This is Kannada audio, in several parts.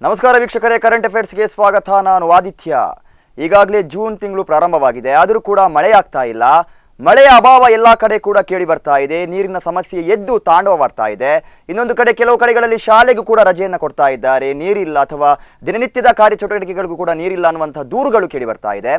ನಮಸ್ಕಾರ ವೀಕ್ಷಕರೇ, ಕರೆಂಟ್ ಅಫೇರ್ಸ್ಗೆ ಸ್ವಾಗತ. ನಾನು ಆದಿತ್ಯ. ಈಗಾಗಲೇ ಜೂನ್ ತಿಂಗಳು ಪ್ರಾರಂಭವಾಗಿದೆ, ಆದರೂ ಕೂಡ ಮಳೆ ಆಗ್ತಾ ಇಲ್ಲ. ಮಳೆಯ ಅಭಾವ ಎಲ್ಲ ಕಡೆ ಕೂಡ ಕೇಳಿ ಬರ್ತಾ ಇದೆ. ನೀರಿನ ಸಮಸ್ಯೆ ಎದ್ದು ತಾಂಡವವಾಡ್ತಾ ಇದೆ. ಇನ್ನೊಂದು ಕಡೆ ಕೆಲವು ಕಡೆಗಳಲ್ಲಿ ಶಾಲೆಗೂ ಕೂಡ ರಜೆಯನ್ನು ಕೊಡ್ತಾ ಇದ್ದಾರೆ. ನೀರಿಲ್ಲ ಅಥವಾ ದಿನನಿತ್ಯದ ಕಾರ್ಯಚಟುವಟಿಕೆಗಳಿಗೂ ಕೂಡ ನೀರಿಲ್ಲ ಅನ್ನುವಂಥ ದೂರುಗಳು ಕೇಳಿ ಬರ್ತಾ ಇದೆ.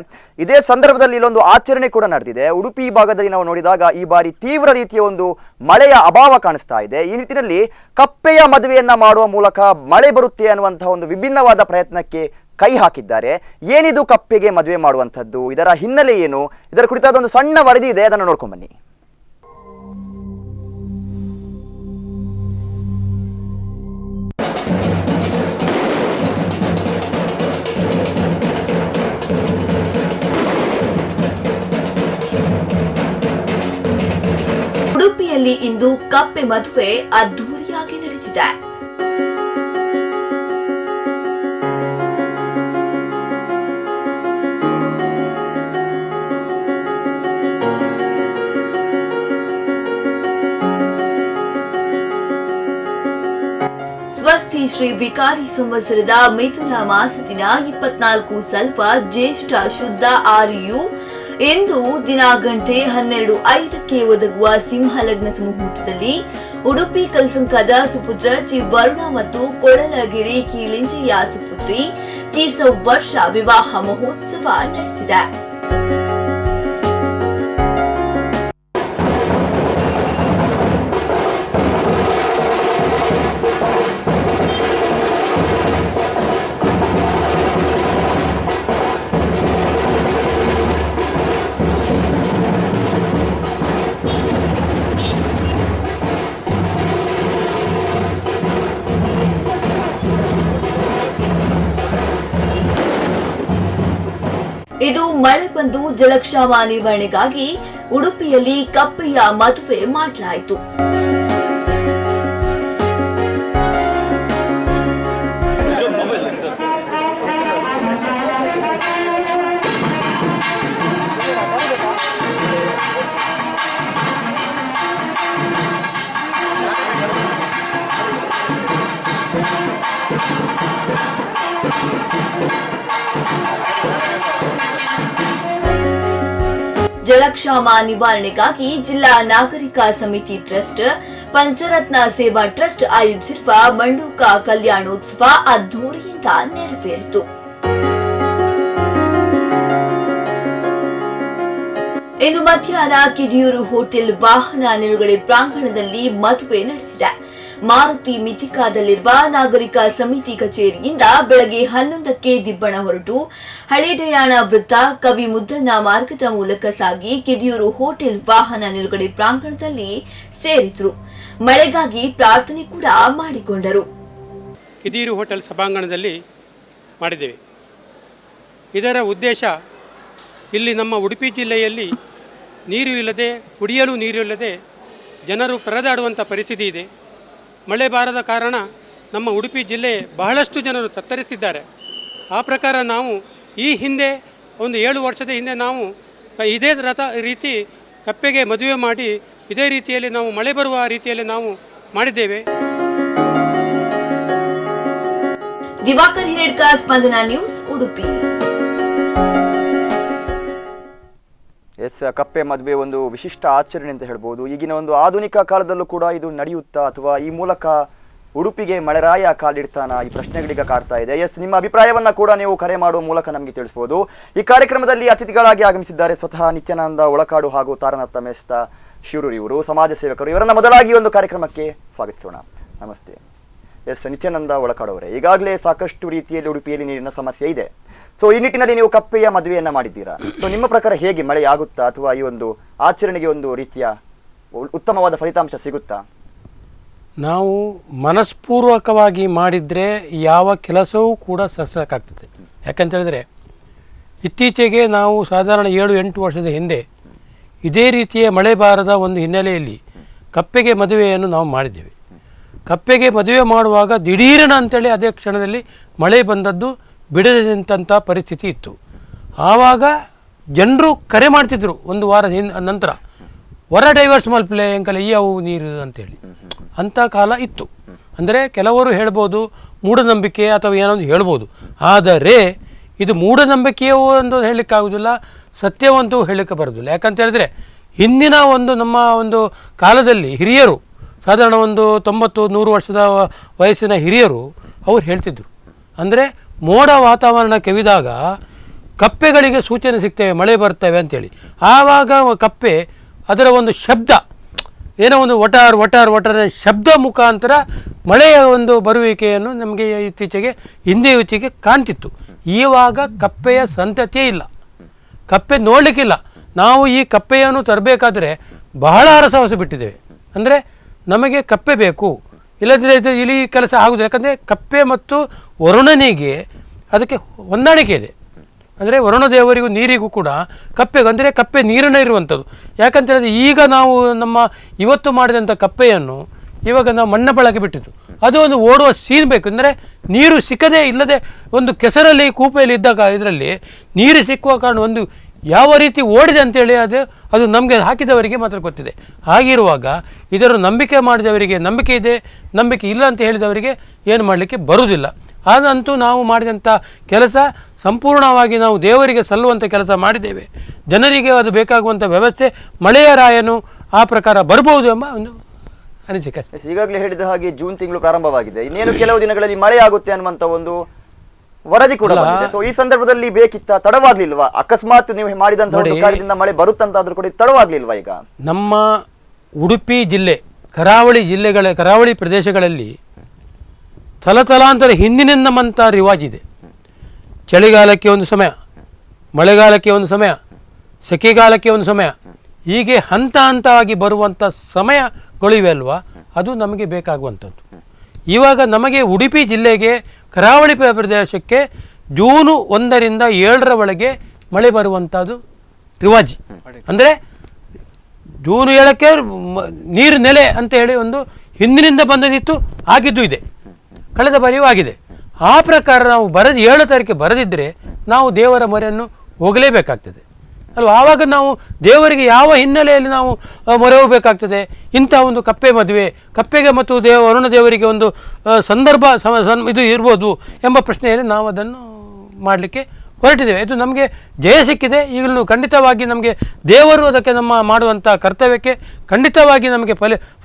ಇದೇ ಸಂದರ್ಭದಲ್ಲಿ ಇಲ್ಲೊಂದು ಆಚರಣೆ ಕೂಡ ನಡೆದಿದೆ. ಉಡುಪಿ ಭಾಗದಲ್ಲಿ ನಾವು ನೋಡಿದಾಗ ಈ ಬಾರಿ ತೀವ್ರ ರೀತಿಯ ಒಂದು ಮಳೆಯ ಅಭಾವ ಕಾಣಿಸ್ತಾ ಇದೆ. ಈ ನಿಟ್ಟಿನಲ್ಲಿ ಕಪ್ಪೆಯ ಮದುವೆಯನ್ನ ಮಾಡುವ ಮೂಲಕ ಮಳೆ ಬರುತ್ತೆ ಅನ್ನುವಂತಹ ಒಂದು ವಿಭಿನ್ನವಾದ ಪ್ರಯತ್ನಕ್ಕೆ ಕೈ ಹಾಕಿದ್ದಾರೆ. ಏನಿದು ಕಪ್ಪೆಗೆ ಮದುವೆ ಮಾಡುವಂಥದ್ದು, ಇದರ ಹಿನ್ನೆಲೆ ಏನು, ಇದರ ಕುರಿತಾದ ಒಂದು ಸಣ್ಣ ವರದಿ ಇದೆ, ಅದನ್ನು ನೋಡ್ಕೊಂಡು ಬನ್ನಿ. ಉಡುಪಿಯಲ್ಲಿ ಇಂದು ಕಪ್ಪೆ ಮದುವೆ ಅದ್ದೂರಿಯಾಗಿ ನಡೆದಿದೆ. ಸ್ವಸ್ತಿ ಶ್ರೀ ವಿಕಾರಿ ಸಂವತ್ಸರದ ಮಿಥುನ ಮಾಸದಿನ 24 ಸಲ್ವ ಜ್ಯೇಷ್ಠ ಶುದ್ಧ ಆರ್ಯು ಎಂದು ದಿನ ಗಂಟೆ 12:05 ಒದಗುವ ಸಿಂಹಲಗ್ನ ಮುಹೂರ್ತದಲ್ಲಿ ಉಡುಪಿ ಕಲ್ಸಂಕದ ಸುಪುತ್ರ ಚಿ ವರುಣ ಮತ್ತು ಕೊಡಲಗಿರಿ ಕೀಳಿಂಜಯ್ಯ ಸುಪುತ್ರಿ ಚಿ ವರ್ಷ ವಿವಾಹ ಮಹೋತ್ಸವ ನಡೆಸಿದೆ. ಇದು ಮಳೆ ಬಂದು ಜಲಕ್ಷಾಮ ನಿವಾರಣೆಗಾಗಿ ಉಡುಪಿಯಲ್ಲಿ ಕಪ್ಪೆಯ ಮದುವೆ ಮಾಡಲಾಯಿತು. ಜಲಕ್ಷಾಮ ನಿವಾರಣೆಗಾಗಿ ಜಿಲ್ಲಾ ನಾಗರಿಕ ಸಮಿತಿ ಟ್ರಸ್ಟ್, ಪಂಚರತ್ನ ಸೇವಾ ಟ್ರಸ್ಟ್ ಆಯೋಜಿಸಿರುವ ಮಂಡೂಕ ಕಲ್ಯಾಣೋತ್ಸವ ಅದ್ದೂರಿಯಿಂದ ನೆರವೇರಿತು. ಇಂದು ಮಧ್ಯಾಹ್ನ ಕಿಡಿಯೂರು ಹೋಟೆಲ್ ವಾಹನ ನಿಲುಗಡೆ ಪ್ರಾಂಗಣದಲ್ಲಿ ಮದುವೆ ನಡೆದಿದೆ. ಮಾರುತಿ ಮಿಥಿಕಾದಲ್ಲಿರುವ ನಾಗರಿಕ ಸಮಿತಿ ಕಚೇರಿಯಿಂದ ಬೆಳಗ್ಗೆ 11ಕ್ಕೆ ದಿಬ್ಬಣ ಹೊರಟು ಹಳೆ ಡಯಾಣ ವೃತ್ತ, ಕವಿ ಮುದ್ದಣ್ಣ ಮಾರ್ಗದ ಮೂಲಕ ಸಾಗಿ ಕಿಡಿಯೂರು ಹೋಟೆಲ್ ವಾಹನ ನಿಲುಗಡೆ ಪ್ರಾಂಗಣದಲ್ಲಿ ಸೇರಿದ್ರು. ಮಳೆಗಾಗಿ ಪ್ರಾರ್ಥನೆ ಕೂಡ ಮಾಡಿಕೊಂಡರು. ಕಿಡಿಯೂರು ಹೋಟೆಲ್ ಸಭಾಂಗಣದಲ್ಲಿ ಮಾಡಿದ್ದೇವೆ. ಇದರ ಉದ್ದೇಶ, ಇಲ್ಲಿ ನಮ್ಮ ಉಡುಪಿ ಜಿಲ್ಲೆಯಲ್ಲಿ ನೀರು ಇಲ್ಲದೆ, ಕುಡಿಯಲು ನೀರು ಇಲ್ಲದೆ ಜನರು ಪರದಾಡುವಂಥ ಪರಿಸ್ಥಿತಿ ಇದೆ. ಮಳೆ ಬಾರದ ಕಾರಣ ನಮ್ಮ ಉಡುಪಿ ಜಿಲ್ಲೆ ಬಹಳಷ್ಟು ಜನರು ತತ್ತರಿಸಿದ್ದಾರೆ. ಆ ಪ್ರಕಾರ ನಾವು ಈ ಹಿಂದೆ ಒಂದು 7 ವರ್ಷದ ಹಿಂದೆ ನಾವು ಇದೇ ರೀತಿ ಕಪ್ಪೆಗೆ ಮದುವೆ ಮಾಡಿ ಇದೇ ರೀತಿಯಲ್ಲಿ ನಾವು ಮಳೆ ಬರುವ ರೀತಿಯಲ್ಲಿ ನಾವು ಮಾಡಿದ್ದೇವೆ. ದಿವಾಕರ್ ಹಿರೇಡ್ಕ, ಸ್ಪಂದನ ನ್ಯೂಸ್, ಉಡುಪಿ. ಕಪ್ಪೆ ಮದುವೆ ಒಂದು ವಿಶಿಷ್ಟ ಆಚರಣೆ ಅಂತ ಹೇಳ್ಬೋದು. ಈಗಿನ ಒಂದು ಆಧುನಿಕ ಕಾಲದಲ್ಲೂ ಕೂಡ ಇದು ನಡೆಯುತ್ತಾ ಅಥವಾ ಈ ಮೂಲಕ ಉಡುಪಿಗೆ ಮಳೆರಾಯ ಕಾಲಿಡ್ತಾನ, ಈ ಪ್ರಶ್ನೆಗಳಿಗೆ ಕಾಡ್ತಾ ಇದೆ. ನಿಮ್ಮ ಅಭಿಪ್ರಾಯವನ್ನ ಕೂಡ ನೀವು ಕರೆ ಮಾಡುವ ಮೂಲಕ ನಮಗೆ ತಿಳಿಸಬಹುದು. ಈ ಕಾರ್ಯಕ್ರಮದಲ್ಲಿ ಅತಿಥಿಗಳಾಗಿ ಆಗಮಿಸಿದ್ದಾರೆ ಸ್ವತಃ ನಿತ್ಯಾನಂದ ಒಳಕಾಡು ಹಾಗೂ ತಾರನಾಥ ಮೇಸ್ತ ಶಿರೂರು, ಇವರು ಸಮಾಜ ಸೇವಕರು. ಇವರನ್ನ ಮೊದಲಾಗಿ ಒಂದು ಕಾರ್ಯಕ್ರಮಕ್ಕೆ ಸ್ವಾಗತಿಸೋಣ. ನಮಸ್ತೆ. ನಿತ್ಯಾನಂದ ಒಳಕಾಡು ಅವರೇ, ಈಗಾಗಲೇ ಸಾಕಷ್ಟು ರೀತಿಯಲ್ಲಿ ಉಡುಪಿಯಲ್ಲಿ ನೀರಿನ ಸಮಸ್ಯೆ ಇದೆ. ಸೊ ಈ ನಿಟ್ಟಿನಲ್ಲಿ ನೀವು ಕಪ್ಪೆಯ ಮದುವೆಯನ್ನ ಮಾಡಿದ್ದೀರಾ. ಸೊ ನಿಮ್ಮ ಪ್ರಕಾರ ಹೇಗೆ ಮಳೆ ಆಗುತ್ತಾ ಅಥವಾ ಈ ಒಂದು ಆಚರಣೆಗೆ ಒಂದು ರೀತಿಯ ಉತ್ತಮವಾದ ಫಲಿತಾಂಶ ಸಿಗುತ್ತಾ? ನಾವು ಮನಸ್ಪೂರ್ವಕವಾಗಿ ಮಾಡಿದರೆ ಯಾವ ಕೆಲಸವೂ ಕೂಡ ಸಕ್ಸಸ್ಸಾಗ್ತದೆ. ಯಾಕಂತ ಹೇಳಿದ್ರೆ ಇತ್ತೀಚೆಗೆ ನಾವು ಸಾಧಾರಣ 7-8 ವರ್ಷದ ಹಿಂದೆ ಇದೇ ರೀತಿಯ ಮಳೆ ಬಾರದ ಒಂದು ಹಿನ್ನೆಲೆಯಲ್ಲಿ ಕಪ್ಪೆಗೆ ಮದುವೆಯನ್ನು ನಾವು ಮಾಡಿದ್ದೇವೆ. ಕಪ್ಪೆಗೆ ಮದುವೆ ಮಾಡುವಾಗ ದಿಢೀರನ ಅಂತೇಳಿ ಅದೇ ಕ್ಷಣದಲ್ಲಿ ಮಳೆ ಬಂದದ್ದು ಬಿಡದಂಥ ಪರಿಸ್ಥಿತಿ ಇತ್ತು. ಆವಾಗ ಜನರು ಕರೆ ಮಾಡ್ತಿದ್ರು ಒಂದು ವಾರ ನಂತರ, ಹೊರ ಡೈವರ್ಸ್ ಮಲ್ಪಲೆ ಎಂಕಲ್ಲ ಈ ಅವು ನೀರು ಅಂತೇಳಿ ಅಂಥ ಕಾಲ ಇತ್ತು. ಅಂದರೆ ಕೆಲವರು ಹೇಳ್ಬೋದು ಮೂಢನಂಬಿಕೆ ಅಥವಾ ಏನೋ ಒಂದು ಹೇಳ್ಬೋದು, ಆದರೆ ಇದು ಮೂಢನಂಬಿಕೆಯೋ ಒಂದು ಹೇಳಲಿಕ್ಕಾಗೋದಿಲ್ಲ, ಸತ್ಯವಂತೂ ಹೇಳಲಿಕ್ಕೆ ಬರೋದಿಲ್ಲ. ಯಾಕಂತ ಹೇಳಿದ್ರೆ ಹಿಂದಿನ ಒಂದು ನಮ್ಮ ಒಂದು ಕಾಲದಲ್ಲಿ ಹಿರಿಯರು, ಸಾಧಾರಣ ಒಂದು 90-100 ವರ್ಷದ ವಯಸ್ಸಿನ ಹಿರಿಯರು ಅವ್ರು ಹೇಳ್ತಿದ್ರು, ಅಂದರೆ ಮೋಡ ವಾತಾವರಣ ಕೆವಿದಾಗ ಕಪ್ಪೆಗಳಿಗೆ ಸೂಚನೆ ಸಿಗ್ತವೆ ಮಳೆ ಬರ್ತವೆ ಅಂತೇಳಿ. ಆವಾಗ ಕಪ್ಪೆ ಅದರ ಒಂದು ಶಬ್ದ ಏನೋ ಒಂದು ಒಟಾರ್ ಒಟಾರ್ ಒಟಾರ ಶಬ್ದ ಮುಖಾಂತರ ಮಳೆಯ ಒಂದು ಬರುವಿಕೆಯನ್ನು ನಮಗೆ ಇತ್ತೀಚೆಗೆ ಕಾಣ್ತಿತ್ತು. ಈವಾಗ ಕಪ್ಪೆಯ ಸಂತತಿಯೇ ಇಲ್ಲ, ಕಪ್ಪೆ ನೋಡಲಿಕ್ಕಿಲ್ಲ. ನಾವು ಈ ಕಪ್ಪೆಯನ್ನು ತರಬೇಕಾದ್ರೆ ಬಹಳ ಅರಸವಸ ಬಿಟ್ಟಿದ್ದೇವೆ. ಅಂದರೆ ನಮಗೆ ಕಪ್ಪೆ ಬೇಕು, ಇಲ್ಲದಿದ್ದರೆ ಇದು ಇಲಿ ಕೆಲಸ ಆಗುವುದಿಲ್ಲ. ಯಾಕಂದರೆ ಕಪ್ಪೆ ಮತ್ತು ವರುಣನಿಗೆ ಅದಕ್ಕೆ ಹೊಂದಾಣಿಕೆ ಇದೆ. ಅಂದರೆ ವರುಣ ದೇವರಿಗೂ ನೀರಿಗೂ ಕೂಡ ಕಪ್ಪೆಗೂ, ಅಂದರೆ ಕಪ್ಪೆ ನೀರನ್ನು ಇರುವಂಥದ್ದು. ಯಾಕಂತ ಹೇಳಿದ್ರೆ ಈಗ ನಾವು ನಮ್ಮ ಇವತ್ತು ಮಾಡಿದಂಥ ಕಪ್ಪೆಯನ್ನು ಇವಾಗ ನಾವು ಮಣ್ಣ ಬಳಕೆ ಬಿಟ್ಟಿದ್ದು, ಅದು ಒಂದು ಓಡುವ ಸೀನ್ ಬೇಕು. ಅಂದರೆ ನೀರು ಸಿಕ್ಕದೇ ಇಲ್ಲದೆ ಒಂದು ಕೆಸರಲ್ಲಿ ಕೂಪೆಯಲ್ಲಿ ಇದ್ದಾಗ ಇದರಲ್ಲಿ ನೀರು ಸಿಕ್ಕುವ ಕಾರಣ ಒಂದು ಯಾವ ರೀತಿ ಓಡಿದೆ ಅಂತೇಳಿ ಅದು ನಮಗೆ ಹಾಕಿದವರಿಗೆ ಮಾತ್ರ ಗೊತ್ತಿದೆ. ಹಾಗಿರುವಾಗ ಇದರ ನಂಬಿಕೆ ಮಾಡಿದವರಿಗೆ ನಂಬಿಕೆ ಇದೆ, ನಂಬಿಕೆ ಇಲ್ಲ ಅಂತ ಹೇಳಿದವರಿಗೆ ಏನು ಮಾಡಲಿಕ್ಕೆ ಬರುವುದಿಲ್ಲ. ಅದಂತೂ ನಾವು ಮಾಡಿದಂಥ ಕೆಲಸ ಸಂಪೂರ್ಣವಾಗಿ ನಾವು ದೇವರಿಗೆ ಸಲ್ಲುವಂಥ ಕೆಲಸ ಮಾಡಿದ್ದೇವೆ. ಜನರಿಗೆ ಅದು ಬೇಕಾಗುವಂಥ ವ್ಯವಸ್ಥೆ ಮಳೆಯ ರಾಯನು ಆ ಪ್ರಕಾರ ಬರ್ಬೋದು ಎಂಬ ಒಂದು ಅನಿಸಿಕೆ. ಈಗಾಗಲೇ ಹೇಳಿದ ಹಾಗೆ ಜೂನ್ ತಿಂಗಳು ಪ್ರಾರಂಭವಾಗಿದೆ, ಇನ್ನೇನು ಕೆಲವು ದಿನಗಳಲ್ಲಿ ಮಳೆ ಆಗುತ್ತೆ ಅನ್ನುವಂಥ ಒಂದು ವರದಿ ಕೂಡ ಬಂದಿದೆ. ಸೊ ಈ ಸಂದರ್ಭದಲ್ಲಿ ಬೇಕಿತ್ತ, ತಡವಾಗ್ಲಿಲ್ವಾ? ಅಕಸ್ಮಾತ್ ನೀವು ಮಾಡಿದಂತ ಒಂದು ಕಾರ್ಯದಿಂದ ಮಳೆ ಬರುತ್ತಂತಾದ್ರೂ ಕೂಡ ತಡವಾಗ್ಲಿಲ್ವಾ? ಈಗ ನಮ್ಮ ಉಡುಪಿ ಜಿಲ್ಲೆ, ಕರಾವಳಿ ಪ್ರದೇಶಗಳಲ್ಲಿ ತಲತಲಾಂತರ ಹಿಂದಿನಿಂದ ಮಂತ ರಿವಾಜ್ ಇದೆ. ಚಳಿಗಾಲಕ್ಕೆ ಒಂದು ಸಮಯ, ಮಳೆಗಾಲಕ್ಕೆ ಒಂದು ಸಮಯ, ಸೆಕೆಗಾಲಕ್ಕೆ ಒಂದು ಸಮಯ, ಹೀಗೆ ಹಂತ ಹಂತವಾಗಿ ಬರುವಂಥ ಸಮಯಗಳಿವೆ ಅಲ್ವಾ, ಅದು ನಮಗೆ ಬೇಕಾಗುವಂಥದ್ದು. ಇವಾಗ ನಮಗೆ ಉಡುಪಿ ಜಿಲ್ಲೆಗೆ ಕರಾವಳಿ ಪ್ರದೇಶಕ್ಕೆ ಜೂನ್ 1ರಿಂದ 7ರ ಒಳಗೆ ಮಳೆ ಬರುವಂಥದ್ದು ರಿವಾಜಿ. ಅಂದರೆ ಜೂನ್ 7ಕ್ಕೆ ನೀರು ನೆಲೆ ಅಂತ ಹೇಳಿ ಒಂದು ಹಿಂದಿನಿಂದ ಬಂದದಿತ್ತು, ಆಗಿದ್ದು ಇದೆ, ಕಳೆದ ಬಾರಿಯೂ ಆಗಿದೆ. ಆ ಪ್ರಕಾರ ನಾವು 7 ತಾರೀಕಿಗೆ ಬರದಿದ್ದರೆ ನಾವು ದೇವರ ಮೊರೆಯನ್ನು ಹೋಗಲೇಬೇಕಾಗ್ತದೆ ಅಲ್ವಾ. ಆವಾಗ ನಾವು ದೇವರಿಗೆ ಯಾವ ಹಿನ್ನೆಲೆಯಲ್ಲಿ ನಾವು ಮೊರೆ ಹೋಗಬೇಕಾಗ್ತದೆ? ಇಂಥ ಒಂದು ಕಪ್ಪೆ ಮದುವೆ, ಕಪ್ಪೆಗೆ ಮತ್ತು ವರುಣ ದೇವರಿಗೆ ಒಂದು ಸಂದರ್ಭ ಇದು ಇರ್ಬೋದು ಎಂಬ ಪ್ರಶ್ನೆಯಲ್ಲಿ ನಾವು ಅದನ್ನು ಮಾಡಲಿಕ್ಕೆ ಹೊರಟಿದ್ದೇವೆ. ಇದು ನಮಗೆ ಜಯ ಸಿಕ್ಕಿದೆ. ಈಗಲೂ ಖಂಡಿತವಾಗಿ ನಮಗೆ ದೇವರು ಅದಕ್ಕೆ ನಮ್ಮ ಮಾಡುವಂಥ ಕರ್ತವ್ಯಕ್ಕೆ ಖಂಡಿತವಾಗಿ ನಮಗೆ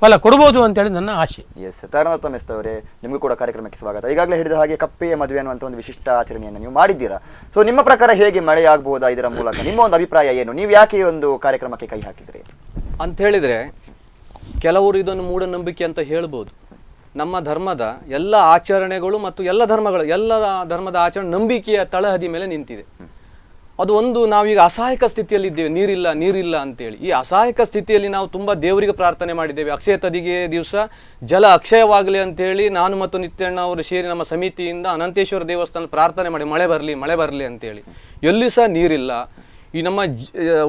ಫಲ ಕೊಡ್ಬೋದು ಅಂತೇಳಿ ನನ್ನ ಆಶೆ. ಎಸ್, ತಾರನಾಥ ಮೆಸ್ತ ಅವರೇ, ನಿಮಗೂ ಕೂಡ ಕಾರ್ಯಕ್ರಮಕ್ಕೆ ಸ್ವಾಗತ. ಈಗಾಗಲೇ ಹೇಳಿದ ಹಾಗೆ ಕಪ್ಪೆಯ ಮದುವೆ ಅನ್ನುವಂಥ ಒಂದು ವಿಶಿಷ್ಟ ಆಚರಣೆಯನ್ನು ನೀವು ಮಾಡಿದ್ದೀರಾ. ಸೊ ನಿಮ್ಮ ಪ್ರಕಾರ ಹೇಗೆ ಮಳೆ ಆಗಬಹುದಾ ಇದರ ಮೂಲಕ? ನಿಮ್ಮ ಒಂದು ಅಭಿಪ್ರಾಯ ಏನು? ನೀವು ಯಾಕೆ ಈ ಒಂದು ಕಾರ್ಯಕ್ರಮಕ್ಕೆ ಕೈ ಹಾಕಿದ್ರಿ ಅಂತ ಹೇಳಿದರೆ, ಕೆಲವರು ಇದನ್ನು ಮೂಢನಂಬಿಕೆ ಅಂತ ಹೇಳ್ಬೋದು. ನಮ್ಮ ಧರ್ಮದ ಎಲ್ಲ ಆಚರಣೆಗಳು ಮತ್ತು ಎಲ್ಲ ಧರ್ಮದ ಆಚರಣೆ ನಂಬಿಕೆಯ ತಳಹದಿ ಮೇಲೆ ನಿಂತಿದೆ. ಅದು ಒಂದು, ನಾವೀಗ ಅಸಹಾಯಕ ಸ್ಥಿತಿಯಲ್ಲಿ ಇದ್ದೇವೆ, ನೀರಿಲ್ಲ ಅಂತೇಳಿ. ಈ ಅಸಹಾಯಕ ಸ್ಥಿತಿಯಲ್ಲಿ ನಾವು ತುಂಬ ದೇವರಿಗೆ ಪ್ರಾರ್ಥನೆ ಮಾಡಿದ್ದೇವೆ. ಅಕ್ಷಯ ತದಿಗೆ ದಿವಸ ಜಲ ಅಕ್ಷಯವಾಗಲಿ ಅಂತೇಳಿ ನಾನು ಮತ್ತು ನಿತ್ಯಣ್ಣ ಅವರು ಸೇರಿ ನಮ್ಮ ಸಮಿತಿಯಿಂದ ಅನಂತೇಶ್ವರ ದೇವಸ್ಥಾನ ಪ್ರಾರ್ಥನೆ ಮಾಡಿ ಮಳೆ ಬರಲಿ ಅಂತೇಳಿ. ಎಲ್ಲಿ ಸಹ ನೀರಿಲ್ಲ. ಈ ನಮ್ಮ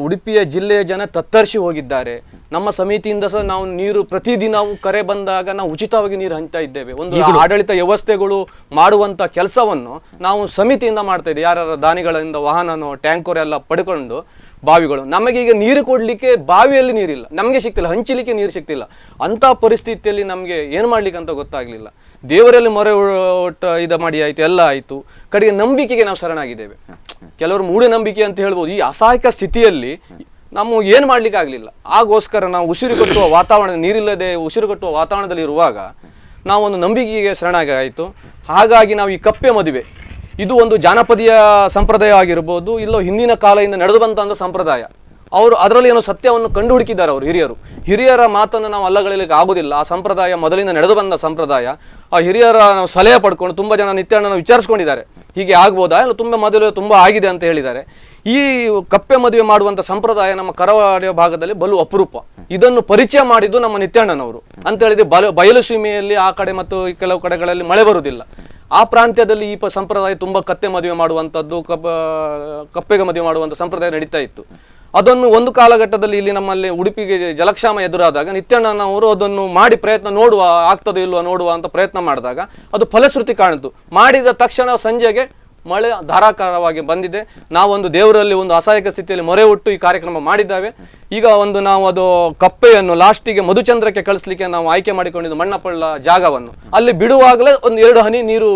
ಉಡುಪಿಯ ಜಿಲ್ಲೆಯ ಜನ ತತ್ತರಿಸಿ ಹೋಗಿದ್ದಾರೆ. ನಮ್ಮ ಸಮಿತಿಯಿಂದ ಸಹ ನಾವು ನೀರು ಪ್ರತಿದಿನವೂ ಕರೆ ಬಂದಾಗ ನಾವು ಉಚಿತವಾಗಿ ನೀರು ಹಂಚ್ತಾ ಇದ್ದೇವೆ. ಒಂದು ಆಡಳಿತ ವ್ಯವಸ್ಥೆಗಳು ಮಾಡುವಂಥ ಕೆಲಸವನ್ನು ನಾವು ಸಮಿತಿಯಿಂದ ಮಾಡ್ತಾ ಇದ್ದೇವೆ. ಯಾರ ದಾನಿಗಳಿಂದ ವಾಹನನೋ ಟ್ಯಾಂಕರ್ ಎಲ್ಲ ಪಡ್ಕೊಂಡು ಬಾವಿಗಳು, ನಮಗೀಗ ನೀರು ಕೊಡಲಿಕ್ಕೆ ಬಾವಿಯಲ್ಲಿ ನೀರಿಲ್ಲ, ನಮಗೆ ಸಿಗ್ತಿಲ್ಲ, ಹಂಚಲಿಕ್ಕೆ ನೀರು ಸಿಗ್ತಿಲ್ಲ. ಅಂಥ ಪರಿಸ್ಥಿತಿಯಲ್ಲಿ ನಮಗೆ ಏನು ಮಾಡ್ಲಿಕ್ಕೆ ಅಂತ ಗೊತ್ತಾಗಲಿಲ್ಲ. ದೇವರಲ್ಲಿ ಮೊರೆ ಇದು ಮಾಡಿ ಆಯಿತು, ಎಲ್ಲ ಆಯಿತು. ಕಡೆಗೆ ನಂಬಿಕೆಗೆ ನಾವು ಶರಣಾಗಿದ್ದೇವೆ. ಕೆಲವರು ಮೂಢನಂಬಿಕೆ ಅಂತ ಹೇಳ್ಬೋದು. ಈ ಅಸಹಾಯಕ ಸ್ಥಿತಿಯಲ್ಲಿ ನಾವು ಏನು ಮಾಡ್ಲಿಕ್ಕೆ ಆಗಲಿಲ್ಲ. ಆಗೋಸ್ಕರ ನಾವು ಉಸಿರು ಕಟ್ಟುವ ವಾತಾವರಣ, ನೀರಿಲ್ಲದೆ ಉಸಿರು ಕಟ್ಟುವ ವಾತಾವರಣದಲ್ಲಿ ಇರುವಾಗ ನಾವು ಒಂದು ನಂಬಿಕೆಗೆ ಶರಣಾಗಿ ಆಯಿತು. ಹಾಗಾಗಿ ನಾವು ಈ ಕಪ್ಪೆ ಮದುವೆ, ಇದು ಒಂದು ಜಾನಪದೀಯ ಸಂಪ್ರದಾಯ ಆಗಿರ್ಬೋದು, ಇಲ್ಲ ಹಿಂದಿನ ಕಾಲದಿಂದ ನಡೆದು ಬಂತ ಸಂಪ್ರದಾಯ. ಅವರು ಅದರಲ್ಲಿ ಏನೋ ಸತ್ಯವನ್ನು ಕಂಡು ಹುಡುಕಿದ್ದಾರೆ ಅವರು ಹಿರಿಯರ ಮಾತನ್ನು ನಾವು ಅಲ್ಲಗಳಿಲಿಕ್ಕೆ ಆಗೋದಿಲ್ಲ. ಆ ಸಂಪ್ರದಾಯ ಮೊದಲಿಂದ ನಡೆದು ಬಂದ ಸಂಪ್ರದಾಯ. ಆ ಹಿರಿಯರ ನಾವು ಸಲಹೆ ಪಡ್ಕೊಂಡು ತುಂಬ ಜನ ನಿತ್ಯಣ್ಣ ವಿಚಾರಿಸ್ಕೊಂಡಿದ್ದಾರೆ, ಹೀಗೆ ಆಗ್ಬೋದಾ, ಇಲ್ಲ ತುಂಬ ಆಗಿದೆ ಅಂತ ಹೇಳಿದ್ದಾರೆ. ಈ ಕಪ್ಪೆ ಮದುವೆ ಮಾಡುವಂಥ ಸಂಪ್ರದಾಯ ನಮ್ಮ ಕರಾವಳಿಯ ಭಾಗದಲ್ಲಿ ಬಲು ಅಪರೂಪ. ಇದನ್ನು ಪರಿಚಯ ಮಾಡಿದ್ದು ನಮ್ಮ ನಿತ್ಯಣ್ಣನವರು ಅಂತ ಹೇಳಿದ್ರೆ. ಬಯಲು ಸೀಮೆಯಲ್ಲಿ ಆ ಕಡೆ ಮತ್ತು ಕೆಲವು ಕಡೆಗಳಲ್ಲಿ ಮಳೆ ಬರುವುದಿಲ್ಲ. ಆ ಪ್ರಾಂತ್ಯದಲ್ಲಿ ಈ ಸಂಪ್ರದಾಯ ತುಂಬ ಕತ್ತೆ ಮದುವೆ ಮಾಡುವಂಥದ್ದು, ಕಪ್ಪೆಗೆ ಮದುವೆ ಮಾಡುವಂಥ ಸಂಪ್ರದಾಯ ನಡೀತಾ ಇತ್ತು. ಅದನ್ನು ಒಂದು ಕಾಲಘಟ್ಟದಲ್ಲಿ ಇಲ್ಲಿ ನಮ್ಮಲ್ಲಿ ಉಡುಪಿಗೆ ಜಲಕ್ಷಾಮ ಎದುರಾದಾಗ ನಿತ್ಯಣ್ಣನವರು ಅದನ್ನು ಮಾಡಿ ಪ್ರಯತ್ನ ಆಗ್ತದೋ ಇಲ್ವೋ ನೋಡುವ ಅಂತ ಪ್ರಯತ್ನ ಮಾಡಿದಾಗ ಅದು ಫಲಶ್ರುತಿ ಕಾಣಿತು. ಮಾಡಿದ ತಕ್ಷಣ ಸಂಜೆಗೆ ಮಳೆ ಧಾರಾಕಾರವಾಗಿ ಬಂದಿದೆ. ನಾವೊಂದು ದೇವರಲ್ಲಿ ಒಂದು ಅಸಹಾಯಕ ಸ್ಥಿತಿಯಲ್ಲಿ ಮೊರೆ ಹೊಟ್ಟು ಈ ಕಾರ್ಯಕ್ರಮ ಮಾಡಿದ್ದಾವೆ. ಈಗ ಒಂದು ನಾವು ಅದು ಕಪ್ಪೆಯನ್ನು ಲಾಸ್ಟಿಗೆ ಮಧುಚಂದ್ರಕ್ಕೆ ಕಳಿಸ್ಲಿಕ್ಕೆ ನಾವು ಆಯ್ಕೆ ಮಾಡಿಕೊಂಡಿದ್ದು ಮಣ್ಣಪಳ್ಳ ಜಾಗವನ್ನು ಅಲ್ಲಿ ಬಿಡುವಾಗಲೇ ಒಂದು 2 ಹನಿ ನೀರು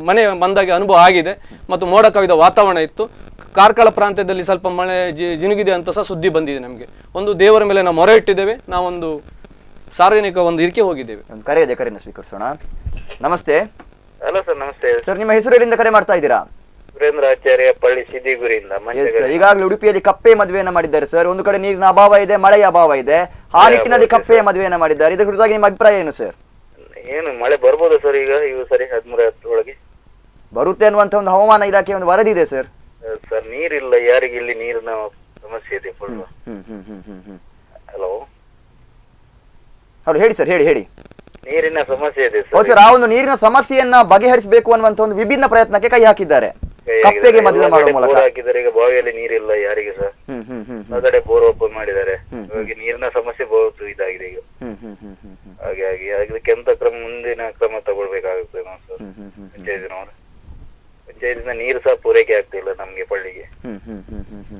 ಮನೆ ಬಂದಾಗೆ ಅನುಭವ ಆಗಿದೆ ಮತ್ತು ಮೋಡ ಕವಿದ ವಾತಾವರಣ ಇತ್ತು. ಕಾರ್ಕಳ ಪ್ರಾಂತ್ಯದಲ್ಲಿ ಸ್ವಲ್ಪ ಮಳೆ ಜಿನುಗಿದೆ ಅಂತ ಸಹ ಸುದ್ದಿ ಬಂದಿದೆ ನಮಗೆ. ಒಂದು ದೇವರ ಮೇಲೆ ನಾವು ಮೊರೆ ಇಟ್ಟಿದ್ದೇವೆ. ನಾವೊಂದು ಸಾರ್ವಜನಿಕ ಒಂದು ಇದಕ್ಕೆ ಹೋಗಿದ್ದೇವೆ. ಒಂದು ಕರೆ ಇದೆ, ಕರೆಯನ್ನು ಸ್ವೀಕರಿಸೋಣ. ನಮಸ್ತೆ. ಹಲೋ ಸರ್, ನಮಸ್ತೆ ಸರ್, ನಿಮ್ಮ ಹೆಸರು ಎಲ್ಲಿಂದ ಕರೆ ಮಾಡ್ತಾ ಇದ್ದೀರಾ? ಸುರೇಂದ್ರ ಆಚಾರ್ಯ, ಪಳ್ಳಿ ಸಿದ್ದಿಗುರಿಯಿಂದ. ಈಗಾಗಲೇ ಉಡುಪಿಯಲ್ಲಿ ಕಪ್ಪೆ ಮದುವೆಯನ್ನ ಮಾಡಿದ್ದಾರೆ ಸರ್. ಒಂದು ಕಡೆ ನೀರಿನ ಅಭಾವ ಇದೆ, ಮಳೆಯ ಅಭಾವ ಇದೆ. ಆ ನಿಟ್ಟಿನಲ್ಲಿ ಕಪ್ಪೆಯ ಮದುವೆಯನ್ನ ಮಾಡಿದ್ದಾರೆ. ಇದರ ಕುರಿತಾಗಿ ನಿಮ್ಮ ಅಭಿಪ್ರಾಯ ಏನು ಸರ್? ಏನು ಮಳೆ ಬರ್ಬೋದು ಸರ್ ಈಗ ಇವು ಸರಿ 13 ಒಳಗೆ ಬರುತ್ತೆ ಅನ್ನುವಂತ ಒಂದು ಹವಾಮಾನ ಇಲಾಖೆ ಒಂದು ವರದಿ ಇದೆ ಸರ್. ಸರ್ ನೀರಿಲ್ಲ, ಯಾರಿಗೆ ಇಲ್ಲಿ ನೀರಿನ ಸಮಸ್ಯೆ ಇದೆ ಫುಲ್. ಹಲೋ ಹಲೋ, ಹೇಳಿ ಸರ್, ಹೇಳಿ. ನೀರಿನ ಸಮಸ್ಯೆ ಇದೆ ಹೌದು ಸರ್, ಆ ಒಂದು ನೀರಿನ ಸಮಸ್ಯೆಯನ್ನ ಬಗೆಹರಿಸಬೇಕು ಅನ್ನುವಂತ ಒಂದು ವಿಭಿನ್ನ ಪ್ರಯತ್ನಕ್ಕೆ ಕೈ ಹಾಕಿದ್ದಾರೆ ಕಪ್ಪೆಗೆ ಮದುವೆ ಮಾಡುವ ಮೂಲಕ. ಹಾಕಿದ್ದಾರೆ. ಈಗ ಬಾವಿಯಲ್ಲಿ ನೀರಿಲ್ಲ ಯಾರಿಗೆ ಸರ್. ಅದಡೆ ಬೋರ್ ಓಪನ್ ಮಾಡಿದ್ದಾರೆ. ಇವಾಗ ನೀರಿನ ಸಮಸ್ಯೆ ಬಹುತ್ ಇದಾಗಿದೆ ಈಗ. ಹಾಗೆ ಅದಕ್ಕೆ ಎಂತ ಮುಂದಿನ ಕ್ರಮ ತಗೊಳ್ಬೇಕಾಗುತ್ತೆ ನಾವು ಸರ್. ಪಂಚಾಯತಿನವರು ಪಂಚಾಯತಿಂದ ನೀರು ಸಹ ಪೂರೈಕೆ ಆಗ್ತಿಲ್ಲ ನಮ್ಗೆ ಪಳ್ಳಿಗೆ.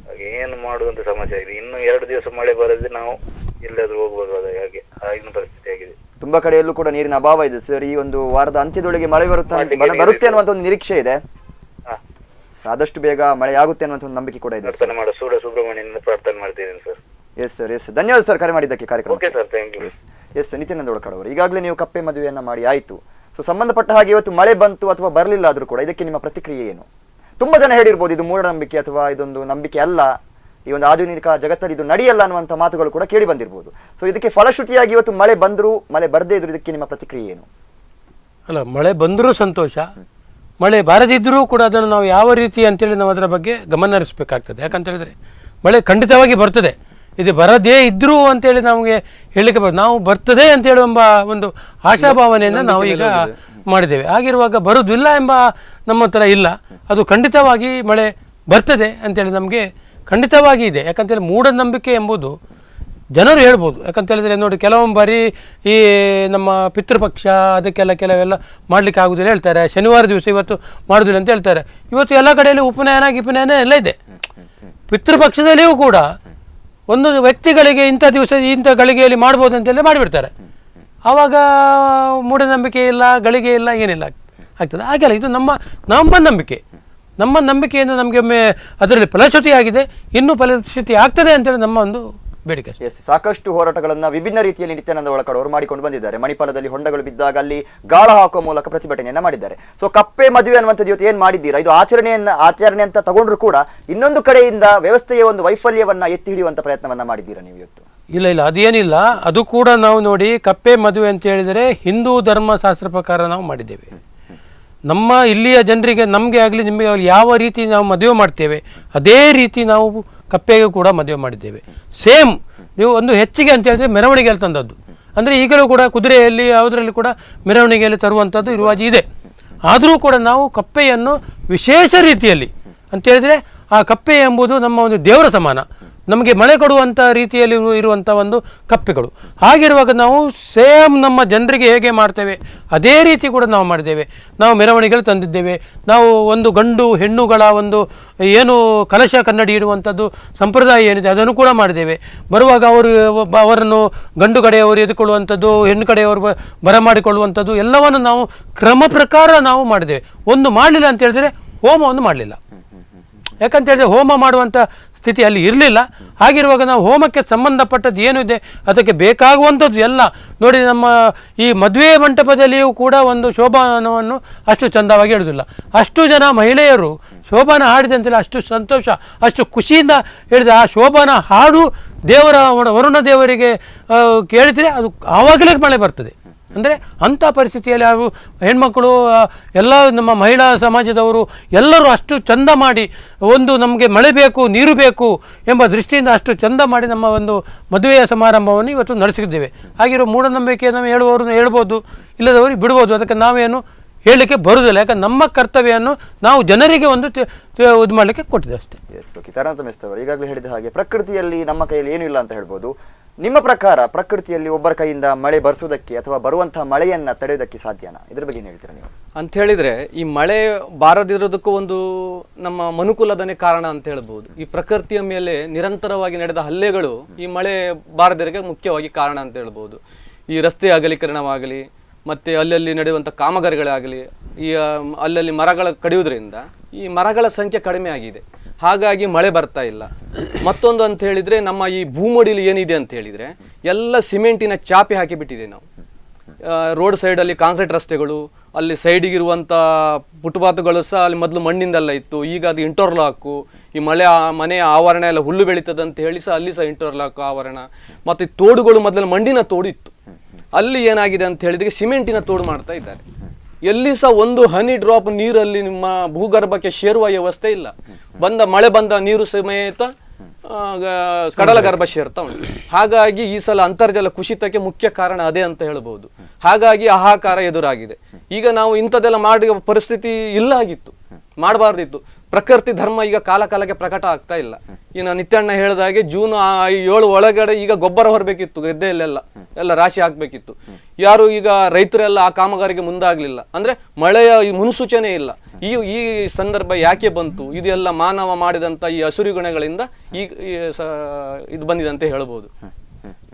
ಹಾಗೆ ಏನು ಮಾಡುವಂತ ಸಮಸ್ಯೆ ಆಗಿದೆ. ಇನ್ನು 2 ದಿವಸ ಮಳೆ ಬರದ್ರೆ ನಾವು ಎಲ್ಲಾದ್ರೂ ಹೋಗ್ಬೋದು. ಹಾಗೆ ಆಗಿನ ಪರಿಸ್ಥಿತಿ ಆಗಿದೆ. ತುಂಬಾ ಕಡೆಯಲ್ಲೂ ಕೂಡ ನೀರಿನ ಅಭಾವ ಇದೆ ಸರ್. ಈ ಒಂದು ವಾರದ ಅಂತ್ಯದೊಳಗೆ ಮಳೆ ಬರುತ್ತೆ ಅನ್ನುವಂತ ಒಂದು ನಿರೀಕ್ಷೆ ಇದೆ. ಆದಷ್ಟು ಬೇಗ ಮಳೆ ಆಗುತ್ತೆ ಅನ್ನುವಂತ ಒಂದು ನಂಬಿಕೆ ಕೂಡ ಇದೆ. ಪ್ರಾರ್ಥನೆ ಮಾಡೋ ಸುಬ್ರಹ್ಮಣ್ಯನಿಂದ ಪ್ರಾರ್ಥನೆ ಮಾಡ್ತಿದ್ದೀನಿ ಸರ್. ಎಸ್ ಸರ್, ಎಸ್, ಧನ್ಯವಾದ ಸರ್ ಕರೆ ಮಾಡಿದ್ದಕ್ಕೆ ಕಾರ್ಯಕ್ರಮ. Okay sir, thank you. Yes, Nityananda ಒಳಕಡ್ ಅವರು, ಈಗಾಗಲೇ ನೀವು ಕಪ್ಪೆ ಮದುವೆಯನ್ನ ಮಾಡಿ ಆಯ್ತು. ಸೊ ಸಂಬಂಧಪಟ್ಟ ಹಾಗೆ ಇವತ್ತು ಮಳೆ ಬಂತು ಅಥವಾ ಬರಲಿಲ್ಲ ಆದ್ರೂ ಕೂಡ ಇದಕ್ಕೆ ನಿಮ್ಮ ಪ್ರತಿಕ್ರಿಯೆ ಏನು? ತುಂಬಾ ಜನ ಹೇಳಿರ್ಬೋದು ಇದು ಮೂಢನಂಬಿಕೆ ಅಥವಾ ಇದೊಂದು ನಂಬಿಕೆ ಅಲ್ಲ, ಈ ಒಂದು ಆಧುನಿಕ ಜಗತ್ತಲ್ಲಿ ಇದು ನಡೆಯಲ್ಲ ಅನ್ನುವಂಥ ಮಾತುಗಳು ಕೂಡ ಕೇಳಿ ಬಂದಿರ್ಬೋದು. ಸೊ ಇದಕ್ಕೆ ಫಲಶ್ರುತಿಯಾಗಿ ಇವತ್ತು ಮಳೆ ಬಂದರೂ ಮಳೆ ಬರದೇ ಇದ್ರು ಇದಕ್ಕೆ ನಿಮ್ಮ ಪ್ರತಿಕ್ರಿಯೆ ಏನು? ಅಲ್ಲ, ಮಳೆ ಬಂದರೂ ಸಂತೋಷ, ಮಳೆ ಬಾರದಿದ್ದರೂ ಕೂಡ ಅದನ್ನು ನಾವು ಯಾವ ರೀತಿ ಅಂತೇಳಿ ನಾವು ಅದರ ಬಗ್ಗೆ ಗಮನ ಹರಿಸಬೇಕಾಗ್ತದೆ. ಯಾಕಂತ ಹೇಳಿದ್ರೆ ಮಳೆ ಖಂಡಿತವಾಗಿ ಬರ್ತದೆ. ಇದು ಬರದೇ ಇದ್ದರೂ ಅಂತೇಳಿ ನಮಗೆ ಹೇಳಲಿಕ್ಕೆ ನಾವು ಬರ್ತದೆ ಅಂತ ಹೇಳುವ ಒಂದು ಆಶಾಭಾವನೆಯನ್ನು ನಾವು ಈಗ ಮಾಡಿದ್ದೇವೆ. ಆಗಿರುವಾಗ ಬರುವುದಿಲ್ಲ ಎಂಬ ನಮ್ಮ ಹತ್ರ ಇಲ್ಲ. ಅದು ಖಂಡಿತವಾಗಿ ಮಳೆ ಬರ್ತದೆ ಅಂತೇಳಿ ನಮಗೆ ಖಂಡಿತವಾಗಿ ಇದೆ. ಯಾಕಂತೇಳಿ ಮೂಢನಂಬಿಕೆ ಎಂಬುದು ಜನರು ಹೇಳ್ಬೋದು. ಯಾಕಂತೇಳಿದರೆ ನೋಡಿ, ಕೆಲವೊಂದು ಬಾರಿ ಈ ನಮ್ಮ ಪಿತೃಪಕ್ಷ ಅದಕ್ಕೆಲ್ಲ ಕೆಲವೆಲ್ಲ ಮಾಡಲಿಕ್ಕೆ ಆಗೋದಿಲ್ಲ ಹೇಳ್ತಾರೆ. ಶನಿವಾರ ದಿವಸ ಇವತ್ತು ಮಾಡೋದಿಲ್ಲ ಅಂತ ಹೇಳ್ತಾರೆ. ಇವತ್ತು ಎಲ್ಲ ಕಡೆಯಲ್ಲಿ ಉಪನಯನ ಎಲ್ಲ ಇದೆ. ಪಿತೃಪಕ್ಷದಲ್ಲಿಯೂ ಕೂಡ ಒಂದು ವ್ಯಕ್ತಿಗಳಿಗೆ ಇಂಥ ದಿವಸ ಇಂಥ ಗಳಿಗೆಯಲ್ಲಿ ಮಾಡ್ಬೋದು ಅಂತೇಳಿ ಮಾಡಿಬಿಡ್ತಾರೆ. ಆವಾಗ ಮೂಢನಂಬಿಕೆ ಇಲ್ಲ, ಗಳಿಗೆ ಇಲ್ಲ, ಏನಿಲ್ಲ ಆಗ್ತದೆ. ಹಾಗೆಲ್ಲ ಇದು ನಮ್ಮ ನಂಬಿಕೆ. ನಮ್ಮ ನಂಬಿಕೆಯಿಂದ ನಮಗೆ ಒಮ್ಮೆ ಅದರಲ್ಲಿ ಫಲಶ್ರುತಿಯಾಗಿದೆ, ಇನ್ನೂ ಫಲಶ್ರುತಿ ಆಗ್ತದೆ ಅಂತೇಳಿ ನಮ್ಮ ಒಂದು ಬೇಡಿಕೆ. ಎಸ್, ಸಾಕಷ್ಟು ಹೋರಾಟಗಳನ್ನ ವಿಭಿನ್ನ ರೀತಿಯಲ್ಲಿ ನಿತ್ಯಾನಂದ ಒಳಕಡ್ ಅವರು ಮಾಡಿಕೊಂಡು ಬಂದಿದ್ದಾರೆ. ಮಣಿಪಾಲದಲ್ಲಿ ಹೊಂಡಗಳು ಬಿದ್ದಾಗ ಅಲ್ಲಿ ಗಾಳ ಹಾಕುವ ಮೂಲಕ ಪ್ರತಿಭಟನೆಯನ್ನ ಮಾಡಿದ್ದಾರೆ. ಸೊ ಕಪ್ಪೆ ಮದುವೆ ಅನ್ನುವಂಥದ್ದು ಇವತ್ತು ಏನ್ ಮಾಡಿದ್ದೀರಾ, ಇದು ಆಚರಣೆ ಅಂತ ತಗೊಂಡ್ರು ಕೂಡ ಇನ್ನೊಂದು ಕಡೆಯಿಂದ ವ್ಯವಸ್ಥೆಯ ಒಂದು ವೈಫಲ್ಯವನ್ನ ಎತ್ತಿ ಹಿಡಿಯುವಂತ ಪ್ರಯತ್ನವನ್ನ ಮಾಡಿದ್ದೀರಾ ನೀವು ಇವತ್ತು? ಇಲ್ಲ, ಅದೇನಿಲ್ಲ. ಅದು ಕೂಡ ನಾವು ನೋಡಿ, ಕಪ್ಪೆ ಮದುವೆ ಅಂತ ಹೇಳಿದರೆ ಹಿಂದೂ ಧರ್ಮಶಾಸ್ತ್ರ ಪ್ರಕಾರ ನಾವು ಮಾಡಿದ್ದೇವೆ. ನಮ್ಮ ಇಲ್ಲಿಯ ಜನರಿಗೆ, ನಮಗೆ ಆಗಲಿ ನಿಮಗೆ ಆಗಲಿ ಯಾವ ರೀತಿ ನಾವು ಮದುವೆ ಮಾಡ್ತೇವೆ ಅದೇ ರೀತಿ ನಾವು ಕಪ್ಪೆಗೆ ಕೂಡ ಮದುವೆ ಮಾಡಿದ್ದೇವೆ. ಸೇಮ್ ನೀವು ಒಂದು ಹೆಚ್ಚಿಗೆ ಅಂತ ಹೇಳಿದ್ರೆ ಮೆರವಣಿಗೆಯಲ್ಲಿ ತಂದದ್ದು. ಅಂದರೆ ಈಗಲೂ ಕೂಡ ಕುದುರೆಯಲ್ಲಿ ಯಾವುದರಲ್ಲಿ ಕೂಡ ಮೆರವಣಿಗೆಯಲ್ಲಿ ತರುವಂಥದ್ದು ರಿವಾಜು ಇದೆ. ಆದರೂ ಕೂಡ ನಾವು ಕಪ್ಪೆಯನ್ನು ವಿಶೇಷ ರೀತಿಯಲ್ಲಿ ಅಂತೇಳಿದರೆ ಆ ಕಪ್ಪೆ ಎಂಬುದು ನಮ್ಮ ಒಂದು ದೇವರ ಸಮಾನ. ನಮಗೆ ಮಳೆ ಕೊಡುವಂಥ ರೀತಿಯಲ್ಲಿ ಇರುವಂಥ ಒಂದು ಕಪ್ಪೆಗಳು. ಹಾಗಿರುವಾಗ ನಾವು ಸೇಮ್ ನಮ್ಮ ಜನರಿಗೆ ಹೇಗೆ ಮಾಡ್ತೇವೆ ಅದೇ ರೀತಿ ಕೂಡ ನಾವು ಮಾಡಿದ್ದೇವೆ. ನಾವು ಮೆರವಣಿಗೆಗಳು ತಂದಿದ್ದೇವೆ. ನಾವು ಒಂದು ಗಂಡು ಹೆಣ್ಣುಗಳ ಒಂದು ಏನು ಕಲಶ ಕನ್ನಡಿ ಇಡುವಂಥದ್ದು ಸಂಪ್ರದಾಯ ಏನಿದೆ ಅದನ್ನು ಕೂಡ ಮಾಡಿದ್ದೇವೆ. ಬರುವಾಗ ಅವರನ್ನು ಗಂಡು ಕಡೆಯವರು ಎದುಕೊಳ್ಳುವಂಥದ್ದು, ಹೆಣ್ಣು ಕಡೆಯವರು ಬರಮಾಡಿಕೊಳ್ಳುವಂಥದ್ದು ಎಲ್ಲವನ್ನು ನಾವು ಕ್ರಮ ಪ್ರಕಾರ ನಾವು ಮಾಡಿದ್ದೇವೆ. ಒಂದು ಮಾಡಲಿಲ್ಲ ಅಂತ ಹೇಳಿದರೆ ಹೋಮವನ್ನು ಮಾಡಲಿಲ್ಲ. ಯಾಕಂತ ಹೇಳಿದ್ರೆ ಹೋಮ ಮಾಡುವಂಥ ಸ್ಥಿತಿ ಅಲ್ಲಿ ಇರಲಿಲ್ಲ. ಹಾಗಿರುವಾಗ ನಾವು ಹೋಮಕ್ಕೆ ಸಂಬಂಧಪಟ್ಟದ್ದು ಏನು ಇದೆ ಅದಕ್ಕೆ ಬೇಕಾಗುವಂಥದ್ದು ಎಲ್ಲ ನೋಡಿ. ನಮ್ಮ ಈ ಮದುವೆ ಮಂಟಪದಲ್ಲಿಯೂ ಕೂಡ ಒಂದು ಶೋಭಾನವನ್ನು ಅಷ್ಟು ಚೆಂದವಾಗಿ ಹೇಳೋದಿಲ್ಲ. ಅಷ್ಟು ಜನ ಮಹಿಳೆಯರು ಶೋಭಾನ ಹಾಡಿದಂತೆಲ್ಲ ಅಷ್ಟು ಸಂತೋಷ, ಅಷ್ಟು ಖುಷಿಯಿಂದ ಹೇಳಿದ ಆ ಶೋಭಾನ ಹಾಡು ದೇವರ ವರುಣ ದೇವರಿಗೆ ಕೇಳಿದರೆ ಅದು ಆವಾಗಲೇ ಮಳೆ ಬರ್ತದೆ. ಅಂದರೆ ಅಂಥ ಪರಿಸ್ಥಿತಿಯಲ್ಲಿ ಅವರು ಹೆಣ್ಮಕ್ಕಳು ಎಲ್ಲ ನಮ್ಮ ಮಹಿಳಾ ಸಮಾಜದವರು ಎಲ್ಲರೂ ಅಷ್ಟು ಚಂದ ಮಾಡಿ ಒಂದು ನಮಗೆ ಮಳೆ ಬೇಕು, ನೀರು ಬೇಕು ಎಂಬ ದೃಷ್ಟಿಯಿಂದ ಅಷ್ಟು ಚಂದ ಮಾಡಿ ನಮ್ಮ ಒಂದು ಮದುವೆಯ ಸಮಾರಂಭವನ್ನು ಇವತ್ತು ನಡೆಸಿದ್ದೇವೆ. ಹಾಗಿರೋ ಮೂಢನಂಬಿಕೆ ನಾವು ಹೇಳುವವರು ಹೇಳ್ಬೋದು, ಇಲ್ಲದವರು ಬಿಡ್ಬೋದು. ಅದಕ್ಕೆ ನಾವೇನು ಹೇಳಲಿಕ್ಕೆ ಬರುವುದಿಲ್ಲ. ಯಾಕಂದ್ರೆ ನಮ್ಮ ಕರ್ತವ್ಯವನ್ನು ನಾವು ಜನರಿಗೆ ಒಂದು ಇದು ಮಾಡಲಿಕ್ಕೆ ಕೊಟ್ಟಿದೆ ಅಷ್ಟೇ. Yes okay. ತರಂತ ಮಿಸ್ಟರ್ ಅವರು ಈಗಾಗಲೇ ಹೇಳಿದ ಹಾಗೆ ಪ್ರಕೃತಿಯಲ್ಲಿ ನಮ್ಮ ಕೈಯಲ್ಲಿ ಏನೂ ಇಲ್ಲ ಅಂತ ಹೇಳ್ಬೋದು. ನಿಮ್ಮ ಪ್ರಕಾರ ಪ್ರಕೃತಿಯಲ್ಲಿ ಒಬ್ಬರ ಕೈಯಿಂದ ಮಳೆ ಬರಿಸೋದಕ್ಕೆ ಅಥವಾ ಬರುವಂತಹ ಮಳೆಯನ್ನ ತಡೆಯೋದಕ್ಕೆ ಸಾಧ್ಯನಾ? ಇದ್ರ ಬಗ್ಗೆ ಏನು ಹೇಳ್ತೀರಾ ನೀವು? ಅಂತ ಹೇಳಿದ್ರೆ ಈ ಮಳೆ ಬಾರದಿರೋದಕ್ಕೂ ಒಂದು ನಮ್ಮ ಮನುಕುಲದನೇ ಕಾರಣ ಅಂತ ಹೇಳ್ಬೋದು. ಈ ಪ್ರಕೃತಿಯ ಮೇಲೆ ನಿರಂತರವಾಗಿ ನಡೆದ ಹಲ್ಲೆಗಳು ಈ ಮಳೆ ಬಾರದಿರೋಕ್ಕೆ ಮುಖ್ಯವಾಗಿ ಕಾರಣ ಅಂತ ಹೇಳ್ಬೋದು. ಈ ರಸ್ತೆ ಅಗಲೀಕರಣವಾಗಲಿ ಮತ್ತು ಅಲ್ಲಲ್ಲಿ ನಡೆಯುವಂಥ ಕಾಮಗಾರಿಗಳಾಗಲಿ, ಈ ಅಲ್ಲಲ್ಲಿ ಮರಗಳ ಕಡಿಯುವುದರಿಂದ ಈ ಮರಗಳ ಸಂಖ್ಯೆ ಕಡಿಮೆ ಆಗಿದೆ, ಹಾಗಾಗಿ ಮಳೆ ಬರ್ತಾ ಇಲ್ಲ. ಮತ್ತೊಂದು ಅಂತ ಹೇಳಿದರೆ ನಮ್ಮ ಈ ಭೂಮಡಿಲಿ ಏನಿದೆ ಅಂತ ಹೇಳಿದರೆ ಎಲ್ಲ ಸಿಮೆಂಟಿನ ಚಾಪೆ ಹಾಕಿಬಿಟ್ಟಿದೆ ನಾವು. ರೋಡ್ ಸೈಡಲ್ಲಿ ಕಾಂಕ್ರೀಟ್ ರಸ್ತೆಗಳು, ಅಲ್ಲಿ ಸೈಡಿಗಿರುವಂಥ ಫುಟ್ಪಾತ್ಗಳು ಸಹ ಅಲ್ಲಿ ಮೊದಲು ಮಣ್ಣಿಂದೆಲ್ಲ ಇತ್ತು, ಈಗ ಅದು ಇಂಟರ್ಲಾಕು. ಈ ಮನೆಯ ಆವರಣ ಎಲ್ಲ ಹುಲ್ಲು ಬೆಳೀತದೆ ಅಂತ ಹೇಳಿ ಸಹ ಅಲ್ಲಿ ಸಹ ಇಂಟರ್ಲಾಕ್ ಆವರಣ. ಮತ್ತು ತೋಡುಗಳು ಮೊದಲು ಮಣ್ಣಿನ ತೋಡು ಇತ್ತು, ಅಲ್ಲಿ ಏನಾಗಿದೆ ಅಂತ ಹೇಳಿದ್ರೆ ಸಿಮೆಂಟಿನ ತೋಡು ಮಾಡ್ತಾ ಇದ್ದಾರೆ. ಎಲ್ಲಿ ಸಹ ಒಂದು ಹನಿ ಡ್ರಾಪ್ ನೀರಲ್ಲಿ ನಿಮ್ಮ ಭೂಗರ್ಭಕ್ಕೆ ಸೇರುವ ವ್ಯವಸ್ಥೆ ಇಲ್ಲ. ಮಳೆ ಬಂದ ನೀರು ಸಮೇತ ಕಡಲ ಗರ್ಭ ಸೇರ್ತಾ ಉಂಟು. ಹಾಗಾಗಿ ಈ ಸಲ ಅಂತರ್ಜಲ ಕುಸಿತಕ್ಕೆ ಮುಖ್ಯ ಕಾರಣ ಅದೇ ಅಂತ ಹೇಳ್ಬೋದು. ಹಾಗಾಗಿ ಹಾಹಾಕಾರ ಎದುರಾಗಿದೆ. ಈಗ ನಾವು ಇಂಥದ್ದೆಲ್ಲ ಮಾಡಿ ಪರಿಸ್ಥಿತಿ ಇಲ್ಲ ಆಗಿತ್ತು, ಮಾಡಬಾರ್ದಿತ್ತು. ಪ್ರಕೃತಿ ಧರ್ಮ ಈಗ ಕಾಲಕ್ಕೆ ಪ್ರಕಟ ಆಗ್ತಾ ಇಲ್ಲ. ಇನ್ನು ನಿತ್ಯಣ್ಣ ಹೇಳಿದಾಗೆ ಜೂನ್ 7 ಒಳಗಡೆ ಈಗ ಗೊಬ್ಬರ ಹೊರಬೇಕಿತ್ತು, ಗದ್ದೆಯಲ್ಲೆಲ್ಲ ಎಲ್ಲ ರಾಶಿ ಹಾಕ್ಬೇಕಿತ್ತು. ಯಾರು ಈಗ ರೈತರೆಲ್ಲ ಆ ಕಾಮಗಾರಿಗೆ ಮುಂದಾಗ್ಲಿಲ್ಲ. ಅಂದ್ರೆ ಮಳೆಯ ಮುನ್ಸೂಚನೆ ಇಲ್ಲ. ಈ ಸಂದರ್ಭ ಯಾಕೆ ಬಂತು? ಇದೆಲ್ಲ ಮಾನವ ಮಾಡಿದಂತ ಈ ಹಸಿರು ಗುಣಗಳಿಂದ ಇದು ಬಂದಿದೆ ಅಂತ ಹೇಳ್ಬೋದು.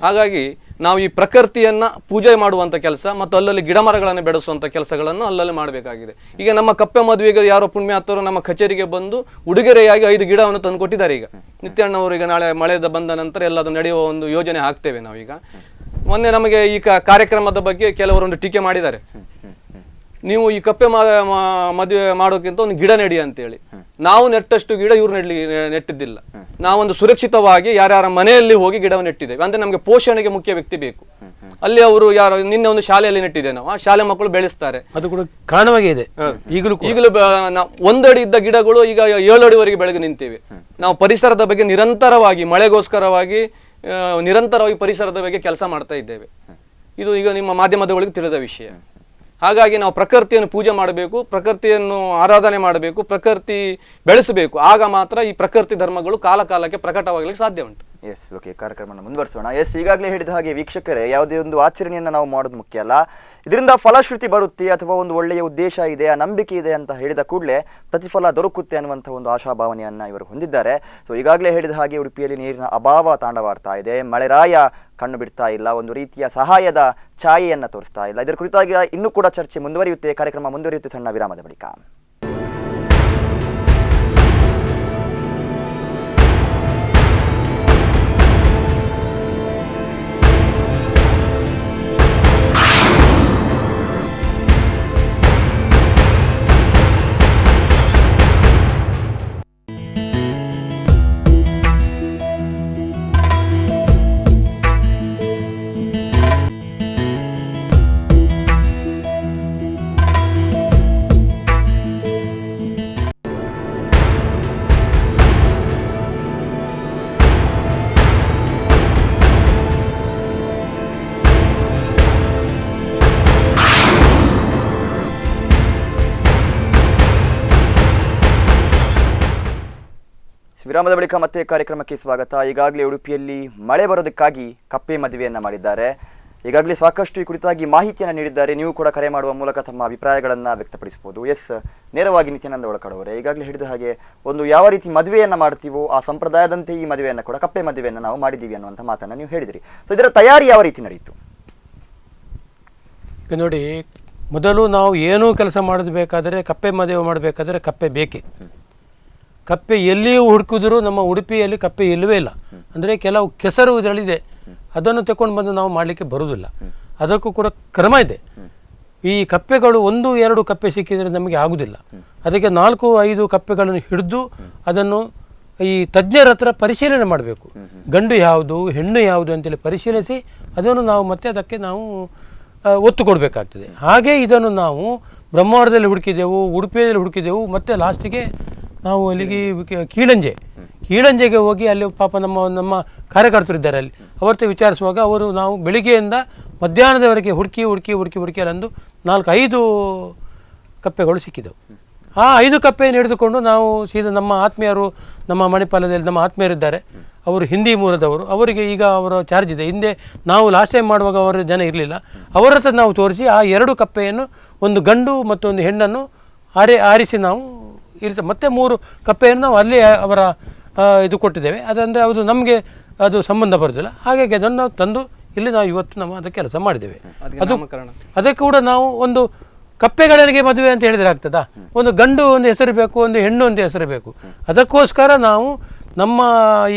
ಹಾಗಾಗಿ ನಾವು ಈ ಪ್ರಕೃತಿಯನ್ನ ಪೂಜೆ ಮಾಡುವಂತ ಕೆಲಸ ಮತ್ತು ಅಲ್ಲಲ್ಲಿ ಗಿಡ ಮರಗಳನ್ನು ಬೆಳೆಸುವಂತ ಕೆಲಸಗಳನ್ನು ಅಲ್ಲಲ್ಲಿ ಮಾಡಬೇಕಾಗಿದೆ. ಈಗ ನಮ್ಮ ಕಪ್ಪೆ ಮದುವೆಗೆ ಯಾರೋ ಪುಣ್ಯಾತರು ನಮ್ಮ ಕಚೇರಿಗೆ ಬಂದು ಉಡುಗೊರೆಯಾಗಿ 5 ಗಿಡವನ್ನು ತಂದು ಕೊಟ್ಟಿದ್ದಾರೆ. ಈಗ ನಿತ್ಯಣ್ಣವರಿಗೆ ನಾಳೆ ಮಳೆ ಬಂದ ನಂತರ ಎಲ್ಲದು ನಡೆಯುವ ಒಂದು ಯೋಜನೆ ಹಾಕ್ತೇವೆ ನಾವೀಗ. ಮೊನ್ನೆ ನಮಗೆ ಈ ಕಾರ್ಯಕ್ರಮದ ಬಗ್ಗೆ ಕೆಲವರೊಂದು ಟೀಕೆ ಮಾಡಿದ್ದಾರೆ. ನೀವು ಈ ಕಪ್ಪೆ ಮದುವೆ ಮಾಡೋಕ್ಕಿಂತ ಒಂದು ಗಿಡ ನೆಡಿ ಅಂತೇಳಿ. ನಾವು ನೆಟ್ಟಷ್ಟು ಗಿಡ ಇವ್ರು ನೆಟ್ಟಿದ್ದಿಲ್ಲ. ನಾವೊಂದು ಸುರಕ್ಷಿತವಾಗಿ ಯಾರ್ಯಾರ ಮನೆಯಲ್ಲಿ ಹೋಗಿ ಗಿಡವನ್ನು ನೆಟ್ಟಿದ್ದೇವೆ. ಅಂದ್ರೆ ನಮಗೆ ಪೋಷಣೆಗೆ ಮುಖ್ಯ ವ್ಯಕ್ತಿ ಬೇಕು. ಅಲ್ಲಿ ಅವರು ಯಾರು ನಿನ್ನೆ ಒಂದು ಶಾಲೆಯಲ್ಲಿ ನೆಟ್ಟಿದೆ ನಾವು, ಆ ಶಾಲೆ ಮಕ್ಕಳು ಬೆಳೆಸ್ತಾರೆ. ಅದು ಕೂಡ ಕಾರಣವಾಗೇ ಇದೆ. ಈಗಲೂ ಒಂದಡಿ ಇದ್ದ ಗಿಡಗಳು ಈಗ 7 ಅಡಿವರೆಗೆ ಬೆಳೆದು ನಿಂತಿವೆ. ನಾವು ಪರಿಸರದ ಬಗ್ಗೆ ನಿರಂತರವಾಗಿ ಮಳೆಗೋಸ್ಕರವಾಗಿ ನಿರಂತರವಾಗಿ ಪರಿಸರದ ಬಗ್ಗೆ ಕೆಲಸ ಮಾಡ್ತಾ ಇದ್ದೇವೆ. ಇದು ಈಗ ನಿಮ್ಮ ಮಾಧ್ಯಮದವಳಿಗೆ ತಿಳಿದ ವಿಷಯ. ಹಾಗಾಗಿ ನಾವು ಪ್ರಕೃತಿಯನ್ನು ಪೂಜೆ ಮಾಡಬೇಕು, ಪ್ರಕೃತಿಯನ್ನು ಆರಾಧನೆ ಮಾಡಬೇಕು, ಪ್ರಕೃತಿ ಬೆಳೆಸಬೇಕು. ಆಗ ಮಾತ್ರ ಈ ಪ್ರಕೃತಿ ಧರ್ಮಗಳು ಕಾಲಕ್ಕೆ ಪ್ರಕಟವಾಗಲಿಕ್ಕೆ ಸಾಧ್ಯ ಉಂಟು. Yes okay. ಕಾರ್ಯಕ್ರಮವನ್ನು ಮುಂದುವರಿಸೋಣ. ಎಸ್, ಈಗಾಗಲೇ ಹೇಳಿದ ಹಾಗೆ ವೀಕ್ಷಕರೇ, ಯಾವುದೇ ಒಂದು ಆಚರಣೆಯನ್ನು ನಾವು ಮಾಡೋದು ಮುಖ್ಯ ಅಲ್ಲ, ಇದರಿಂದ ಫಲಶ್ರುತಿ ಬರುತ್ತೆ ಅಥವಾ ಒಂದು ಒಳ್ಳೆಯ ಉದ್ದೇಶ ಇದೆ, ಆ ನಂಬಿಕೆ ಇದೆ ಅಂತ ಹೇಳಿದ ಕೂಡಲೇ ಪ್ರತಿಫಲ ದೊರಕುತ್ತೆ ಅನ್ನುವಂಥ ಒಂದು ಆಶಾಭಾವನೆಯನ್ನು ಇವರು ಹೊಂದಿದ್ದಾರೆ. ಸೊ ಈಗಾಗಲೇ ಹೇಳಿದ ಹಾಗೆ ಉಡುಪಿಯಲ್ಲಿ ನೀರಿನ ಅಭಾವ ತಾಂಡವಾಡ್ತಾ ಇದೆ, ಮಳೆರಾಯ ಕಣ್ಣು ಬಿಡ್ತಾ ಇಲ್ಲ, ಒಂದು ರೀತಿಯ ಸಹಾಯದ ಛಾಯೆಯನ್ನು ತೋರಿಸ್ತಾ ಇಲ್ಲ. ಇದರ ಕುರಿತಾಗಿ ಇನ್ನೂ ಕೂಡ ಚರ್ಚೆ ಮುಂದುವರಿಯುತ್ತೆ. ಕಾರ್ಯಕ್ರಮ ಮುಂದುವರಿಯುತ್ತೆ ಸಣ್ಣ ವಿರಾಮದ ಬಳಿಕ. ವಿರಾಮದ ಬಳಿಕ ಮತ್ತೆ ಕಾರ್ಯಕ್ರಮಕ್ಕೆ ಸ್ವಾಗತ. ಈಗಾಗಲೇ ಉಡುಪಿಯಲ್ಲಿ ಮಳೆ ಬರೋದಕ್ಕಾಗಿ ಕಪ್ಪೆ ಮದುವೆಯನ್ನು ಮಾಡಿದ್ದಾರೆ. ಈಗಾಗಲೇ ಸಾಕಷ್ಟು ಈ ಕುರಿತಾಗಿ ಮಾಹಿತಿಯನ್ನು ನೀಡಿದ್ದಾರೆ. ನೀವು ಕೂಡ ಕರೆ ಮಾಡುವ ಮೂಲಕ ತಮ್ಮ ಅಭಿಪ್ರಾಯಗಳನ್ನು ವ್ಯಕ್ತಪಡಿಸಬಹುದು. ಎಸ್, ನೇರವಾಗಿ ನಿತ್ಯಾನಂದ ಒಳಕಡವರೇ, ಈಗಾಗಲೇ ಹೇಳಿದ ಹಾಗೆ ಒಂದು ಯಾವ ರೀತಿ ಮದುವೆಯನ್ನು ಮಾಡ್ತೀವೋ ಆ ಸಂಪ್ರದಾಯದಂತೆ ಈ ಮದುವೆಯನ್ನು ಕೂಡ ಕಪ್ಪೆ ಮದುವೆಯನ್ನು ನಾವು ಮಾಡಿದ್ದೀವಿ ಅನ್ನುವಂಥ ಮಾತನ್ನು ನೀವು ಹೇಳಿದ್ರಿ. ಸೊ ಇದರ ತಯಾರಿ ಯಾವ ರೀತಿ ನಡೆಯಿತು? ಈಗ ನೋಡಿ, ಮೊದಲು ನಾವು ಏನೂ ಕೆಲಸ ಮಾಡೋದು ಬೇಕಾದರೆ, ಕಪ್ಪೆ ಮದುವೆ ಮಾಡಬೇಕಾದ್ರೆ ಕಪ್ಪೆ ಬೇಕೇ. ಕಪ್ಪೆ ಎಲ್ಲಿಯೂ ಹುಡುಕಿದ್ರು ನಮ್ಮ ಉಡುಪಿಯಲ್ಲಿ ಕಪ್ಪೆ ಇಲ್ಲವೇ ಇಲ್ಲ. ಅಂದರೆ ಕೆಲವು ಕೆಸರು ಇದರಲ್ಲಿದೆ, ಅದನ್ನು ತಗೊಂಡು ಬಂದು ನಾವು ಮಾಡಲಿಕ್ಕೆ ಬರುವುದಿಲ್ಲ. ಅದಕ್ಕೂ ಕೂಡ ಕ್ರಮ ಇದೆ. ಈ ಕಪ್ಪೆಗಳು 1-2 ಕಪ್ಪೆ ಸಿಕ್ಕಿದರೆ ನಮಗೆ ಆಗುವುದಿಲ್ಲ. ಅದಕ್ಕೆ 4-5 ಕಪ್ಪೆಗಳನ್ನು ಹಿಡಿದು ಅದನ್ನು ಈ ತಜ್ಞರ ಹತ್ರ ಪರಿಶೀಲನೆ ಮಾಡಬೇಕು. ಗಂಡು ಯಾವುದು ಹೆಣ್ಣು ಯಾವುದು ಅಂತೇಳಿ ಪರಿಶೀಲಿಸಿ ಅದನ್ನು ನಾವು ಮತ್ತೆ ಅದಕ್ಕೆ ನಾವು ಒತ್ತು ಕೊಡಬೇಕಾಗ್ತದೆ. ಹಾಗೆ ಇದನ್ನು ನಾವು ಬ್ರಹ್ಮಾವರದಲ್ಲಿ ಹುಡುಕಿದೆವು, ಉಡುಪಿಯಲ್ಲಿ ಹುಡುಕಿದೆವು, ಮತ್ತು ಲಾಸ್ಟಿಗೆ ನಾವು ಅಲ್ಲಿಗೆ ಕೀಳಂಜೆಗೆ ಹೋಗಿ ಅಲ್ಲಿ ಪಾಪ ನಮ್ಮ ಕಾರ್ಯಕರ್ತರಿದ್ದಾರೆ, ಅಲ್ಲಿ ಅವತ್ತು ವಿಚಾರಿಸುವಾಗ ಅವರು ನಾವು ಬೆಳಿಗ್ಗೆಯಿಂದ ಮಧ್ಯಾಹ್ನದವರೆಗೆ ಹುಡುಕಿ ಅಲ್ಲೊಂದು 4-5 ಕಪ್ಪೆಗಳು ಸಿಕ್ಕಿದವು. ಆ 5 ಕಪ್ಪೆಯನ್ನು ಹಿಡಿದುಕೊಂಡು ನಾವು ಸೀದಾ ನಮ್ಮ ಆತ್ಮೀಯರು, ನಮ್ಮ ಮಣಿಪಾಲದಲ್ಲಿ ನಮ್ಮ ಆತ್ಮೀಯರಿದ್ದಾರೆ, ಅವರು ಹಿಂದಿ ಮೂಲದವರು, ಅವರಿಗೆ ಈಗ ಅವರ ಚಾರ್ಜ್ ಇದೆ. ಹಿಂದೆ ನಾವು ಲಾಸ್ಟ್ ಟೈಮ್ ಮಾಡುವಾಗ ಅವರ ಜನ ಇರಲಿಲ್ಲ, ಅವರ ಹತ್ರ ನಾವು ತೋರಿಸಿ ಆ 2 ಕಪ್ಪೆಯನ್ನು, ಒಂದು ಗಂಡು ಮತ್ತು ಒಂದು ಹೆಣ್ಣನ್ನು ಆರಿಸಿ ನಾವು ಮತ್ತೆ 3 ಕಪ್ಪೆಯನ್ನು ನಾವು ಅಲ್ಲಿ ಅವರ ಇದು ಕೊಟ್ಟಿದ್ದೇವೆ. ಅದಂದರೆ ಅದು ನಮಗೆ ಅದು ಸಂಬಂಧ ಬರೋದಿಲ್ಲ. ಹಾಗಾಗಿ ಅದನ್ನು ನಾವು ತಂದು ಇಲ್ಲಿ ನಾವು ಇವತ್ತು ನಾವು ಅದಕ್ಕೆ ಕೆಲಸ ಮಾಡಿದ್ದೇವೆ. ಅದು ಅದಕ್ಕೆ ಕೂಡ ನಾವು ಒಂದು ಕಪ್ಪೆಗಳಿಗೆ ಮದುವೆ ಅಂತ ಹೇಳಿದರೆ ಆಗ್ತದಾ? ಒಂದು ಗಂಡು ಒಂದು ಹೆಸರು ಬೇಕು, ಒಂದು ಹೆಣ್ಣು ಒಂದು ಹೆಸರು ಬೇಕು. ಅದಕ್ಕೋಸ್ಕರ ನಾವು ನಮ್ಮ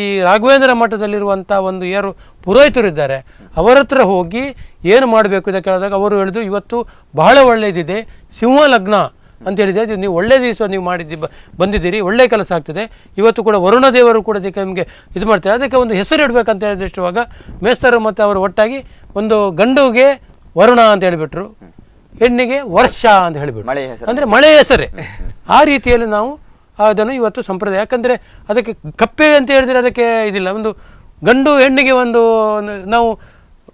ಈ ರಾಘವೇಂದ್ರ ಮಠದಲ್ಲಿರುವಂಥ ಒಂದು ಯಾರು ಪುರೋಹಿತರಿದ್ದಾರೆ ಅವರ ಹತ್ರ ಹೋಗಿ ಏನು ಮಾಡಬೇಕು ಅಂತ ಕೇಳಿದಾಗ ಅವರು ಹೇಳಿದ್ರು, ಇವತ್ತು ಬಹಳ ಒಳ್ಳೆಯದಿದೆ, ಸಿಂಹ ಲಗ್ನ ಅಂತ ಹೇಳಿದೆ, ನೀವು ಒಳ್ಳೆಯ ದಿವಸ ನೀವು ಬಂದಿದ್ದೀರಿ, ಒಳ್ಳೆಯ ಕೆಲಸ ಆಗ್ತದೆ. ಇವತ್ತು ಕೂಡ ವರುಣ ದೇವರು ಕೂಡ ಅದಕ್ಕೆ ನಿಮಗೆ ಇದು ಮಾಡ್ತಾರೆ, ಅದಕ್ಕೆ ಒಂದು ಹೆಸರು ಇಡಬೇಕಂತ ಹೇಳಿದಷ್ಟುವಾಗ ಮೇಸ್ತರು ಮತ್ತು ಅವರು ಒಟ್ಟಾಗಿ ಒಂದು ಗಂಡುಗೆ ವರುಣ ಅಂತ ಹೇಳಿಬಿಟ್ರು, ಹೆಣ್ಣಿಗೆ ವರ್ಷ ಅಂತ ಹೇಳಿಬಿಟ್ರು, ಅಂದರೆ ಮಳೆ ಹೆಸರೇ. ಆ ರೀತಿಯಲ್ಲಿ ನಾವು ಅದನ್ನು ಇವತ್ತು ಸಂಪ್ರದಾಯ, ಯಾಕಂದರೆ ಅದಕ್ಕೆ ಕಪ್ಪೆ ಅಂತ ಹೇಳಿದರೆ ಅದಕ್ಕೆ ಇದಿಲ್ಲ. ಒಂದು ಗಂಡು ಹೆಣ್ಣಿಗೆ ಒಂದು ನಾವು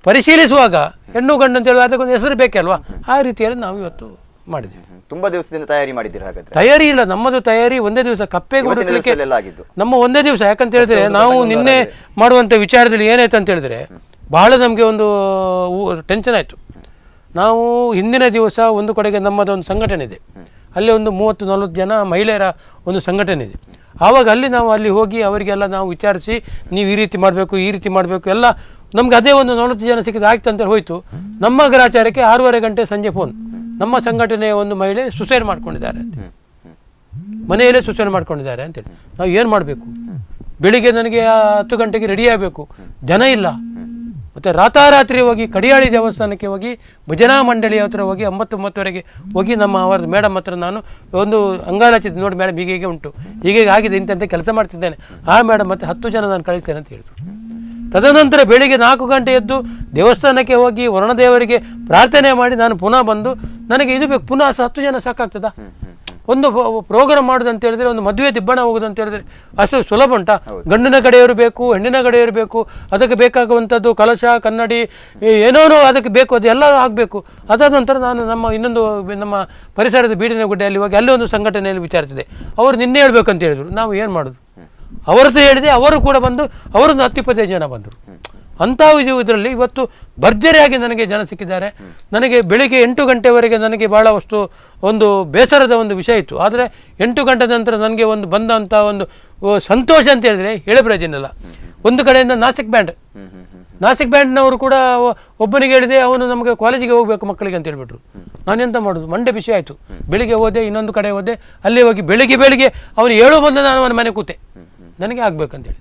ಪರಿಶೀಲಿಸುವಾಗ ಹೆಣ್ಣು ಗಂಡು ಅಂತ ಹೇಳುವ ಅದಕ್ಕೊಂದು ಹೆಸರು ಬೇಕೇ ಅಲ್ವಾ? ಆ ರೀತಿಯಲ್ಲಿ ನಾವು ಇವತ್ತು ಮಾಡಿದ್ದೀವಿ. ತುಂಬಾ ದಿವಸದಿಂದ ತಯಾರಿ ಮಾಡಿದ್ದೀರಿ ಹಾಗಾದ್ರೆ? ತಯಾರಿ ಇಲ್ಲ, ನಮ್ಮದು ತಯಾರಿ ಒಂದೇ ದಿವಸ. ಕಪ್ಪೆ ಹುಡುಕಲಿಕ್ಕೆ ನಮ್ಮ ಒಂದೇ ದಿವಸ. ಯಾಕಂತ ಹೇಳಿದ್ರೆ ನಾವು ನಿನ್ನೆ ಮಾಡುವಂಥ ವಿಚಾರದಲ್ಲಿ ಏನಾಯ್ತು ಅಂತ ಹೇಳಿದ್ರೆ ಬಹಳ ನಮಗೆ ಒಂದು ಟೆನ್ಷನ್ ಆಯಿತು. ನಾವು ಹಿಂದಿನ ದಿವಸ ಒಂದು ಕಡೆಗೆ ನಮ್ಮದೊಂದು ಸಂಘಟನೆ ಇದೆ, ಅಲ್ಲಿ ಒಂದು 30-40 ಜನ ಮಹಿಳೆಯರ ಒಂದು ಸಂಘಟನೆ ಇದೆ. ಆವಾಗ ನಾವು ಅಲ್ಲಿ ಹೋಗಿ ಅವರಿಗೆಲ್ಲ ನಾವು ವಿಚಾರಿಸಿ, ನೀವು ಈ ರೀತಿ ಮಾಡಬೇಕು, ಈ ರೀತಿ ಮಾಡಬೇಕು ಎಲ್ಲ ನಮ್ಗೆ ಅದೇ ಒಂದು 40 ಜನ ಸಿಕ್ಕಿದ್ದು ಆಗ್ತು ಅಂತೇಳಿ ಹೋಯಿತು. ನಮ್ಮ ಗ್ರಾಚಾರಕ್ಕೆ 6:30 ಗಂಟೆ ಸಂಜೆ ಫೋನ್, ನಮ್ಮ ಸಂಘಟನೆಯ ಒಂದು ಮಹಿಳೆ ಸುಸೈಡ್ ಮಾಡ್ಕೊಂಡಿದ್ದಾರೆ ಅಂತ, ಮನೆಯಲ್ಲೇ ಸುಸೈಡ್ ಮಾಡ್ಕೊಂಡಿದ್ದಾರೆ ಅಂತೇಳಿ. ನಾವು ಏನು ಮಾಡಬೇಕು? ಬೆಳಿಗ್ಗೆ ನನಗೆ 10 ಗಂಟೆಗೆ ರೆಡಿ ಆಗಬೇಕು, ಜನ ಇಲ್ಲ. ಮತ್ತು ರಾತ್ರಿ ಹೋಗಿ ಕಡಿಯಾಳಿ ದೇವಸ್ಥಾನಕ್ಕೆ ಹೋಗಿ ಭಜನಾ ಮಂಡಳಿಯ ಹತ್ರ ಹೋಗಿ 9:30ವರೆಗೆ ಹೋಗಿ ನಮ್ಮ ಅವರ ಮೇಡಮ್ ಹತ್ರ ನಾನು ಒಂದು ಅಂಗಾಲಚಿದ್ದು, ನೋಡಿ ಮೇಡಮ್ ಹೀಗೆ ಉಂಟು, ಹೀಗೆ ಆಗಿದೆ ಇಂಥ ಕೆಲಸ ಮಾಡ್ತಿದ್ದೇನೆ. ಆ ಮೇಡಮ್ ಮತ್ತೆ 10 ಜನ ನಾನು ಕಳಿಸ್ತೇನೆ ಅಂತ ಹೇಳಿದ್ರು. ತದನಂತರ ಬೆಳಿಗ್ಗೆ 4 ಗಂಟೆ ಎದ್ದು ದೇವಸ್ಥಾನಕ್ಕೆ ಹೋಗಿ ವರುಣದೇವರಿಗೆ ಪ್ರಾರ್ಥನೆ ಮಾಡಿ ನಾನು ಪುನಃ ಬಂದು ನನಗೆ ಇದು ಬೇಕು, ಪುನಃ 10 ಜನ ಸಾಕಾಗ್ತದಾ? ಒಂದು ಪ್ರೋಗ್ರಾಮ್ ಮಾಡೋದು ಅಂತ ಹೇಳಿದ್ರೆ, ಒಂದು ಮದುವೆ ದಿಬ್ಬಣ ಹೋಗೋದು ಅಂತ ಹೇಳಿದ್ರೆ ಅಷ್ಟು ಸುಲಭ ಉಂಟಾ? ಗಂಡಿನ ಕಡೆಯವರು ಬೇಕು, ಹೆಣ್ಣಿನ ಕಡೆಯವರು ಬೇಕು, ಅದಕ್ಕೆ ಬೇಕಾಗುವಂಥದ್ದು ಕಲಶ, ಕನ್ನಡಿ, ಏನೋ ಅದಕ್ಕೆ ಬೇಕು, ಅದು ಎಲ್ಲ ಆಗಬೇಕು. ಅದಾದ ನಂತರ ನಾನು ನಮ್ಮ ಪರಿಸರದ ಬೀಡಿನ ಗುಡ್ಡೆಯಲ್ಲಿ ಹೋಗಿ ಅಲ್ಲಿ ಒಂದು ಸಂಘಟನೆಯಲ್ಲಿ ವಿಚಾರಿಸಿದೆ. ಅವರು ನಿನ್ನೆ ಹೇಳ್ಬೇಕಂತ ಹೇಳಿದರು. ನಾವು ಏನು ಮಾಡೋದು? ಅವರ ಹತ್ರ ಹೇಳಿದೆ, ಅವರು ಕೂಡ ಬಂದು ಅವರೊಂದು 10-25 ಜನ ಬಂದರು. ಅಂಥ ಇದರಲ್ಲಿ ಇವತ್ತು ಭರ್ಜರಿಯಾಗಿ ನನಗೆ ಜನ ಸಿಕ್ಕಿದ್ದಾರೆ. ನನಗೆ ಬೆಳಿಗ್ಗೆ 8 ಗಂಟೆವರೆಗೆ ನನಗೆ ಭಾಳ ಒಂದು ಬೇಸರದ ಒಂದು ವಿಷಯ ಇತ್ತು. ಆದರೆ 8 ಗಂಟೆ ನಂತರ ನನಗೆ ಒಂದು ಬಂದಂಥ ಒಂದು ಸಂತೋಷ ಅಂತ ಹೇಳಿದರೆ ಹೇಳಿ ಪ್ರಯೋಜನ. ಒಂದು ಕಡೆಯಿಂದ ನಾಸಿಕ್ ಬ್ಯಾಂಡ್ನವರು ಕೂಡ ಒಬ್ಬನಿಗೆ ಹೇಳಿದೆ, ಅವನು ನಮಗೆ ಕಾಲೇಜಿಗೆ ಹೋಗಬೇಕು ಮಕ್ಕಳಿಗೆ ಅಂತ ಹೇಳ್ಬಿಟ್ರು. ನಾನೆಂತ ಮಾಡೋದು? ಮಂಡೆ ಬಿಸಿ ಆಯಿತು. ಬೆಳಿಗ್ಗೆ ಹೋದೆ, ಇನ್ನೊಂದು ಕಡೆ ಹೋದೆ, ಅಲ್ಲಿ ಹೋಗಿ ಬೆಳಿಗ್ಗೆ ಅವನು ಹೇಳೋ ಬಂದು ನಾನು ಅವನ ಮನೆ ಕೂತೆ, ನನಗೆ ಆಗಬೇಕಂತೇಳಿ.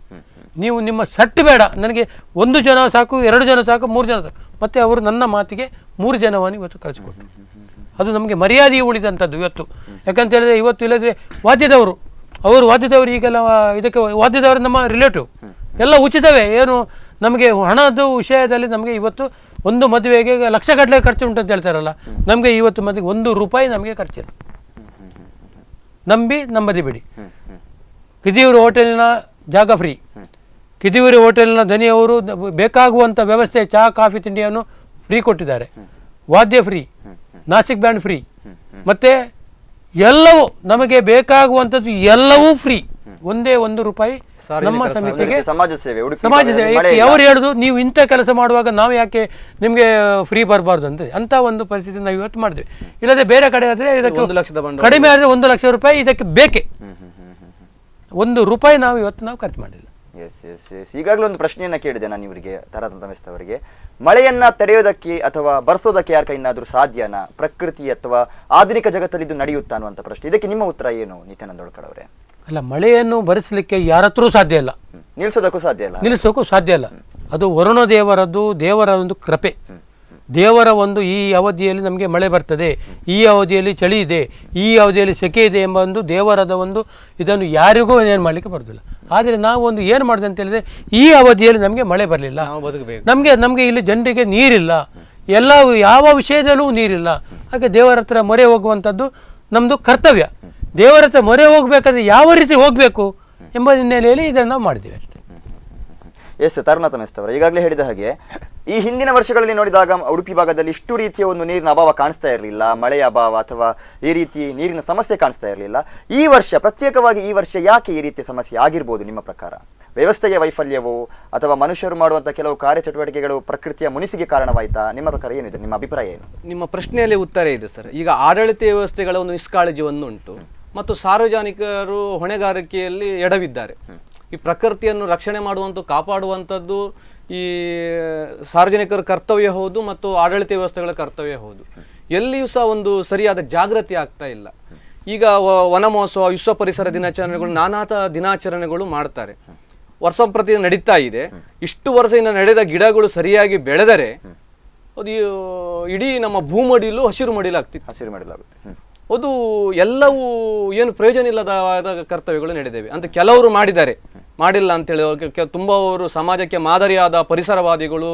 ನೀವು ನಿಮ್ಮ ಸಟ್ಟು ಬೇಡ, ನನಗೆ 1 ಜನ ಸಾಕು, 2 ಜನ ಸಾಕು, 3 ಜನ ಸಾಕು. ಮತ್ತು ಅವರು ನನ್ನ ಮಾತಿಗೆ 3 ಜನವನ್ನು ಇವತ್ತು ಕಳಿಸಿಕೊಟ್ರು. ಅದು ನಮಗೆ ಮರ್ಯಾದೆ ಉಳಿದಂಥದ್ದು ಇವತ್ತು. ಯಾಕಂತ ಹೇಳಿದ್ರೆ ಇವತ್ತು ಇಲ್ಲದ್ರೆ ವಾದ್ಯದವರು ಈಗೆಲ್ಲ ಇದಕ್ಕೆ ವಾದ್ಯದವರು ನಮ್ಮ ರಿಲೇಟಿವ್ ಎಲ್ಲ ಉಚಿತವೇ. ಏನು ನಮಗೆ ಹಣದ ವಿಷಯದಲ್ಲಿ ನಮಗೆ ಇವತ್ತು ಒಂದು ಮದುವೆಗೆ ಲಕ್ಷಗಟ್ಟಲೆ ಖರ್ಚು ಉಂಟು ಅಂತ ಹೇಳ್ತಾರಲ್ಲ, ನಮಗೆ ಇವತ್ತು ಮದುವೆಗೆ 1 ರೂಪಾಯಿ ನಮಗೆ ಖರ್ಚಿಲ್ಲ. ನಂಬದಿ ಬಿಡಿ. ಕಿದಿಯೂರು ಹೋಟೆಲಿನ ಜಾಗ ಫ್ರೀ, ಕಿದಿಯೂರು ಹೋಟೆಲಿನ ದನಿಯವರು ಬೇಕಾಗುವಂಥ ವ್ಯವಸ್ಥೆ, ಚಹಾ ಕಾಫಿ ತಿಂಡಿಯನ್ನು ಫ್ರೀ ಕೊಟ್ಟಿದ್ದಾರೆ, ವಾದ್ಯ ಫ್ರೀ, ನಾಸಿಕ್ ಬ್ಯಾಂಡ್ ಫ್ರೀ, ಮತ್ತು ಎಲ್ಲವೂ ನಮಗೆ ಬೇಕಾಗುವಂಥದ್ದು ಎಲ್ಲವೂ ಫ್ರೀ. ಒಂದೇ 1 ರೂಪಾಯಿ ನಮ್ಮ ಸಮಿತಿಗೆ ಸಮಾಜ ಸೇವೆ. ಅವರು ಹೇಳುದು, ನೀವು ಇಂಥ ಕೆಲಸ ಮಾಡುವಾಗ ನಾವು ಯಾಕೆ ನಿಮಗೆ ಫ್ರೀ ಬರಬಾರ್ದು ಅಂತ ಒಂದು ಪರಿಸ್ಥಿತಿ ನಾವು ಇವತ್ತು ಮಾಡಿದ್ವಿ. ಇಲ್ಲದೆ ಬೇರೆ ಕಡೆ ಆದರೆ ಇದಕ್ಕೆ ಕಡಿಮೆ ಆದರೆ 1 ಲಕ್ಷ ರೂಪಾಯಿ ಇದಕ್ಕೆ ಬೇಕೇ. 1 ರೂಪಾಯಿ ನಾವು ಇವತ್ತು ಖರ್ಚು ಮಾಡಿಲ್ಲ. ಎಸ್ ಈಗಾಗಲೇ ಒಂದು ಪ್ರಶ್ನೆಯನ್ನ ಕೇಳಿದೆ ನಾನು ಇವರಿಗೆ, ತಾರತಮ್ಯ ಅವರಿಗೆ. ಮಳೆಯನ್ನ ತಡೆಯೋದಕ್ಕೆ ಅಥವಾ ಬರ್ಸೋದಕ್ಕೆ ಯಾರ ಕೈನಾದ್ರೂ ಸಾಧ್ಯನಾ? ಪ್ರಕೃತಿ ಅಥವಾ ಆಧುನಿಕ ಜಗತ್ತಲ್ಲಿ ಇದು ನಡೆಯುತ್ತಾ ಅನ್ನುವಂಥ ಪ್ರಶ್ನೆ. ಇದಕ್ಕೆ ನಿಮ್ಮ ಉತ್ತರ ಏನು ನಿತ್ಯಾನಂದ ಹೋಳ್ಕರ್ ಅವರೇ? ಅಲ್ಲ, ಮಳೆಯನ್ನು ಬರೆಸಲಿಕ್ಕೆ ಯಾರ ಹತ್ರ ಸಾಧ್ಯ ಇಲ್ಲ, ನಿಲ್ಲಿಸೋದಕ್ಕೂ ಸಾಧ್ಯ ಇಲ್ಲ. ಅದು ವರುಣ ದೇವರದ್ದು, ದೇವರ ಒಂದು ಕೃಪೆ. ದೇವರ ಒಂದು ಈ ಅವಧಿಯಲ್ಲಿ ನಮಗೆ ಮಳೆ ಬರ್ತದೆ, ಈ ಅವಧಿಯಲ್ಲಿ ಚಳಿ ಇದೆ, ಈ ಅವಧಿಯಲ್ಲಿ ಸೆಕೆ ಇದೆ ಎಂಬ ಒಂದು ದೇವರದ ಒಂದು ಇದನ್ನು ಯಾರಿಗೂ ಏನು ಮಾಡಲಿಕ್ಕೆ ಬರೋದಿಲ್ಲ. ಆದರೆ ನಾವು ಒಂದು ಏನು ಮಾಡಿದೆ ಅಂತ ಹೇಳಿದ್ರೆ, ಈ ಅವಧಿಯಲ್ಲಿ ನಮಗೆ ಮಳೆ ಬರಲಿಲ್ಲ, ನಮಗೆ ಇಲ್ಲಿ ಜನರಿಗೆ ನೀರಿಲ್ಲ, ಎಲ್ಲ ಯಾವ ವಿಷಯದಲ್ಲೂ ನೀರಿಲ್ಲ. ಹಾಗೆ ದೇವರ ಹತ್ರ ಮೊರೆ ಹೋಗುವಂಥದ್ದು ನಮ್ಮದು ಕರ್ತವ್ಯ. ದೇವರ ಹತ್ರ ಮೊರೆ ಹೋಗಬೇಕಾದ್ರೆ ಯಾವ ರೀತಿ ಹೋಗಬೇಕು ಎಂಬ ಹಿನ್ನೆಲೆಯಲ್ಲಿ ಇದನ್ನು ನಾವು ಮಾಡಿದ್ದೀವಿ ಅಷ್ಟೇ. ಎಸ್ ತರುಣಾಥ ಮೆಸ್ತ್ ಅವರು ಈಗಾಗಲೇ ಹೇಳಿದ ಹಾಗೆ ಈ ಹಿಂದಿನ ವರ್ಷಗಳಲ್ಲಿ ನೋಡಿದಾಗ ಉಡುಪಿ ಭಾಗದಲ್ಲಿ ಇಷ್ಟು ರೀತಿಯ ಒಂದು ನೀರಿನ ಅಭಾವ ಕಾಣಿಸ್ತಾ ಇರಲಿಲ್ಲ, ಮಳೆಯ ಅಭಾವ ಅಥವಾ ಈ ರೀತಿ ನೀರಿನ ಸಮಸ್ಯೆ ಕಾಣಿಸ್ತಾ ಇರಲಿಲ್ಲ. ಈ ವರ್ಷ ಪ್ರತ್ಯೇಕವಾಗಿ ಈ ವರ್ಷ ಯಾಕೆ ಈ ರೀತಿಯ ಸಮಸ್ಯೆ ಆಗಿರ್ಬೋದು ನಿಮ್ಮ ಪ್ರಕಾರ? ವ್ಯವಸ್ಥೆಯ ವೈಫಲ್ಯವೋ ಅಥವಾ ಮನುಷ್ಯರು ಮಾಡುವಂಥ ಕೆಲವು ಕಾರ್ಯಚಟುವಟಿಕೆಗಳು ಪ್ರಕೃತಿಯ ಮುನಿಸಿಗೆ ಕಾರಣವಾಯ್ತಾ? ನಿಮ್ಮ ಪ್ರಕಾರ ಏನಿದೆ, ನಿಮ್ಮ ಅಭಿಪ್ರಾಯ ಏನು? ನಿಮ್ಮ ಪ್ರಶ್ನೆಯಲ್ಲಿ ಉತ್ತರ ಇದೆ ಸರ್. ಈಗ ಆಡಳಿತ ವ್ಯವಸ್ಥೆಗಳ ಒಂದು ನಿಷ್ಕಾಳಜಿ ಒಂದುಂಟು ಮತ್ತು ಸಾರ್ವಜನಿಕರು ಹೊಣೆಗಾರಿಕೆಯಲ್ಲಿ ಎಡವಿದ್ದಾರೆ. ಈ ಪ್ರಕೃತಿಯನ್ನು ರಕ್ಷಣೆ ಮಾಡುವಂಥ ಕಾಪಾಡುವಂಥದ್ದು ಈ ಸಾರ್ವಜನಿಕರ ಕರ್ತವ್ಯ ಹೌದು ಮತ್ತು ಆಡಳಿತ ವ್ಯವಸ್ಥೆಗಳ ಕರ್ತವ್ಯ ಹೌದು. ಎಲ್ಲಿಯೂ ಸಹ ಒಂದು ಸರಿಯಾದ ಜಾಗೃತಿ ಆಗ್ತಾ ಇಲ್ಲ. ಈಗ ವನ ಮಹೋತ್ಸವ, ವಿಶ್ವ ಪರಿಸರ ದಿನಾಚರಣೆಗಳು, ನಾನಾ ದಿನಾಚರಣೆಗಳು ಮಾಡ್ತಾರೆ, ವರ್ಷ ಪ್ರತಿ ನಡೀತಾ ಇದೆ. ಇಷ್ಟು ವರ್ಷದಿಂದ ನಡೆದ ಗಿಡಗಳು ಸರಿಯಾಗಿ ಬೆಳೆದರೆ ಅದು ಇಡೀ ನಮ್ಮ ಭೂಮಡಿಲು ಹಸಿರು ಮಡಿಲಾಗ್ತಿತ್ತು. ಹಸಿರು ಮಾಡಲಾಗುತ್ತೆ. ಅದು ಎಲ್ಲವೂ ಏನು ಪ್ರಯೋಜನ ಇಲ್ಲದ ಕರ್ತವ್ಯಗಳು ನಡೆದಿವೆ ಅಂತ ಕೆಲವರು ಮಾಡಿದ್ದಾರೆ. ಮಾಡಿಲ್ಲ ಅಂತೇಳಿ ತುಂಬ ಅವರು ಸಮಾಜಕ್ಕೆ ಮಾದರಿಯಾದ ಪರಿಸರವಾದಿಗಳು,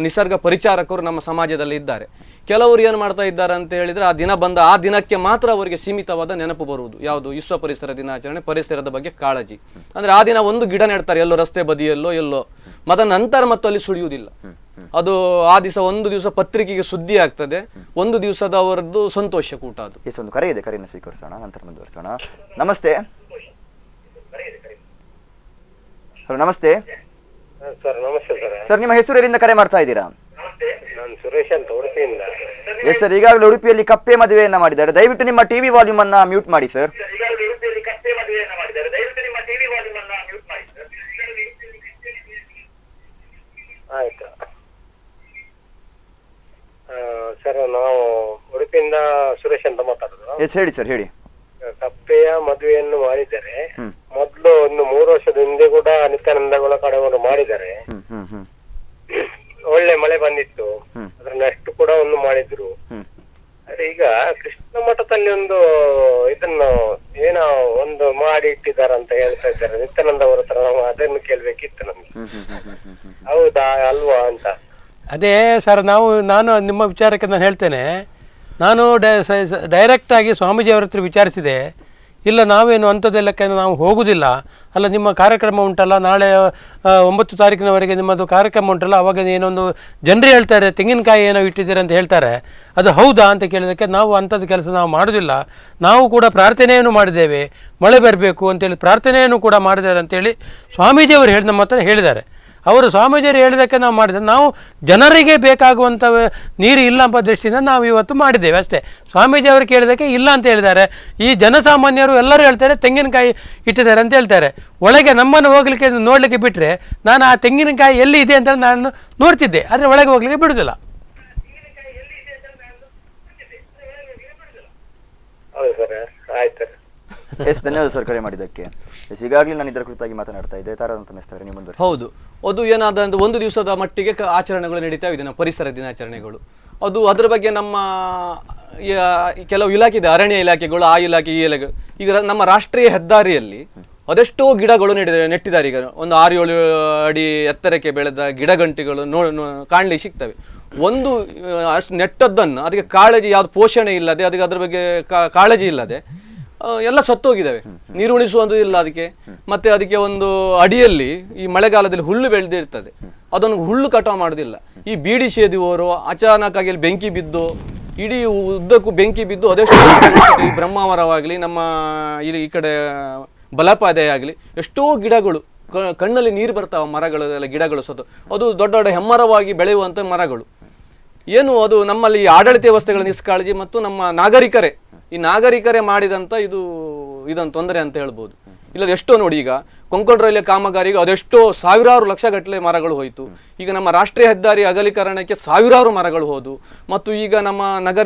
ನಿಸರ್ಗ ಪರಿಚಾರಕರು ನಮ್ಮ ಸಮಾಜದಲ್ಲಿ ಇದ್ದಾರೆ. ಕೆಲವರು ಏನು ಮಾಡ್ತಾ ಇದ್ದಾರೆ ಅಂತ ಹೇಳಿದರೆ, ಆ ದಿನ ಬಂದ ಆ ದಿನಕ್ಕೆ ಮಾತ್ರ ಅವರಿಗೆ ಸೀಮಿತವಾದ ನೆನಪು ಬರುವುದು. ಯಾವುದು? ವಿಶ್ವ ಪರಿಸರ ದಿನಾಚರಣೆ, ಪರಿಸರದ ಬಗ್ಗೆ ಕಾಳಜಿ. ಅಂದರೆ ಆ ದಿನ ಒಂದು ಗಿಡ ನೆಡ್ತಾರೆ, ಎಲ್ಲೋ ರಸ್ತೆ ಬದಿಯಲ್ಲೋ ಎಲ್ಲೋ, ಮದ ನಂತರ ಮತ್ತು ಅಲ್ಲಿ ಸುಳಿಯುವುದಿಲ್ಲ. ಅದು ಆ ದಿವಸ ಒಂದು ದಿವಸ ಪತ್ರಿಕೆಗೆ ಸುದ್ದಿ ಆಗ್ತದೆ, ಒಂದು ದಿವಸದ ಅವರದ್ದು ಸಂತೋಷ ಕೂಟ. ಅದು ಒಂದು ಕರೆ ಇದೆ, ಕರೆಯನ್ನು ಸ್ವೀಕರಿಸೋಣ, ನಂತರ ಮುಂದುವರಿಸೋಣ. ನಮಸ್ತೆ. ಹಲೋ, ನಮಸ್ತೆ ಸರ್. ನಮಸ್ತೆ ಸರ್. ಸರ್, ನಿಮ್ಮ ಹೆಸರು ಎಲ್ಲಿಂದ ಕರೆ ಮಾಡ್ತಾ ಇದ್ದೀರಾ? ನಾನು ಸುರೇಶ್ ಅಂತ, ಉಡುಪಿಯಿಂದ. ಎಸ್ ಸರ್, ಈಗಾಗಲೇ ಉಡುಪಿಯಲ್ಲಿ ಕಪ್ಪೆ ಮದುವೆಯನ್ನ ಮಾಡಿದ್ದಾರೆ. ದಯವಿಟ್ಟು ನಿಮ್ಮ ಟಿವಿ ವಾಲ್ಯೂಮ್ ಅನ್ನ ಮ್ಯೂಟ್ ಮಾಡಿ ಸರ್. ಆಯ್ತು ಸರ್. ನಾವು ಉಡುಪಿಯಿಂದ ಸುರೇಶ್ ಅಂತ ಮಾತಾಡೋದು. ಎಸ್, ಹೇಳಿ ಸರ್, ಹೇಳಿ. ಕಪ್ಪೆಯ ಮದುವೆಯನ್ನು ಮಾಡಿದ್ದಾರೆ. ಮೊದಲು ಒಂದು 3 ವರ್ಷದ ಹಿಂದೆ ಕೂಡ ನಿತ್ಯಾನಂದಗಳ ಕಡೆಯವರು ಮಾಡಿದ್ದಾರೆ. ಒಳ್ಳೆ ಮಳೆ ಬಂದಿತ್ತು, ಅದ್ರ ನೆಕ್ಸ್ಟ್ ಕೂಡ ಒಂದು ಮಾಡಿದ್ರು. ಅದೇ ಈಗ ಕೃಷ್ಣ ಮಠದಲ್ಲಿ ಒಂದು ಇದನ್ನು ಏನೋ ಒಂದು ಮಾಡಿ ಇಟ್ಟಿದ್ದಾರೆ ಅಂತ ಹೇಳ್ತಾ ಇದ್ದಾರೆ. ನಿತ್ಯಾನಂದ ಅವರ ಹತ್ರ ನಾವು ಅದನ್ನು ಕೇಳ್ಬೇಕಿತ್ತು ನಮ್ಗೆ. ಹೌದಾ ಅಲ್ವಾ ಅಂತ. ಅದೇ ಸರ್, ನಾನು ನಿಮ್ಮ ವಿಚಾರಕ್ಕೆ ನಾನು ಹೇಳ್ತೇನೆ. ನಾನು ಡೈರೆಕ್ಟಾಗಿ ಸ್ವಾಮೀಜಿ ಅವರ ಹತ್ರ ವಿಚಾರಿಸಿದೆ. ಇಲ್ಲ, ನಾವೇನು ಅಂಥದ್ದೆಲ್ಲಕ್ಕೆ ನಾವು ಹೋಗುವುದಿಲ್ಲ. ಅಲ್ಲ, ನಿಮ್ಮ ಕಾರ್ಯಕ್ರಮ ಉಂಟಲ್ಲ, ನಾಳೆ 9 ತಾರೀಕಿನವರೆಗೆ ನಿಮ್ಮದು ಕಾರ್ಯಕ್ರಮ ಉಂಟಲ್ಲ, ಅವಾಗ ಏನೊಂದು ಜನರು ಹೇಳ್ತಾರೆ ತೆಂಗಿನಕಾಯಿ ಏನೋ ಇಟ್ಟಿದ್ದೀರ ಅಂತ ಹೇಳ್ತಾರೆ. ಅದು ಹೌದಾ ಅಂತ ಕೇಳಿದಕ್ಕೆ, ನಾವು ಅಂಥದ್ದು ಕೆಲಸ ನಾವು ಮಾಡೋದಿಲ್ಲ, ನಾವು ಕೂಡ ಪ್ರಾರ್ಥನೆಯನ್ನು ಮಾಡಿದ್ದೇವೆ, ಮಳೆ ಬರಬೇಕು ಅಂತೇಳಿ ಪ್ರಾರ್ಥನೆಯನ್ನು ಕೂಡ ಮಾಡಿದ್ದಾರೆ ಅಂತೇಳಿ ಸ್ವಾಮೀಜಿಯವರು ನಮ್ಮ ಹತ್ರ ಹೇಳಿದ್ದಾರೆ. ಅವರು ಸ್ವಾಮೀಜಿಯರು ಹೇಳಿದ್ದಕ್ಕೆ ನಾವು ಮಾಡಿದ್ದೇವೆ. ನಾವು ಜನರಿಗೆ ಬೇಕಾಗುವಂಥ ನೀರು ಇಲ್ಲ ಎಂಬ ದೃಷ್ಟಿಯಿಂದ ನಾವು ಇವತ್ತು ಮಾಡಿದ್ದೇವೆ ಅಷ್ಟೇ. ಸ್ವಾಮೀಜಿ ಅವರು ಕೇಳಿದ್ದಕ್ಕೆ ಇಲ್ಲ ಅಂತ ಹೇಳಿದ್ದಾರೆ. ಈ ಜನಸಾಮಾನ್ಯರು ಎಲ್ಲರೂ ಹೇಳ್ತಾರೆ ತೆಂಗಿನಕಾಯಿ ಇಟ್ಟಿದ್ದಾರೆ ಅಂತ ಹೇಳ್ತಾರೆ. ಒಳಗೆ ನಮ್ಮನ್ನು ಹೋಗಲಿಕ್ಕೆ ನೋಡಲಿಕ್ಕೆ ಬಿಟ್ಟರೆ ನಾನು ಆ ತೆಂಗಿನಕಾಯಿ ಎಲ್ಲಿ ಇದೆ ಅಂತ ನಾನು ನೋಡ್ತಿದ್ದೆ, ಆದರೆ ಒಳಗೆ ಹೋಗಲಿಕ್ಕೆ ಬಿಡುವುದಿಲ್ಲ. ಹೌದು ಸರ್, ಆಯ್ತು. ಎಸ್, ಧನ್ಯವಾದ ಸರ್ ಕರೆ ಮಾಡಿದ್ದಕ್ಕೆ. ಎಸ್, ಈಗಾಗಲೇ ನಾನು ಇದರ ಕುರಿತಾಗಿ ಮಾತನಾಡ್ತಾ ಇದ್ದೆ. ತಾರಂತ ಮೆಸ್ತಾರೆ, ನೀವು ಮುಂದುವರಿಸಿ. ಹೌದು, ಅದು ಏನಾದ ಒಂದು ದಿವಸದ ಮಟ್ಟಿಗೆ ಆಚರಣೆಗಳು ನಡೀತಾ ಇದೆ, ನಮ್ಮ ಪರಿಸರ ದಿನಾಚರಣೆಗಳು. ಅದು ಅದರ ಬಗ್ಗೆ ನಮ್ಮ ಕೆಲವು ಇಲಾಖೆ ಇದೆ, ಅರಣ್ಯ ಇಲಾಖೆಗಳು, ಆ ಇಲಾಖೆ ಈ ಇಲಾಖೆ. ಈಗ ನಮ್ಮ ರಾಷ್ಟ್ರೀಯ ಹೆದ್ದಾರಿಯಲ್ಲಿ ಅದೆಷ್ಟೋ ಗಿಡಗಳು ನೆಟ್ಟಿದ್ದಾರೆ. ಈಗ ಒಂದು 6-7 ಅಡಿ ಎತ್ತರಕ್ಕೆ ಬೆಳೆದ ಗಿಡಗಂಟಿಗಳು ಕಾಣಲಿಕ್ಕೆ ಸಿಗ್ತವೆ. ಒಂದು ಅಷ್ಟು ನೆಟ್ಟದ್ದನ್ನು ಅದಕ್ಕೆ ಕಾಳಜಿ, ಯಾವ್ದು ಪೋಷಣೆ ಇಲ್ಲದೆ, ಅದಕ್ಕೆ ಅದ್ರ ಬಗ್ಗೆ ಕಾಳಜಿ ಇಲ್ಲದೆ ಎಲ್ಲ ಸತ್ತೋಗಿದ್ದಾವೆ. ನೀರು ಉಣಿಸುವುದು ಇಲ್ಲ ಅದಕ್ಕೆ. ಮತ್ತೆ ಅದಕ್ಕೆ ಒಂದು ಅಡಿಯಲ್ಲಿ ಈ ಮಳೆಗಾಲದಲ್ಲಿ ಹುಲ್ಲು ಬೆಳೆದಿರ್ತದೆ, ಅದನ್ನು ಹುಲ್ಲು ಕಟಾವು ಮಾಡೋದಿಲ್ಲ. ಈ ಬೀಡಿ ಸೇದುವವರು ಅಚಾನಕ್ ಆಗಿ ಬೆಂಕಿ ಬಿದ್ದು, ಇಡೀ ಉದ್ದಕ್ಕೂ ಬೆಂಕಿ ಬಿದ್ದು ಅದೆಷ್ಟು ಈ ಬ್ರಹ್ಮಾವರವಾಗಲಿ, ನಮ್ಮ ಈ ಕಡೆ ಬಲಪಾದೆ ಆಗಲಿ, ಎಷ್ಟೋ ಗಿಡಗಳು ಕಣ್ಣಲ್ಲಿ ನೀರು ಬರ್ತಾವ, ಮರಗಳೆಲ್ಲ ಗಿಡಗಳು ಸತ್ತು. ಅದು ದೊಡ್ಡ ದೊಡ್ಡ ಹೆಮ್ಮರವಾಗಿ ಬೆಳೆಯುವಂಥ ಮರಗಳು. ಏನು ಅದು ನಮ್ಮಲ್ಲಿ ಆಡಳಿತ ವ್ಯವಸ್ಥೆಗಳ ನಿಷ್ಕಾಳಜಿ ಮತ್ತು ನಮ್ಮ ನಾಗರಿಕರೇ ಮಾಡಿದಂಥ ಇದೊಂದು ತೊಂದರೆ ಅಂತ ಹೇಳ್ಬೋದು. ಇಲ್ಲ ಎಷ್ಟೋ ನೋಡಿ, ಈಗ ಕೊಂಕಣ ರೈಲ್ವೆ ಕಾಮಗಾರಿಗೆ ಅದೆಷ್ಟೋ ಸಾವಿರಾರು ಲಕ್ಷ ಗಟ್ಟಲೆ ಮರಗಳು ಹೋಯಿತು. ಈಗ ನಮ್ಮ ರಾಷ್ಟ್ರೀಯ ಹೆದ್ದಾರಿ ಅಗಲೀಕರಣಕ್ಕೆ ಸಾವಿರಾರು ಮರಗಳು ಹೋದು. ಮತ್ತು ಈಗ ನಮ್ಮ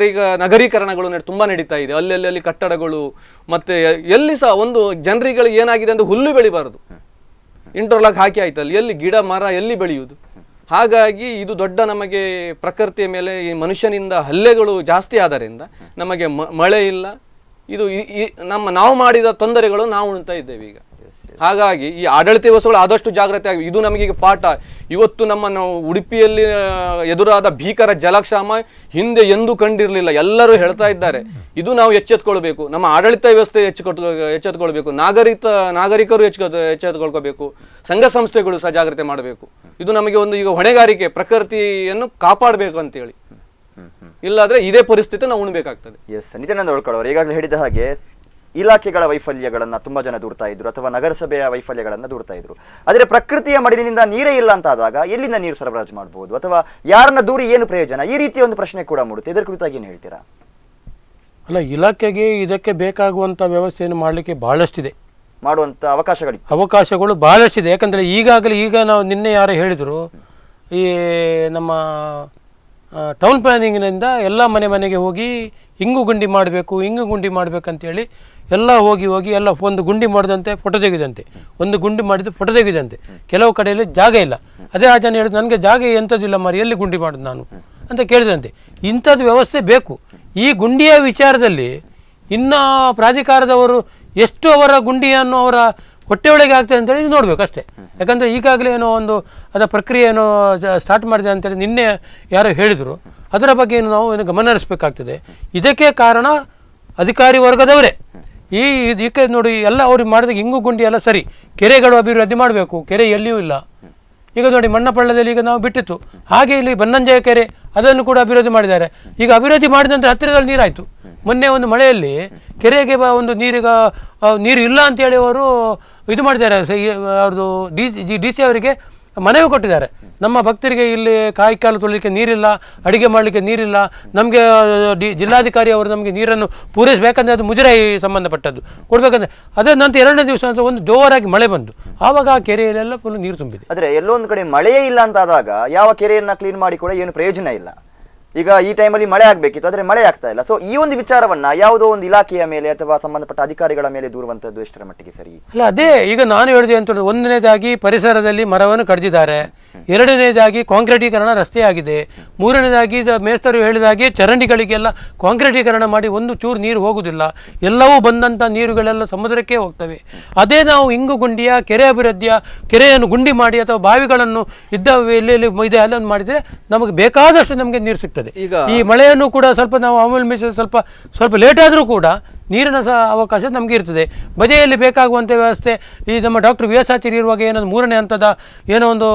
ನಗರೀಕರಣಗಳು ತುಂಬ ನಡೀತಾ ಇದೆ. ಅಲ್ಲಿ ಕಟ್ಟಡಗಳು, ಮತ್ತು ಎಲ್ಲಿ ಸಹ ಒಂದು ಜನರಿಗೆ ಏನಾಗಿದೆ ಅಂದರೆ ಹುಲ್ಲು ಬೆಳಿಬಾರದು, ಇಂಟರ್ಲಾಕ್ ಹಾಕಿ ಆಯ್ತಲ್ಲಿ, ಎಲ್ಲಿ ಗಿಡ ಮರ ಎಲ್ಲಿ ಬೆಳೆಯುವುದು? ಹಾಗಾಗಿ ಇದು ದೊಡ್ಡ ನಮಗೆ ಪ್ರಕೃತಿಯ ಮೇಲೆ ಈ ಮನುಷ್ಯನಿಂದ ಹಲ್ಲೆಗಳು ಜಾಸ್ತಿ ಆದ್ದರಿಂದ ನಮಗೆ ಮಳೆ ಇಲ್ಲ. ಇದು ನಾವು ಮಾಡಿದ ತೊಂದರೆಗಳು ನಾವು ಉಣ್ತಾ ಇದ್ದೇವೆ ಈಗ. ಹಾಗಾಗಿ ಈ ಆಡಳಿತ ವ್ಯವಸ್ಥೆಗಳು ಆದಷ್ಟು ಜಾಗ್ರತೆ ಆಗಿ, ಇದು ನಮಗೆ ಈಗ ಪಾಠ. ಇವತ್ತು ನಮ್ಮ ಉಡುಪಿಯಲ್ಲಿ ಎದುರಾದ ಭೀಕರ ಜಲಕ್ಷಾಮ ಹಿಂದೆ ಎಂದೂ ಕಂಡಿರಲಿಲ್ಲ, ಎಲ್ಲರೂ ಹೇಳ್ತಾ ಇದ್ದಾರೆ. ಇದು ನಾವು ಎಚ್ಚೆತ್ಕೊಳ್ಬೇಕು, ನಮ್ಮ ಆಡಳಿತ ವ್ಯವಸ್ಥೆ ಎಚ್ಚೆತ್ಕೊಳ್ಬೇಕು, ನಾಗರಿಕರು ಎಚ್ಚೆತ್ಕೊಳ್ಕೋಬೇಕು, ಸಂಘ ಸಂಸ್ಥೆಗಳು ಸಹ ಜಾಗ್ರತೆ ಮಾಡಬೇಕು. ಇದು ನಮಗೆ ಒಂದು ಈಗ ಹೊಣೆಗಾರಿಕೆ, ಪ್ರಕೃತಿಯನ್ನು ಕಾಪಾಡಬೇಕು ಅಂತೇಳಿ. ಇಲ್ಲಾದ್ರೆ ಇದೇ ಪರಿಸ್ಥಿತಿ ನಾವು ಉಣ್ಬೇಕಾಗ್ತದೆ. ಎಸ್, ನಿತ್ಯಾನಂದ ಹೊಳ್ಕರ್ ಅವರು ಈಗಾಗಲೇ ಹೇಳಿದ ಹಾಗೆ ಇಲಾಖೆಗಳ ವೈಫಲ್ಯಗಳನ್ನ ತುಂಬಾ ಜನ ದೂರ್ತಾ ಇದ್ರು, ಅಥವಾ ನಗರಸಭೆಯ ವೈಫಲ್ಯಗಳನ್ನ ದೂರ್ತಾ ಇದ್ರು. ಆದರೆ ಪ್ರಕೃತಿಯ ಮಡಿಲಿನಿಂದ ನೀರೇ ಇಲ್ಲ ಅಂತ ಆದಾಗ ಎಲ್ಲಿಂದ ನೀರು ಸರಬರಾಜು ಮಾಡಬಹುದು, ಅಥವಾ ಯಾರನ್ನ ದೂರಿ ಏನು ಪ್ರಯೋಜನ, ಈ ರೀತಿಯ ಒಂದು ಪ್ರಶ್ನೆ ಕೂಡ ಮೂಡುತ್ತೆ. ಇದರ ಕುರಿತಾಗಿ ಏನು ಹೇಳ್ತೀರಾ? ಅಲ್ಲ, ಇಲಾಖೆಗೆ ಇದಕ್ಕೆ ಬೇಕಾಗುವಂಥ ವ್ಯವಸ್ಥೆಯನ್ನು ಮಾಡಲಿಕ್ಕೆ ಬಹಳಷ್ಟಿದೆ, ಮಾಡುವಂಥ ಅವಕಾಶಗಳು ಬಹಳಷ್ಟಿದೆ. ಯಾಕಂದರೆ ಈಗ ನಾವು ನಿನ್ನೆ ಯಾರು ಹೇಳಿದರು, ಈ ನಮ್ಮ ಟೌನ್ ಪ್ಲಾನಿಂಗಿನಿಂದ ಎಲ್ಲ ಮನೆಗೆ ಹೋಗಿ ಇಂಗು ಗುಂಡಿ ಮಾಡಬೇಕಂತೇಳಿ ಎಲ್ಲ ಹೋಗಿ ಎಲ್ಲ ಒಂದು ಗುಂಡಿ ಮಾಡಿದಂತೆ ಫೋಟೋ ತೆಗೆದಂತೆ, ಒಂದು ಗುಂಡಿ ಮಾಡಿದ್ದು ಫೋಟೋ ತೆಗೆದಂತೆ. ಕೆಲವು ಕಡೆಯಲ್ಲಿ ಜಾಗ ಇಲ್ಲ. ಅದೇ ಆ ಜನ ಹೇಳಿದ್ರು, ನನಗೆ ಜಾಗ ಎಂಥದ್ದಿಲ್ಲ ಮಾರಿ, ಎಲ್ಲಿ ಗುಂಡಿ ಮಾಡೋದು ನಾನು ಅಂತ ಕೇಳಿದಂತೆ. ಇಂಥದ್ದು ವ್ಯವಸ್ಥೆ ಬೇಕು. ಈ ಗುಂಡಿಯ ವಿಚಾರದಲ್ಲಿ ಇನ್ನು ಪ್ರಾಧಿಕಾರದವರು ಎಷ್ಟು ಅವರ ಗುಂಡಿಯನ್ನು ಅವರ ಹೊಟ್ಟೆ ಒಳಗೆ ಆಗ್ತದೆ ಅಂತೇಳಿ ನೋಡ್ಬೇಕು ಅಷ್ಟೇ. ಯಾಕಂದರೆ ಈಗಾಗಲೇ ಏನೋ ಒಂದು ಅದರ ಪ್ರಕ್ರಿಯೆ ಏನೋ ಸ್ಟಾರ್ಟ್ ಮಾಡಿದೆ ಅಂತೇಳಿ ನಿನ್ನೆ ಯಾರೋ ಹೇಳಿದರು. ಅದರ ಬಗ್ಗೆ ನಾವು ಗಮನ ಹರಿಸಬೇಕಾಗ್ತದೆ. ಇದಕ್ಕೆ ಕಾರಣ ಅಧಿಕಾರಿ ವರ್ಗದವರೇ. ಇದಕ್ಕೆ ನೋಡಿ, ಎಲ್ಲ ಅವ್ರಿಗೆ ಮಾಡಿದಾಗ ಇಂಗು ಗುಂಡಿ ಎಲ್ಲ ಸರಿ, ಕೆರೆಗಳು ಅಭಿವೃದ್ಧಿ ಮಾಡಬೇಕು, ಕೆರೆ ಎಲ್ಲಿಯೂ ಇಲ್ಲ. ಈಗ ನೋಡಿ, ಮಣ್ಣಪಳ್ಳದಲ್ಲಿ ಈಗ ನಾವು ಬಿಟ್ಟಿತ್ತು, ಹಾಗೆ ಇಲ್ಲಿ ಬನ್ನಂಜಯ ಕೆರೆ ಅದನ್ನು ಕೂಡ ಅಭಿವೃದ್ಧಿ ಮಾಡಿದ್ದಾರೆ. ಈಗ ಅಭಿವೃದ್ಧಿ ಮಾಡಿದ ನಂತರ ಹತ್ತಿರದಲ್ಲಿ ನೀರಾಯಿತು. ಮೊನ್ನೆ ಒಂದು ಮಳೆಯಲ್ಲಿ ಕೆರೆಗೆ ಒಂದು ನೀರು ಇಲ್ಲ ಅಂತೇಳಿ ಅವರು ಇದು ಮಾಡಿದ್ದಾರೆ. ಅವ್ರದ್ದು ಡಿ ಸಿ ಅವರಿಗೆ ಮನವಿ ಕೊಟ್ಟಿದ್ದಾರೆ, ನಮ್ಮ ಭಕ್ತರಿಗೆ ಇಲ್ಲಿ ಕಾಲು ತೊಳಿಲಿಕ್ಕೆ ನೀರಿಲ್ಲ, ಅಡುಗೆ ಮಾಡಲಿಕ್ಕೆ ನೀರಿಲ್ಲ, ನಮಗೆ ಜಿಲ್ಲಾಧಿಕಾರಿ ಅವರು ನಮಗೆ ನೀರನ್ನು ಪೂರೈಸಬೇಕಂದ್ರೆ ಅದು ಮುಜರಾಯಿ ಸಂಬಂಧಪಟ್ಟದ್ದು ಕೊಡಬೇಕಂದ್ರೆ. ಅದರ ನಂತರ 2ನೇ ದಿವಸ ಅಂತ ಒಂದು ಜೋರಾಗಿ ಮಳೆ ಬಂದು ಆವಾಗ ಆ ಕೆರೆಯಲ್ಲೆಲ್ಲ ಫುಲ್ ನೀರು ತುಂಬಿದೆ. ಆದರೆ ಎಲ್ಲೋ ಒಂದು ಕಡೆ ಮಳೆಯೇ ಇಲ್ಲ ಅಂತ ಆದಾಗ ಯಾವ ಕೆರೆಯನ್ನು ಕ್ಲೀನ್ ಮಾಡಿ ಕೂಡ ಏನು ಪ್ರಯೋಜನ ಇಲ್ಲ. ಈಗ ಈ ಟೈಮಲ್ಲಿ ಮಳೆ ಆಗಬೇಕಿತ್ತು, ಆದರೆ ಮಳೆ ಆಗ್ತಾ ಇಲ್ಲ. ಸೊ ಈ ಒಂದು ವಿಚಾರವನ್ನ ಯಾವುದೋ ಒಂದು ಇಲಾಖೆಯ ಮೇಲೆ ಅಥವಾ ಸಂಬಂಧಪಟ್ಟ ಅಧಿಕಾರಿಗಳ ಮೇಲೆ ದೂರುವಂಥದ್ದು ಎಷ್ಟರ ಮಟ್ಟಿಗೆ ಸರಿ? ಅಲ್ಲ, ಅದೇ ಈಗ ನಾನು ಹೇಳಿದೆ ಅಂತ. ಒಂದನೇದಾಗಿ ಪರಿಸರದಲ್ಲಿ ಮರವನ್ನು ಕಡಿದಿದ್ದಾರೆ, ಎರಡನೇದಾಗಿ ಕಾಂಕ್ರೀಟೀಕರಣ ರಸ್ತೆ ಆಗಿದೆ, ಮೂರನೇದಾಗಿ ಮೇಸ್ತರು ಹೇಳಿದಾಗೆ ಚರಂಡಿಗಳಿಗೆಲ್ಲ ಕಾಂಕ್ರೀಟೀಕರಣ ಮಾಡಿ ಒಂದು ಚೂರು ನೀರು ಹೋಗುವುದಿಲ್ಲ, ಎಲ್ಲವೂ ಬಂದಂಥ ನೀರುಗಳೆಲ್ಲ ಸಮುದ್ರಕ್ಕೆ ಹೋಗ್ತವೆ. ಅದೇ ನಾವು ಇಂಗು ಗುಂಡಿಯ ಕೆರೆ ಅಭಿವೃದ್ಧಿಯ ಕೆರೆಯನ್ನು ಗುಂಡಿ ಮಾಡಿ ಅಥವಾ ಬಾವಿಗಳನ್ನು ಎಲ್ಲೆಲ್ಲಿ ಇದೆ ಅಲ್ಲೊಂದು ಮಾಡಿದರೆ ನಮಗೆ ಬೇಕಾದಷ್ಟು ನಮಗೆ ನೀರು ಸಿಗ್ತದೆ. ಈ ಮಳೆಯನ್ನು ಕೂಡ ಸ್ವಲ್ಪ ನಾವು ಅವಲಂಬಿಸಿ ಸ್ವಲ್ಪ ಲೇಟ್ ಆದರೂ ಕೂಡ ನೀರಿನ ಅವಕಾಶ ನಮಗೆ ಇರ್ತದೆ. ಬಜೆಯಲ್ಲಿ ಬೇಕಾಗುವಂಥ ವ್ಯವಸ್ಥೆ ಈ ನಮ್ಮ ಡಾಕ್ಟರ್ ವಿ ಎಸ್ ಆಚಾರ್ಯ ಇರುವಾಗ ಏನೊಂದು 3ನೇ ಹಂತದ ಏನೋ ಒಂದು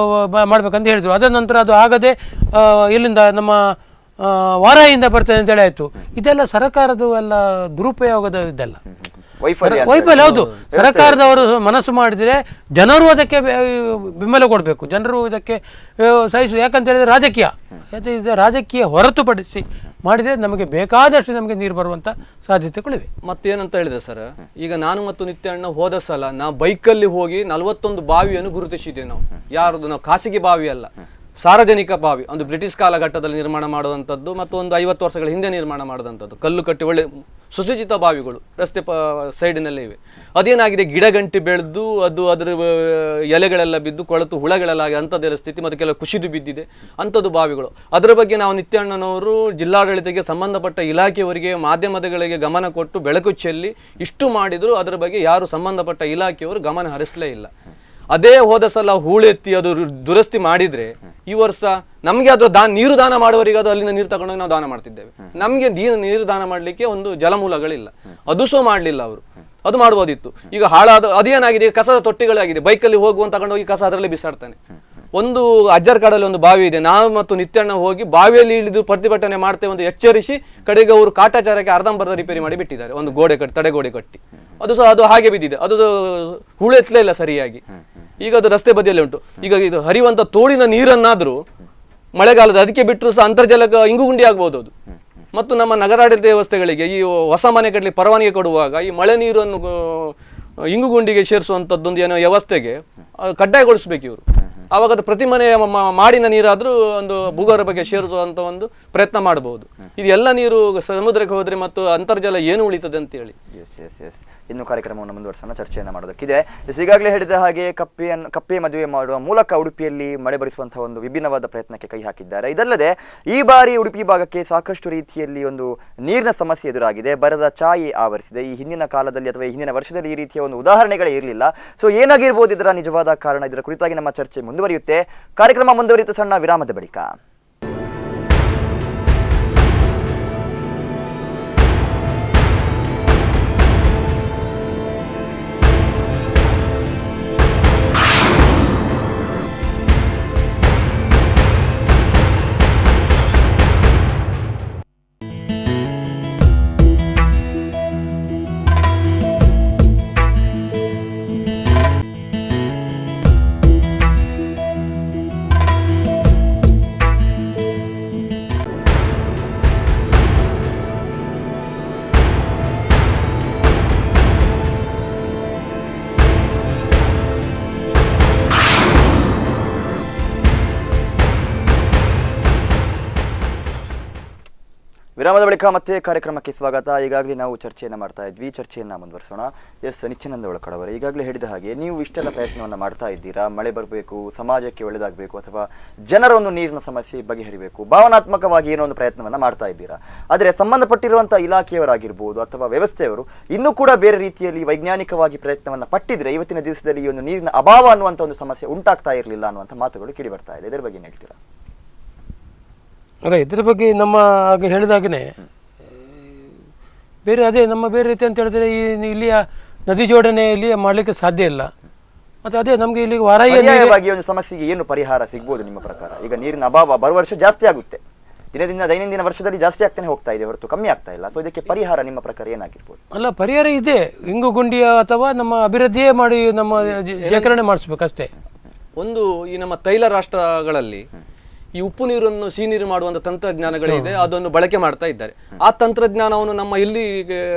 ಮಾಡಬೇಕಂತ ಹೇಳಿದರು. ಅದರ ನಂತರ ಅದು ಆಗದೆ ಇಲ್ಲಿಂದ ನಮ್ಮ ವಾರಾಯಿಂದ ಬರ್ತದೆ ಅಂತೇಳಿ ಆಯಿತು. ಇದೆಲ್ಲ ಸರ್ಕಾರದ ಎಲ್ಲ ದುರುಪಯೋಗದ ಇದೆಲ್ಲ ವೈಫಲ್ಯ. ಹೌದು, ಸರ್ಕಾರದವರು ಮನಸ್ಸು ಮಾಡಿದರೆ ಜನರು ಅದಕ್ಕೆ ಬೆಂಬಲ ಕೊಡಬೇಕು, ಜನರು ಇದಕ್ಕೆ ಸಹಿಸು. ಯಾಕಂತ ಹೇಳಿದರೆ ರಾಜಕೀಯ ಹೊರತುಪಡಿಸಿ ಮಾಡಿದರೆ ನಮಗೆ ಬೇಕಾದಷ್ಟು ನಮಗೆ ನೀರು ಬರುವಂಥ ಸಾಧ್ಯತೆಗಳಿವೆ. ಮತ್ತೇನಂತ ಹೇಳಿದೆ ಸರ್, ಈಗ ನಾನು ಮತ್ತು ನಿತ್ಯಣ್ಣ ಹೋದ ಸಲ ನಾವು ಬೈಕಲ್ಲಿ ಹೋಗಿ 41 ಬಾವಿಯನ್ನು ಗುರುತಿಸಿದ್ದೇವೆ. ನಾವು ಖಾಸಗಿ ಬಾವಿ ಅಲ್ಲ, ಸಾರ್ವಜನಿಕ ಬಾವಿ. ಒಂದು ಬ್ರಿಟಿಷ್ ಕಾಲಘಟ್ಟದಲ್ಲಿ ನಿರ್ಮಾಣ ಮಾಡುವಂಥದ್ದು ಮತ್ತು ಒಂದು 50 ವರ್ಷಗಳ ಹಿಂದೆ ನಿರ್ಮಾಣ ಮಾಡಿದಂಥದ್ದು, ಕಲ್ಲು ಕಟ್ಟಿ ಒಳ್ಳೆ ಸುಸಜ್ಜಿತ ಬಾವಿಗಳು ರಸ್ತೆ ಸೈಡಿನಲ್ಲೇ ಇವೆ. ಅದೇನಾಗಿದೆ, ಗಿಡಗಂಟಿ ಬೆಳೆದು ಅದರ ಎಲೆಗಳೆಲ್ಲ ಬಿದ್ದು ಕೊಳೆತು ಹುಳಗಳೆಲ್ಲ ಆಗಿ ಅಂಥದ್ದೆಲ್ಲ ಸ್ಥಿತಿ, ಮತ್ತು ಕೆಲವು ಕುಸಿದು ಬಿದ್ದಿದೆ ಅಂಥದ್ದು ಬಾವಿಗಳು. ಅದರ ಬಗ್ಗೆ ನಾವು ನಿತ್ಯಣ್ಣನವರು ಜಿಲ್ಲಾಡಳಿತಕ್ಕೆ ಸಂಬಂಧಪಟ್ಟ ಇಲಾಖೆಯವರಿಗೆ ಮಾಧ್ಯಮಗಳಿಗೆ ಗಮನ ಕೊಟ್ಟು ಬೆಳಕು ಚೆಲ್ಲಿ ಇಷ್ಟು ಮಾಡಿದರೂ ಅದರ ಬಗ್ಗೆ ಯಾರು ಸಂಬಂಧಪಟ್ಟ ಇಲಾಖೆಯವರು ಗಮನ ಹರಿಸಲೇ ಇಲ್ಲ. ಅದೇ ಹೋದ ಸಲ ಹೂಳೆತ್ತಿ ಅದು ದುರಸ್ತಿ ಮಾಡಿದ್ರೆ ಈ ವರ್ಷ ನಮಗೆ ಅದು ನೀರು ದಾನ ಮಾಡುವವರಿಗೆ ಅದು ಅಲ್ಲಿಂದ ನೀರು ತಗೊಂಡೋಗಿ ನಾವು ದಾನ ಮಾಡ್ತಿದ್ದೇವೆ. ನಮಗೆ ನೀರು ದಾನ ಮಾಡಲಿಕ್ಕೆ ಒಂದು ಜಲಮೂಲಗಳಿಲ್ಲ, ಅದು ಸಹ ಮಾಡಲಿಲ್ಲ ಅವರು. ಅದು ಮಾಡ್ಬೋದಿತ್ತು. ಈಗ ಅದೇನಾಗಿದೆ, ಕಸದ ತೊಟ್ಟಿಗಳಾಗಿದೆ, ಬೈಕಲ್ಲಿ ಹೋಗುವಂತ ತಗೊಂಡೋಗಿ ಕಸ ಅದರಲ್ಲಿ ಬಿಸಾಡ್ತಾನೆ. ಒಂದು ಅಜ್ಜರ್ ಕಾಡಲ್ಲಿ ಒಂದು ಬಾವಿ ಇದೆ, ನಾವು ಮತ್ತು ನಿತ್ಯಣ್ಣ ಹೋಗಿ ಬಾವಿಯಲ್ಲಿ ಇಳಿದು ಪ್ರತಿಭಟನೆ ಮಾಡ್ತೇವೆ ಅಂತ ಎಚ್ಚರಿಸಿ ಕಡೆಗೆ ಅವರು ಕಾಟಾಚಾರಕ್ಕೆ ಅರ್ಧಂಬರ್ಧ ರಿಪೇರಿ ಮಾಡಿ ಬಿಟ್ಟಿದ್ದಾರೆ, ಒಂದು ತಡೆಗೋಡೆ ಕಟ್ಟಿ. ಅದು ಹಾಗೆ ಬಿದ್ದಿದೆ, ಅದು ಹೂಳೆತ್ತಲೇ ಇಲ್ಲ ಸರಿಯಾಗಿ. ಈಗ ಅದು ರಸ್ತೆ ಬದಿಯಲ್ಲಿ ಉಂಟು. ಈಗ ಇದು ಹರಿಯುವಂತ ತೋಡಿನ ನೀರನ್ನಾದ್ರೂ ಮಳೆಗಾಲದ ಅದಕ್ಕೆ ಬಿಟ್ಟರು ಸಹ ಅಂತರ್ಜಲಕ್ಕೆ ಇಂಗುಗುಂಡಿ ಆಗ್ಬೋದು ಅದು. ಮತ್ತು ನಮ್ಮ ನಗರಾಡಳಿತ ವ್ಯವಸ್ಥೆಗಳಿಗೆ ಈ ಹೊಸ ಮನೆ ಕಟ್ಟಲಿಕ್ಕೆ ಪರವಾನಗಿ ಕೊಡುವಾಗ ಈ ಮಳೆ ನೀರನ್ನು ಇಂಗುಗುಂಡಿಗೆ ಸೇರಿಸುವಂಥದ್ದೊಂದು ಏನೋ ವ್ಯವಸ್ಥೆಗೆ ಕಡ್ಡಾಯಗೊಳಿಸ್ಬೇಕು ಇವರು. ಆವಾಗ ಅದು ಪ್ರತಿ ಮನೆಯ ಮಾಡಿನ ನೀರಾದರೂ ಒಂದು ಭೂಗರ್ಭಕ್ಕೆ ಸೇರಿಸುವಂಥ ಒಂದು ಪ್ರಯತ್ನ ಮಾಡಬಹುದು. ಇದು ಎಲ್ಲ ನೀರು ಸಮುದ್ರಕ್ಕೆ ಹೋದರೆ ಮತ್ತು ಅಂತರ್ಜಲ ಏನು ಉಳಿತದೆ ಅಂತೇಳಿ. ಎಸ್ ಎಸ್ ಎಸ್ ಇನ್ನು ಕಾರ್ಯಕ್ರಮವನ್ನು ಮುಂದುವರಿಸೋಣ, ಚರ್ಚೆಯನ್ನು ಮಾಡೋದಕ್ಕಿದೆ. ಈಗಾಗಲೇ ಹೇಳಿದ ಹಾಗೆ ಕಪ್ಪೆ ಮದುವೆ ಮಾಡುವ ಮೂಲಕ ಉಡುಪಿಯಲ್ಲಿ ಮಳೆ ಬರಿಸುವಂತಹ ಒಂದು ವಿಭಿನ್ನವಾದ ಪ್ರಯತ್ನಕ್ಕೆ ಕೈ ಹಾಕಿದ್ದಾರೆ. ಇದಲ್ಲದೆ ಈ ಬಾರಿ ಉಡುಪಿ ಭಾಗಕ್ಕೆ ಸಾಕಷ್ಟು ರೀತಿಯಲ್ಲಿ ಒಂದು ನೀರಿನ ಸಮಸ್ಯೆ ಎದುರಾಗಿದೆ. ಬರದ ಛಾಯೆ ಆವರಿಸಿದೆ. ಈ ಹಿಂದಿನ ಕಾಲದಲ್ಲಿ ಅಥವಾ ಈ ಹಿಂದಿನ ವರ್ಷದಲ್ಲಿ ಈ ರೀತಿಯ ಒಂದು ಉದಾಹರಣೆಗಳೇ ಇರಲಿಲ್ಲ. ಸೊ ಏನಾಗಿರ್ಬೋದು ಇದರ ನಿಜವಾದ ಕಾರಣ? ಇದರ ಕುರಿತಾಗಿ ನಮ್ಮ ಚರ್ಚೆ ಮುಂದುವರಿಯುತ್ತೆ. ಕಾರ್ಯಕ್ರಮ ಮುಂದುವರಿಯುತ್ತೆ ಸಣ್ಣ ವಿರಾಮದ ಬಳಿಕ. ವಿರಾಮದ ಬಳಿಕ ಮತ್ತೆ ಕಾರ್ಯಕ್ರಮಕ್ಕೆ ಸ್ವಾಗತ. ಈಗಾಗಲೇ ನಾವು ಚರ್ಚೆಯನ್ನು ಮಾಡ್ತಾ ಇದ್ವಿ, ಚರ್ಚೆಯನ್ನು ಮುಂದುವರಿಸೋಣ. ಎಸ್ ನಿತ್ಯಾನಂದ ಒಳಕಡವರೇ, ಈಗಾಗಲೇ ಹೇಳಿದ ಹಾಗೆ ನೀವು ಇಷ್ಟೆಲ್ಲ ಪ್ರಯತ್ನವನ್ನು ಮಾಡ್ತಾ ಇದ್ದೀರಾ. ಮಳೆ ಬರಬೇಕು, ಸಮಾಜಕ್ಕೆ ಒಳ್ಳೆಯದಾಗಬೇಕು, ಅಥವಾ ಜನರ ಒಂದು ನೀರಿನ ಸಮಸ್ಯೆ ಬಗೆಹರಿಬೇಕು, ಭಾವನಾತ್ಮಕವಾಗಿ ಏನೋ ಒಂದು ಪ್ರಯತ್ನವನ್ನು ಮಾಡ್ತಾ ಇದ್ದೀರಾ. ಆದರೆ ಸಂಬಂಧಪಟ್ಟಿರುವಂಥ ಇಲಾಖೆಯವರಾಗಿರ್ಬೋದು ಅಥವಾ ವ್ಯವಸ್ಥೆಯವರು ಇನ್ನೂ ಕೂಡ ಬೇರೆ ರೀತಿಯಲ್ಲಿ ವೈಜ್ಞಾನಿಕವಾಗಿ ಪ್ರಯತ್ನವನ್ನು ಪಟ್ಟಿದ್ರೆ ಇವತ್ತಿನ ದಿವಸದಲ್ಲಿ ಈ ಒಂದು ನೀರಿನ ಅಭಾವ ಅನ್ನುವಂಥ ಒಂದು ಸಮಸ್ಯೆ ಉಂಟಾಗ್ತಾ ಇರಲಿಲ್ಲ ಅನ್ನುವಂಥ ಮಾತುಗಳು ಕೇಳಿ ಬರ್ತಾ ಇದೆ. ಇದರ ಬಗ್ಗೆ ಏನು ಹೇಳ್ತೀರಾ? ಅಲ್ಲ, ಇದರ ಬಗ್ಗೆ ನಮ್ಮ ಆಗ ಹೇಳಿದಾಗನೇ ಬೇರೆ ಅದೇ ನಮ್ಮ ಬೇರೆ ರೀತಿ ಅಂತ ಹೇಳಿದ್ರೆ ಇಲ್ಲಿಯ ನದಿ ಜೋಡಣೆ ಇಲ್ಲಿ ಮಾಡಲಿಕ್ಕೆ ಸಾಧ್ಯ ಇಲ್ಲ. ಮತ್ತು ಅದೇ ನಮಗೆ ಇಲ್ಲಿ ವಾರಾಯಿ ಒಂದು ಸಮಸ್ಯೆಗೆ ಏನು ಪರಿಹಾರ ಸಿಗ್ಬೋದು ನಿಮ್ಮ ಪ್ರಕಾರ? ಈಗ ನೀರಿನ ಅಭಾವ ಬರುವ ವರ್ಷ ಜಾಸ್ತಿ ಆಗುತ್ತೆ, ದೈನಂದಿನ ವರ್ಷದಲ್ಲಿ ಜಾಸ್ತಿ ಆಗ್ತಾನೆ ಹೋಗ್ತಾ ಇದೆ ಹೊರತು ಕಮ್ಮಿ ಆಗ್ತಾ ಇಲ್ಲ. ಸೊ ಇದಕ್ಕೆ ಪರಿಹಾರ ನಿಮ್ಮ ಪ್ರಕಾರ ಏನಾಗಿರ್ಬೋದು? ಅಲ್ಲ, ಪರಿಹಾರ ಇದೆ. ಇಂಗು ಗುಂಡಿಯ ಅಥವಾ ನಮ್ಮ ಅಭಿವೃದ್ಧಿಯೇ ಮಾಡಿ ನಮ್ಮ ಶೇಖರಣೆ ಮಾಡಿಸ್ಬೇಕಷ್ಟೇ. ಒಂದು ಈ ನಮ್ಮ ತೈಲ ರಾಷ್ಟ್ರಗಳಲ್ಲಿ ಈ ಉಪ್ಪು ನೀರನ್ನು ಸಿಹಿ ನೀರು ಮಾಡುವಂತ ತಂತ್ರಜ್ಞಾನಗಳಿದೆ, ಅದನ್ನು ಬಳಕೆ ಮಾಡ್ತಾ ಇದ್ದಾರೆ. ಆ ತಂತ್ರಜ್ಞಾನವನ್ನು ನಮ್ಮ ಇಲ್ಲಿ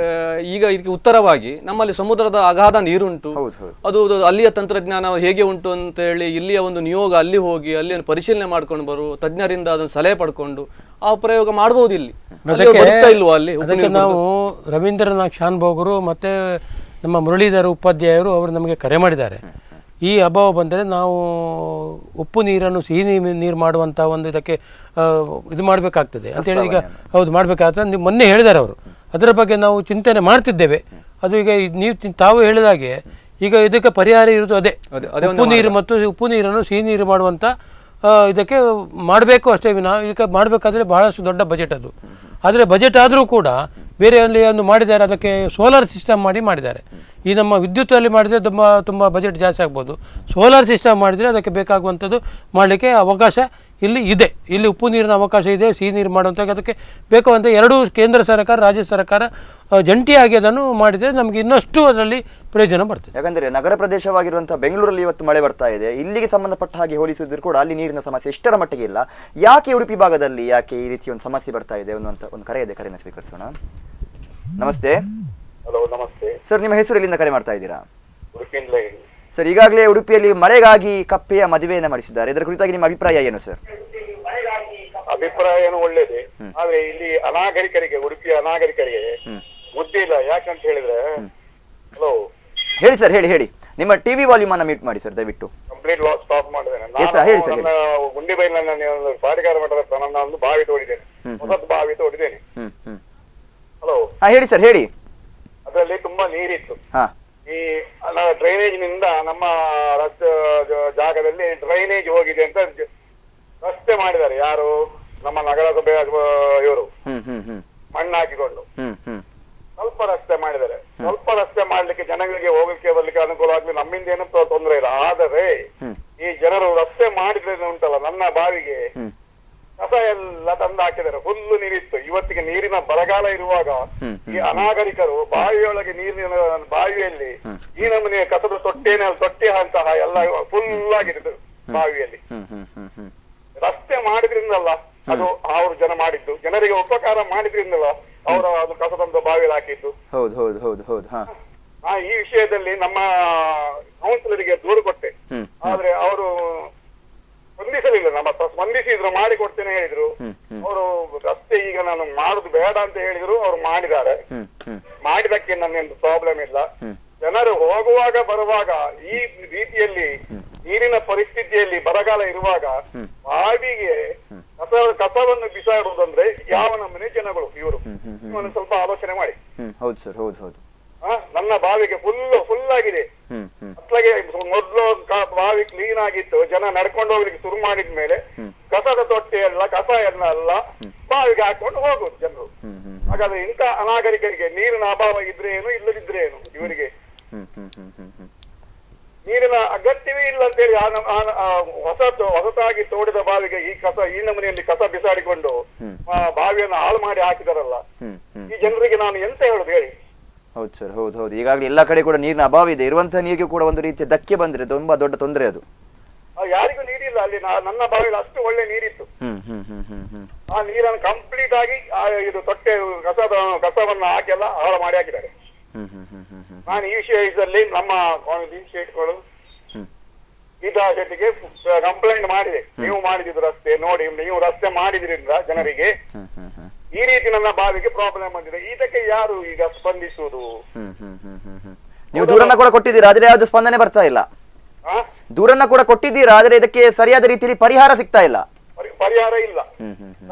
ಈಗ ಇದಕ್ಕೆ ಉತ್ತರವಾಗಿ ನಮ್ಮಲ್ಲಿ ಸಮುದ್ರದ ಅಗಾಧ ನೀರುಂಟು, ಅದು ಅಲ್ಲಿಯ ತಂತ್ರಜ್ಞಾನ ಹೇಗೆ ಉಂಟು ಅಂತ ಹೇಳಿ ಇಲ್ಲಿಯ ಒಂದು ನಿಯೋಗ ಅಲ್ಲಿ ಹೋಗಿ ಅಲ್ಲಿಯನ್ನು ಪರಿಶೀಲನೆ ಮಾಡ್ಕೊಂಡು ಬರು, ತಜ್ಞರಿಂದ ಅದನ್ನು ಸಲಹೆ ಪಡ್ಕೊಂಡು ಆ ಪ್ರಯೋಗ ಮಾಡಬಹುದು. ಇಲ್ಲಿ ಇಲ್ವಾ ಅಲ್ಲಿ ನಾವು ರವೀಂದ್ರನಾಥ್ ಶಾನ್ಭೋಗರು ಮತ್ತೆ ನಮ್ಮ ಮುರಳೀಧರ ಉಪಾಧ್ಯಾಯರು ಅವರು ನಮಗೆ ಕರೆ ಮಾಡಿದ್ದಾರೆ. ಈ ಅಭಾವ ಬಂದರೆ ನಾವು ಉಪ್ಪು ನೀರನ್ನು ಸಿಹಿ ನೀರು ಮಾಡುವಂಥ ಒಂದು ಇದಕ್ಕೆ ಇದು ಮಾಡಬೇಕಾಗ್ತದೆ ಅಂತ ಹೇಳಿ ಈಗ ಹೌದು ಮಾಡಬೇಕಾಗ್ತದೆ ನೀವು ಮೊನ್ನೆ ಹೇಳಿದ್ದಾರೆ ಅವರು. ಅದರ ಬಗ್ಗೆ ನಾವು ಚಿಂತನೆ ಮಾಡ್ತಿದ್ದೇವೆ. ಅದು ಈಗ ನೀವು ತಾವು ಹೇಳಿದಾಗೆ ಈಗ ಇದಕ್ಕೆ ಪರಿಹಾರ ಇರೋದು ಅದೇ ಉಪ್ಪು ನೀರು ಮತ್ತು ಉಪ್ಪು ನೀರನ್ನು ಸಿಹಿ ನೀರು ಮಾಡುವಂಥ ಇದಕ್ಕೆ ಮಾಡಬೇಕು ಅಷ್ಟೇ ವಿನಃ ಇದಕ್ಕೆ ಮಾಡಬೇಕಾದ್ರೆ ಬಹಳಷ್ಟು ದೊಡ್ಡ ಬಜೆಟ್ ಅದು. ಆದರೆ ಬಜೆಟ್ ಆದರೂ ಕೂಡ ಬೇರೆ ಅಲ್ಲಿ ಒಂದು ಮಾಡಿದ್ದಾರೆ, ಅದಕ್ಕೆ ಸೋಲಾರ್ ಸಿಸ್ಟಮ್ ಮಾಡಿದ್ದಾರೆ. ಈ ನಮ್ಮ ವಿದ್ಯುತ್ತಲ್ಲಿ ಮಾಡಿದರೆ ತುಂಬ ಬಜೆಟ್ ಜಾಸ್ತಿ ಆಗ್ಬೋದು. ಸೋಲಾರ್ ಸಿಸ್ಟಮ್ ಮಾಡಿದರೆ ಅದಕ್ಕೆ ಬೇಕಾಗುವಂಥದ್ದು ಮಾಡಲಿಕ್ಕೆ ಅವಕಾಶ ಇಲ್ಲಿ ಇದೆ. ಇಲ್ಲಿ ಉಪ್ಪು ನೀರಿನ ಅವಕಾಶ ಇದೆ, ಸಿಹಿ ನೀರು ಮಾಡುವಂಥ ಅದಕ್ಕೆ ಬೇಕಾಗುವಂಥ ಎರಡೂ ಕೇಂದ್ರ ಸರ್ಕಾರ ರಾಜ್ಯ ಸರ್ಕಾರ ಜಂಟಿಯಾಗಿ ಅದನ್ನು ಮಾಡಿದರೆ ನಮಗೆ ಇನ್ನಷ್ಟು ಅದರಲ್ಲಿ ಪ್ರಯೋಜನ ಬರ್ತದೆ. ಯಾಕಂದರೆ ನಗರ ಪ್ರದೇಶವಾಗಿರುವಂಥ ಬೆಂಗಳೂರಲ್ಲಿ ಇವತ್ತು ಮಳೆ ಬರ್ತಾ ಇದೆ. ಇಲ್ಲಿಗೆ ಸಂಬಂಧಪಟ್ಟ ಹಾಗೆ ಹೋಲಿಸಿದ್ರು ಕೂಡ ಅಲ್ಲಿ ನೀರಿನ ಸಮಸ್ಯೆ ಇಷ್ಟರ ಮಟ್ಟಿಗೆ ಇಲ್ಲ. ಯಾಕೆ ಉಡುಪಿ ಭಾಗದಲ್ಲಿ ಯಾಕೆ ಈ ರೀತಿ ಒಂದು ಸಮಸ್ಯೆ ಬರ್ತಾ ಇದೆ ಅನ್ನುವಂಥ ಒಂದು ಕರೆ ಇದೆ, ಕರೆಯನ್ನು ಸ್ವೀಕರಿಸೋಣ. ನಮಸ್ತೆ. ಹಲೋ, ನಮಸ್ತೆ ಸರ್. ನಿಮ್ಮ ಹೆಸರು ಎಲ್ಲಿಂದ ಕರೆ ಮಾಡ್ತಾ ಇದ್ದೀರಾ? ಉಡುಪಿಯಿಂದ. ಸರ್, ಈಗಾಗಲೇ ಉಡುಪಿಯಲ್ಲಿ ಮಳೆಗಾಗಿ ಕಪ್ಪೆಯ ಮದುವೆಯನ್ನು ಮಾಡಿಸಿದ್ದಾರೆ. ಇದರ ಕುರಿತಾಗಿ ನಿಮ್ಮ ಅಭಿಪ್ರಾಯ ಏನು ಸರ್? ಅಭಿಪ್ರಾಯ ಏನು ಒಳ್ಳೇದೇ, ಆದ್ರೆ ಇಲ್ಲಿ ಅನಾಗರಿಕರಿಗೆ, ಉಡುಪಿಯ ಅನಾಗರಿಕರಿಗೆ ಬುದ್ಧಿ ಇಲ್ಲ. ಯಾಕಂತ ಹೇಳಿದ್ರೆ, ಹಲೋ ಹೇಳಿ ಸರ್, ಹೇಳಿ. ನಿಮ್ಮ ಟಿವಿ ವಾಲ್ಯೂಮ್ ಅನ್ನ ಮ್ಯೂಟ್ ಮಾಡಿ ಸರ್ ದಯವಿಟ್ಟು. ಕಂಪ್ಲೀಟ್ ಸ್ಟಾಪ್ ಮಾಡಿದ್ದೇನೆ. ಗುಂಡಿ ಬೈಲಿನಲ್ಲಿ ಪಾಟಿಗಾರ ಮಠದ ನನ್ನ ಒಂದು ಬಾವಿ ತೋಡಿದ್ದೇನೆ, ಹೊಸದು ಬಾವಿ ತೋಡಿದ್ದೇನೆ. ಹಲೋ, ಹೇಳಿ ಸರ್, ಹೇಳಿ. ಅದರಲ್ಲಿ ತುಂಬಾ ನೀರಿತ್ತು. ಈ ಡ್ರೈನೇಜ್ ನಿಂದ ನಮ್ಮ ರಸ್ತೆ ಜಾಗದಲ್ಲಿ ಡ್ರೈನೇಜ್ ಹೋಗಿದೆ ಅಂತ ರಸ್ತೆ ಮಾಡಿದ್ದಾರೆ. ಯಾರು? ನಮ್ಮ ನಗರಸಭೆ ಇವರು ಮಣ್ಣು ಹಾಕಿಕೊಂಡು ಸ್ವಲ್ಪ ರಸ್ತೆ ಮಾಡಿದ್ದಾರೆ. ಸ್ವಲ್ಪ ರಸ್ತೆ ಮಾಡ್ಲಿಕ್ಕೆ ಜನಗಳಿಗೆ ಹೋಗಲಿಕ್ಕೆ ಬರ್ಲಿಕ್ಕೆ ಅನುಕೂಲ ಆಗ್ಲಿ, ನಮ್ಮಿಂದ ಏನು ತೊಂದರೆ ಇಲ್ಲ. ಆದರೆ ಈ ಜನರು ರಸ್ತೆ ಮಾಡಿದ್ರೆ ಉಂಟಲ್ಲ, ನನ್ನ ಬಾವಿಗೆ ಕಸ ಎಲ್ಲ ತಂದು ಹಾಕಿದ್ದಾರೆ. ಫುಲ್ಲು ನೀರಿತ್ತು. ಇವತ್ತಿಗೆ ನೀರಿನ ಬರಗಾಲ ಇರುವಾಗ ಈ ಅನಾಗರಿಕರು ಬಾವಿಯೊಳಗೆ ನೀರಿನ ಬಾವಿಯಲ್ಲಿ ಈ ನಮೂನೆ ಕಸದ ತೊಟ್ಟಿ ಅಂತಹ ಎಲ್ಲ ಫುಲ್ ಆಗಿದೆ ಬಾವಿಯಲ್ಲಿ. ರಸ್ತೆ ಮಾಡಿದ್ರಿಂದಲ್ಲ ಅದು ಅವರು ಜನ ಮಾಡಿದ್ದು, ಜನರಿಗೆ ಉಪಕಾರ ಮಾಡಿದ್ರಿಂದಲ್ಲ ಅವರು ಅದು ಕಸದಂತ ಬಾವಿಯಲ್ಲಿ ಹಾಕಿದ್ದು. ಈ ವಿಷಯದಲ್ಲಿ ನಮ್ಮ ಕೌನ್ಸಿಲರಿಗೆ ದೂರು ಕೊಟ್ಟೆ, ಆದ್ರೆ ಅವರು ಸ್ಪಂದಿಸಲಿಲ್ಲ. ನಮ್ಮ ಸ್ಪಂದಿಸಿದ್ರು, ಮಾಡಿ ಕೊಡ್ತೇನೆ ಹೇಳಿದ್ರು ಅವರು. ರಸ್ತೆ ಈಗ ನಾನು ಮಾಡುದು ಬೇಡ ಅಂತ ಹೇಳಿದ್ರು, ಅವ್ರು ಮಾಡಿದ್ದಾರೆ. ಮಾಡಿದಕ್ಕೆ ನನ್ನೇನು ಪ್ರಾಬ್ಲಮ್ ಇಲ್ಲ. ಜನರು ಹೋಗುವಾಗ ಬರುವಾಗ ಈ ರೀತಿಯಲ್ಲಿ ನೀರಿನ ಪರಿಸ್ಥಿತಿಯಲ್ಲಿ ಬರಗಾಲ ಇರುವಾಗ ಬಾವಿಗೆ ಕಸವನ್ನು ಬಿಸಾಡುವುದಂದ್ರೆ ಯಾವ ನಮ್ಮನೆ ಜನಗಳು ಇವರು ಇವನು ಸ್ವಲ್ಪ ಆಲೋಚನೆ ಮಾಡಿ. ಹೌದು ಸರ್, ಹೌದು ಹೌದು. ನನ್ನ ಬಾವಿಗೆ ಫುಲ್ ಆಗಿದೆ. ಅತ್ಲಾಗೆ ಮೊದ್ಲು ಬಾವಿ ಕ್ಲೀನ್ ಆಗಿತ್ತು, ಜನ ನಡ್ಕೊಂಡು ಹೋಗ್ಲಿಕ್ಕೆ ಶುರು ಮಾಡಿದ್ಮೇಲೆ ಕಸದ ತೊಟ್ಟೆ ಎಲ್ಲ ಕಸ ಎಲ್ಲ ಬಾವಿಗೆ ಹಾಕೊಂಡು ಹೋಗುದು ಜನರು. ಹಾಗಾದ್ರೆ ಇಂಥ ಅನಾಗರಿಕರಿಗೆ ನೀರಿನ ಅಭಾವ ಇದ್ರೆ ಏನು ಇಲ್ಲದಿದ್ರೆ ಏನು, ಇವರಿಗೆ ನೀರಿನ ಅಗತ್ಯವೇ ಇಲ್ಲ ಅಂತೇಳಿ ಹೊಸತಾಗಿ ತೋಡಿದ ಬಾವಿಗೆ ಈ ನಮನೆಯಲ್ಲಿ ಕಸ ಬಿಸಾಡಿಕೊಂಡು ಬಾವಿಯನ್ನು ಹಾಳು ಮಾಡಿ ಹಾಕಿದಾರಲ್ಲ, ಈ ಜನರಿಗೆ ನಾನು ಎಂತ ಹೇಳುದು ಹೇಳಿ? ಹೌದು ಸರ್, ಹೌದು ಹೌದು. ಈಗಾಗಲೇ ಎಲ್ಲ ಕಡೆ ಕೂಡ ನೀರಿನ ಅಭಾವ ಇದೆ. ಇರುವಂತಹ ನೀರಿಗೆ ಕೂಡ ಒಂದು ರೀತಿಯ ಧಕ್ಕೆ ಬಂದ್ರೆ ತುಂಬಾ ದೊಡ್ಡ ತೊಂದರೆ ಅದು. ಯಾರಿಗೂ ನೀರಿಲ್ಲ ಅಲ್ಲಿ. ನನ್ನ ಬಾವಿಯಲ್ಲಿ ಅಷ್ಟು ಒಳ್ಳೆ ನೀರಿತ್ತು. ಆ ನೀರನ್ನು ಕಂಪ್ಲೀಟ್ ಆಗಿ ಇದು ತೊಟ್ಟೆ ಕಸವನ್ನು ಹಾಕೆಲ್ಲ ಹಾಳು ಮಾಡಿ ಹಾಕಿದ್ದಾರೆ. ನಾನು ಈ ವಿಷಯದಲ್ಲಿ ನಮ್ಮ ಇನ್ಸ್ಟಿಟ್ಯೂಟ್ಗಳು ಶೆಟ್ಟಿಗೆ ಕಂಪ್ಲೇಂಟ್ ಮಾಡಿದೆ. ನೀವು ಮಾಡಿದ್ದು ರಸ್ತೆ ನೋಡಿ, ನೀವು ರಸ್ತೆ ಮಾಡಿದ್ರಿಂದ ಜನರಿಗೆ ಈ ರೀತಿ ನನ್ನ ಬಾವಿಗೆ ಪ್ರಾಬ್ಲಮ್ ಬಂದಿದೆ, ಇದಕ್ಕೆ ಯಾರು ಈಗ ಸ್ಪಂದಿಸುವುದು? ನೀವು ದೂರನ್ನ ಕೂಡ ಕೊಟ್ಟಿದ್ದೀರಾ, ಆದ್ರೆ ಯಾವ್ದು ಸ್ಪಂದನೆ ಬರ್ತಾ ಇಲ್ಲ. ದೂರನ್ನ ಕೂಡ ಕೊಟ್ಟಿದ್ದೀರಾ, ಆದ್ರೆ ಇದಕ್ಕೆ ಸರಿಯಾದ ರೀತಿಯಲ್ಲಿ ಪರಿಹಾರ ಸಿಗ್ತಾ ಇಲ್ಲ. ಪರಿಹಾರ ಇಲ್ಲ.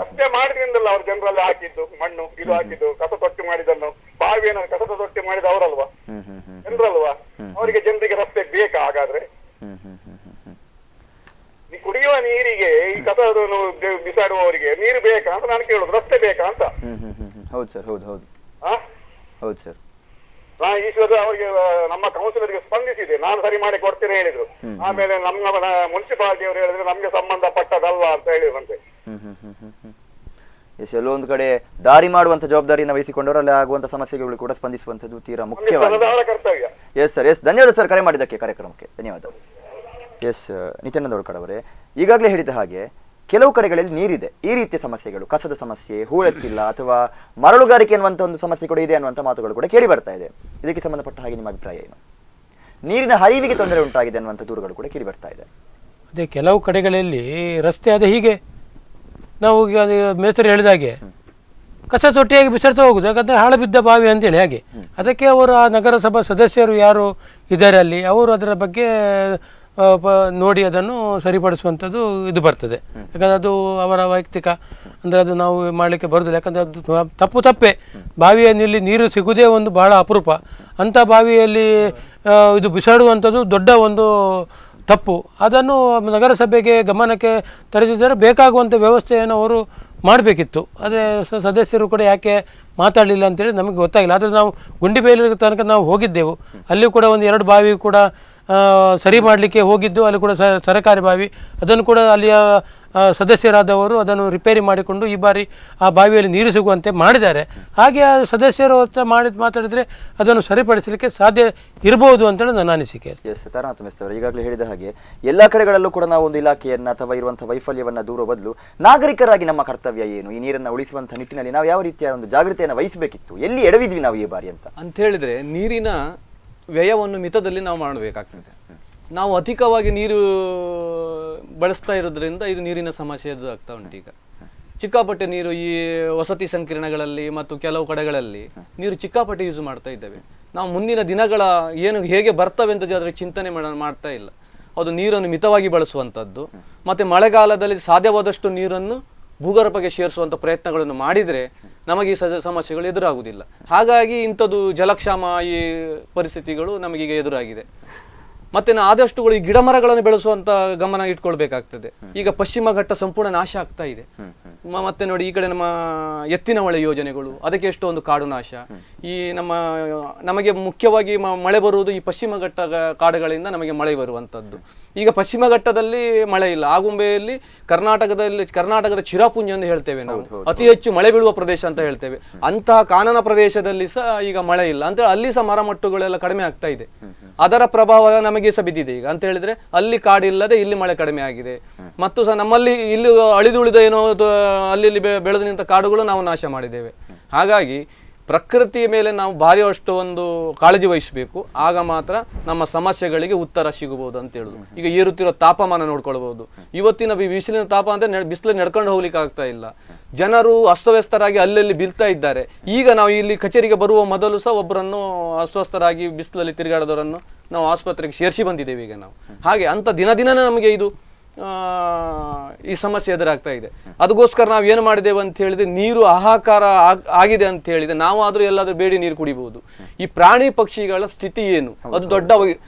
ರಸ್ತೆ ಮಾಡಿದ್ರಿಂದಲ್ಲ ಅವ್ರು ಜನರಲ್ಲಿ ಹಾಕಿದ್ದು ಮಣ್ಣು ಇದು ಹಾಕಿದ್ದು, ಕಸ ತೊಟ್ಟಿ ಮಾಡಿದನ್ನು, ಬಾವಿಯನ್ನು ಕಸದ ತೊಟ್ಟಿ ಮಾಡಿದ ಅವರಲ್ವಾ, ಜನರಲ್ವಾ? ಅವರಿಗೆ ಜನರಿಗೆ ರಸ್ತೆ ಬೇಕಾ? ಹಾಗಾದ್ರೆ ಕುಡಿಯುವ ನೀರಿಗೆ ಈ ಕಸ ಬಿಸಾಡುವವರಿಗೆ ನೀರು ಬೇಕಾ ಅಂತ ನಾನು ಕೇಳುದು, ರಸ್ತೆ ಬೇಕಾ ಅಂತ. ಹೌದು ಸರ್, ಹೌದು ಹೌದು ಹೌದು ಸರ್. ನಾ ಈಶ್ವರ ಅವರಿಗೆ ನಮ್ಮ ಕೌನ್ಸಿಲರ್ಗೆ ಸ್ಪಂದಿಸಿದೆ, ನಾನು ಸರಿ ಮಾಡಿ ಕೊಡ್ತೇನೆ ಹೇಳಿದ್ರು. ಆಮೇಲೆ ನಮ್ಮ ಮುನ್ಸಿಪಾಲಿಟಿ ಅವರು ಹೇಳಿದ್ರೆ ನಮ್ಗೆ ಸಂಬಂಧಪಟ್ಟದಲ್ಲ ಅಂತ ಹೇಳಿದ್ರಂತೆ. ಎಲ್ಲೋ ಒಂದು ಕಡೆ ದಾರಿ ಮಾಡುವಂತ ಜವಾಬ್ದಾರಿಯನ್ನು ವಹಿಸಿಕೊಂಡವರು ಅಲ್ಲಿ ಆಗುವಂತ ಸಮಸ್ಯೆಗಳು ಕೂಡ ಸ್ಪಂದಿಸುವಂತದ್ದು ತೀರಾ ಮುಖ್ಯವಾಗಿದೆ. ಕರ್ತವ್ಯ. ಎಸ್ ಸರ್, ಎಸ್, ಧನ್ಯವಾದ ಸರ್ ಕರೆ ಮಾಡಿದ್ದಕ್ಕೆ, ಕಾರ್ಯಕ್ರಮಕ್ಕೆ ಧನ್ಯವಾದ. ಎಸ್ ನಿತ್ಯಾನಂದ ಅವರೇ, ಈಗಾಗಲೇ ಹೇಳಿದ ಹಾಗೆ ಕೆಲವು ಕಡೆಗಳಲ್ಲಿ ನೀರಿದೆ, ಈ ರೀತಿಯ ಸಮಸ್ಯೆಗಳು, ಕಸದ ಸಮಸ್ಯೆ, ಹೂಳೆತ್ತಿಲ್ಲ ಅಥವಾ ಮರಳುಗಾರಿಕೆ ಅನ್ನುವಂಥ ಒಂದು ಸಮಸ್ಯೆ ಕೂಡ ಇದೆ ಅನ್ನುವಂಥ ಮಾತುಗಳು ಕೂಡ ಕೇಳಿ ಬರ್ತಾ ಇದೆ. ಇದಕ್ಕೆ ಸಂಬಂಧಪಟ್ಟ ಹಾಗೆ ನಿಮ್ಮ ಅಭಿಪ್ರಾಯ ಏನು? ನೀರಿನ ಹರಿವಿಗೆ ತೊಂದರೆ ಉಂಟಾಗಿದೆ ಅನ್ನುವಂಥ ದೂರುಗಳು ಕೂಡ ಕೇಳಿ ಬರ್ತಾ ಇದೆ. ಅದೇ ಕೆಲವು ಕಡೆಗಳಲ್ಲಿ ರಸ್ತೆ ಅದೇ ಹೀಗೆ ನಾವು ಈಗ ಮೇಸ್ತ್ರಿ ಹೇಳಿದಾಗೆ ಕಸ ತೊಟ್ಟಿಯಾಗಿ ಬಿಸಾಡ್ತಾ ಹೋಗುದು, ಯಾಕಂದರೆ ಹಾಳು ಬಿದ್ದ ಬಾವಿ ಅಂತೇಳಿ. ಹಾಗೆ ಅದಕ್ಕೆ ಅವರು ಆ ನಗರಸಭಾ ಸದಸ್ಯರು ಯಾರು ಇದ್ದಾರೆ ಅಲ್ಲಿ, ಅವರು ಅದರ ಬಗ್ಗೆ ನೋಡಿ ಅದನ್ನು ಸರಿಪಡಿಸುವಂಥದ್ದು ಇದು ಬರ್ತದೆ. ಯಾಕಂದರೆ ಅದು ಅವರ ವೈಯಕ್ತಿಕ, ಅಂದರೆ ಅದು ನಾವು ಮಾಡಲಿಕ್ಕೆ ಬರೋದಿಲ್ಲ. ಯಾಕಂದರೆ ಅದು ತಪ್ಪೆ. ಬಾವಿಯಲ್ಲಿ ನೀರು ಸಿಗುವುದೇ ಒಂದು ಬಹಳ ಅಪರೂಪ. ಅಂಥ ಬಾವಿಯಲ್ಲಿ ಇದು ಬಿಸಾಡುವಂಥದ್ದು ದೊಡ್ಡ ಒಂದು ತಪ್ಪು. ಅದನ್ನು ನಗರಸಭೆಗೆ ಗಮನಕ್ಕೆ ತರದಿದ್ದರೆ ಬೇಕಾಗುವಂಥ ವ್ಯವಸ್ಥೆಯನ್ನು ಅವರು ಮಾಡಬೇಕಿತ್ತು. ಆದರೆ ಸದಸ್ಯರು ಕೂಡ ಯಾಕೆ ಮಾತಾಡಲಿಲ್ಲ ಅಂತೇಳಿ ನಮಗೆ ಗೊತ್ತಾಗಿಲ್ಲ. ಆದರೆ ನಾವು ಗುಂಡಿಬೇಲಿ ತನಕ ನಾವು ಹೋಗಿದ್ದೆವು. ಅಲ್ಲಿ ಕೂಡ ಒಂದು 2 ಬಾವಿ ಕೂಡ ಸರಿ ಮಾಡಲಿಕ್ಕೆ ಹೋಗಿದ್ದು. ಅಲ್ಲಿ ಕೂಡ ಸರಕಾರಿ ಬಾವಿ, ಅದನ್ನು ಕೂಡ ಅಲ್ಲಿಯ ಸದಸ್ಯರಾದವರು ಅದನ್ನು ರಿಪೇರಿ ಮಾಡಿಕೊಂಡು ಈ ಬಾರಿ ಆ ಬಾವಿಯಲ್ಲಿ ನೀರು ಸಿಗುವಂತೆ ಮಾಡಿದ್ದಾರೆ. ಹಾಗೆ ಆ ಸದಸ್ಯರು ಮಾತಾಡಿದರೆ ಅದನ್ನು ಸರಿಪಡಿಸಲಿಕ್ಕೆ ಸಾಧ್ಯ ಇರಬಹುದು ಅಂತೇಳಿ ನನ್ನ ಅನಿಸಿಕೆ. ಎಸ್, ತಾರನಾಥ ಮೆಸ್ತಿ ಅವರು ಈಗಾಗಲೇ ಹೇಳಿದ ಹಾಗೆ ಎಲ್ಲ ಕಡೆಗಳಲ್ಲೂ ಕೂಡ ನಾವು ಒಂದು ಇಲಾಖೆಯನ್ನು ಅಥವಾ ಇರುವಂಥ ವೈಫಲ್ಯವನ್ನು ದೂರುವ ಬದಲು ನಾಗರಿಕರಾಗಿ ನಮ್ಮ ಕರ್ತವ್ಯ ಏನು, ಈ ನೀರನ್ನು ಉಳಿಸುವಂಥ ನಿಟ್ಟಿನಲ್ಲಿ ನಾವು ಯಾವ ರೀತಿಯ ಒಂದು ಜಾಗೃತಿಯನ್ನು ವಹಿಸಬೇಕಿತ್ತು, ಎಲ್ಲಿ ಎಡವಿದ್ವಿ ನಾವು ಈ ಬಾರಿ ಅಂತ ಹೇಳಿದ್ರೆ ನೀರಿನ ವ್ಯಯವನ್ನು ಮಿತದಲ್ಲಿ ನಾವು ಮಾಡಬೇಕಾಗ್ತದೆ. ನಾವು ಅಧಿಕವಾಗಿ ನೀರು ಬಳಸ್ತಾ ಇರೋದ್ರಿಂದ ಇದು ನೀರಿನ ಸಮಸ್ಯೆ ಎದುರಾಗ್ತಾ ಉಂಟು. ಈಗ ಚಿಕ್ಕಾಪಟ್ಟೆ ನೀರು ಈ ವಸತಿ ಸಂಕೀರ್ಣಗಳಲ್ಲಿ ಮತ್ತು ಕೆಲವು ಕಡೆಗಳಲ್ಲಿ ನೀರು ಚಿಕ್ಕಾಪಟ್ಟೆ ಯೂಸ್ ಮಾಡ್ತಾ ಇದ್ದೇವೆ. ನಾವು ಮುಂದಿನ ದಿನಗಳ ಹೇಗೆ ಬರ್ತವೆ ಅಂತ ಅದರ ಚಿಂತನೆ ಮಾಡ್ತಾ ಇಲ್ಲ. ಅದು ನೀರನ್ನು ಮಿತವಾಗಿ ಬಳಸುವಂಥದ್ದು, ಮತ್ತು ಮಳೆಗಾಲದಲ್ಲಿ ಸಾಧ್ಯವಾದಷ್ಟು ನೀರನ್ನು ಭೂಗರ್ಭಕ್ಕೆ ಸೇರಿಸುವಂಥ ಪ್ರಯತ್ನಗಳನ್ನು ಮಾಡಿದರೆ ನಮಗೆ ಈ ಸಮಸ್ಯೆಗಳು ಎದುರಾಗುವುದಿಲ್ಲ. ಹಾಗಾಗಿ ಇಂಥದ್ದು ಜಲಕ್ಷಾಮ ಈ ಪರಿಸ್ಥಿತಿಗಳು ನಮಗೀಗ ಎದುರಾಗಿದೆ. ಮತ್ತು ಆದಷ್ಟುಗಳು ಈ ಗಿಡ ಮರಗಳನ್ನು ಬೆಳೆಸುವಂಥ ಗಮನ ಇಟ್ಕೊಳ್ಬೇಕಾಗ್ತದೆ. ಈಗ ಪಶ್ಚಿಮ ಘಟ್ಟ ಸಂಪೂರ್ಣ ನಾಶ ಆಗ್ತಾ ಇದೆ. ಮತ್ತೆ ನೋಡಿ ಈ ಕಡೆ ನಮ್ಮ ಎತ್ತಿನ ಮಳೆ ಯೋಜನೆಗಳು, ಅದಕ್ಕೆ ಎಷ್ಟೊಂದು ಕಾಡು ನಾಶ. ಈ ನಮಗೆ ಮುಖ್ಯವಾಗಿ ಮಳೆ ಬರುವುದು ಈ ಪಶ್ಚಿಮ ಘಟ್ಟ ಕಾಡುಗಳಿಂದ ನಮಗೆ ಮಳೆ ಬರುವಂಥದ್ದು. ಈಗ ಪಶ್ಚಿಮ ಘಟ್ಟದಲ್ಲಿ ಮಳೆ ಇಲ್ಲ. ಆಗುಂಬೆಯಲ್ಲಿ ಕರ್ನಾಟಕದ ಚಿರಾಪುಂಜಿ ಎಂದು ಹೇಳ್ತೇವೆ ನಾವು, ಅತಿ ಹೆಚ್ಚು ಮಳೆ ಬೀಳುವ ಪ್ರದೇಶ ಅಂತ ಹೇಳ್ತೇವೆ. ಅಂತಹ ಕಾನನ ಪ್ರದೇಶದಲ್ಲಿ ಸಹ ಈಗ ಮಳೆ ಇಲ್ಲ ಅಂತ, ಅಲ್ಲಿ ಸಹ ಮರಮಟ್ಟುಗಳೆಲ್ಲ ಕಡಿಮೆ ಆಗ್ತಾ ಇದೆ. ಅದರ ಪ್ರಭಾವ ನಮಗೆ ಸಹ ಬಿದ್ದಿದೆ. ಈಗ ಅಂತ ಹೇಳಿದ್ರೆ ಅಲ್ಲಿ ಕಾಡಿಲ್ಲದೆ ಇಲ್ಲಿ ಮಳೆ ಕಡಿಮೆ ಆಗಿದೆ. ಮತ್ತು ಸಹ ನಮ್ಮಲ್ಲಿ ಇಲ್ಲಿ ಅಳಿದುಳಿದ ಏನೋ ಅಲ್ಲಿ ಬೆಳೆದು ನಿಂತ ಕಾಡುಗಳು ನಾವು ನಾಶ ಮಾಡಿದ್ದೇವೆ. ಹಾಗಾಗಿ ಪ್ರಕೃತಿಯ ಮೇಲೆ ನಾವು ಭಾರಿ ಅಷ್ಟು ಒಂದು ಕಾಳಜಿ ವಹಿಸಬೇಕು. ಆಗ ಮಾತ್ರ ನಮ್ಮ ಸಮಸ್ಯೆಗಳಿಗೆ ಉತ್ತರ ಸಿಗಬಹುದು ಅಂತ ಹೇಳುದು. ಈಗ ಏರುತ್ತಿರೋ ತಾಪಮಾನ ನೋಡ್ಕೊಳ್ಬಹುದು. ಇವತ್ತಿನ ಬಿಸಿಲಿನ ತಾಪ ಅಂದ್ರೆ ಬಿಸಿಲಲ್ಲಿ ನಡ್ಕೊಂಡು ಹೋಗ್ಲಿಕ್ಕೆ ಆಗ್ತಾ ಇಲ್ಲ. ಜನರು ಅಸ್ತವ್ಯಸ್ತರಾಗಿ ಅಲ್ಲಲ್ಲಿ ಬೀಳ್ತಾ ಇದ್ದಾರೆ. ಈಗ ನಾವು ಇಲ್ಲಿ ಕಚೇರಿಗೆ ಬರುವ ಮೊದಲು ಸಹ ಒಬ್ಬರನ್ನು ಅಸ್ವಸ್ಥರಾಗಿ ಬಿಸಿಲಲ್ಲಿ ತಿರುಗಾಡೋದವರನ್ನು ನಾವು ಆಸ್ಪತ್ರೆಗೆ ಸೇರಿಸಿ ಬಂದಿದ್ದೇವೆ ಈಗ ನಾವು. ಹಾಗೆ ಅಂತ ದಿನ ದಿನನೇ ನಮಗೆ ಇದು ಈ ಸಮಸ್ಯೆ ಎದುರಾಗ್ತಾ ಇದೆ. ಅದಕ್ಕೋಸ್ಕರ ನಾವು ಏನು ಮಾಡಿದ್ದೇವೆ ಅಂತ ಹೇಳಿದ್ರೆ, ನೀರು ಹಾಹಾಕಾರ ಆಗಿದೆ ಅಂತ ಹೇಳಿದ್ರೆ ನಾವಾದ್ರೂ ಎಲ್ಲಾದ್ರೂ ಬೇಡಿ ನೀರು ಕುಡಿಬಹುದು. ಈ ಪ್ರಾಣಿ ಪಕ್ಷಿಗಳ ಸ್ಥಿತಿ ಏನು, ಅದು ದೊಡ್ಡ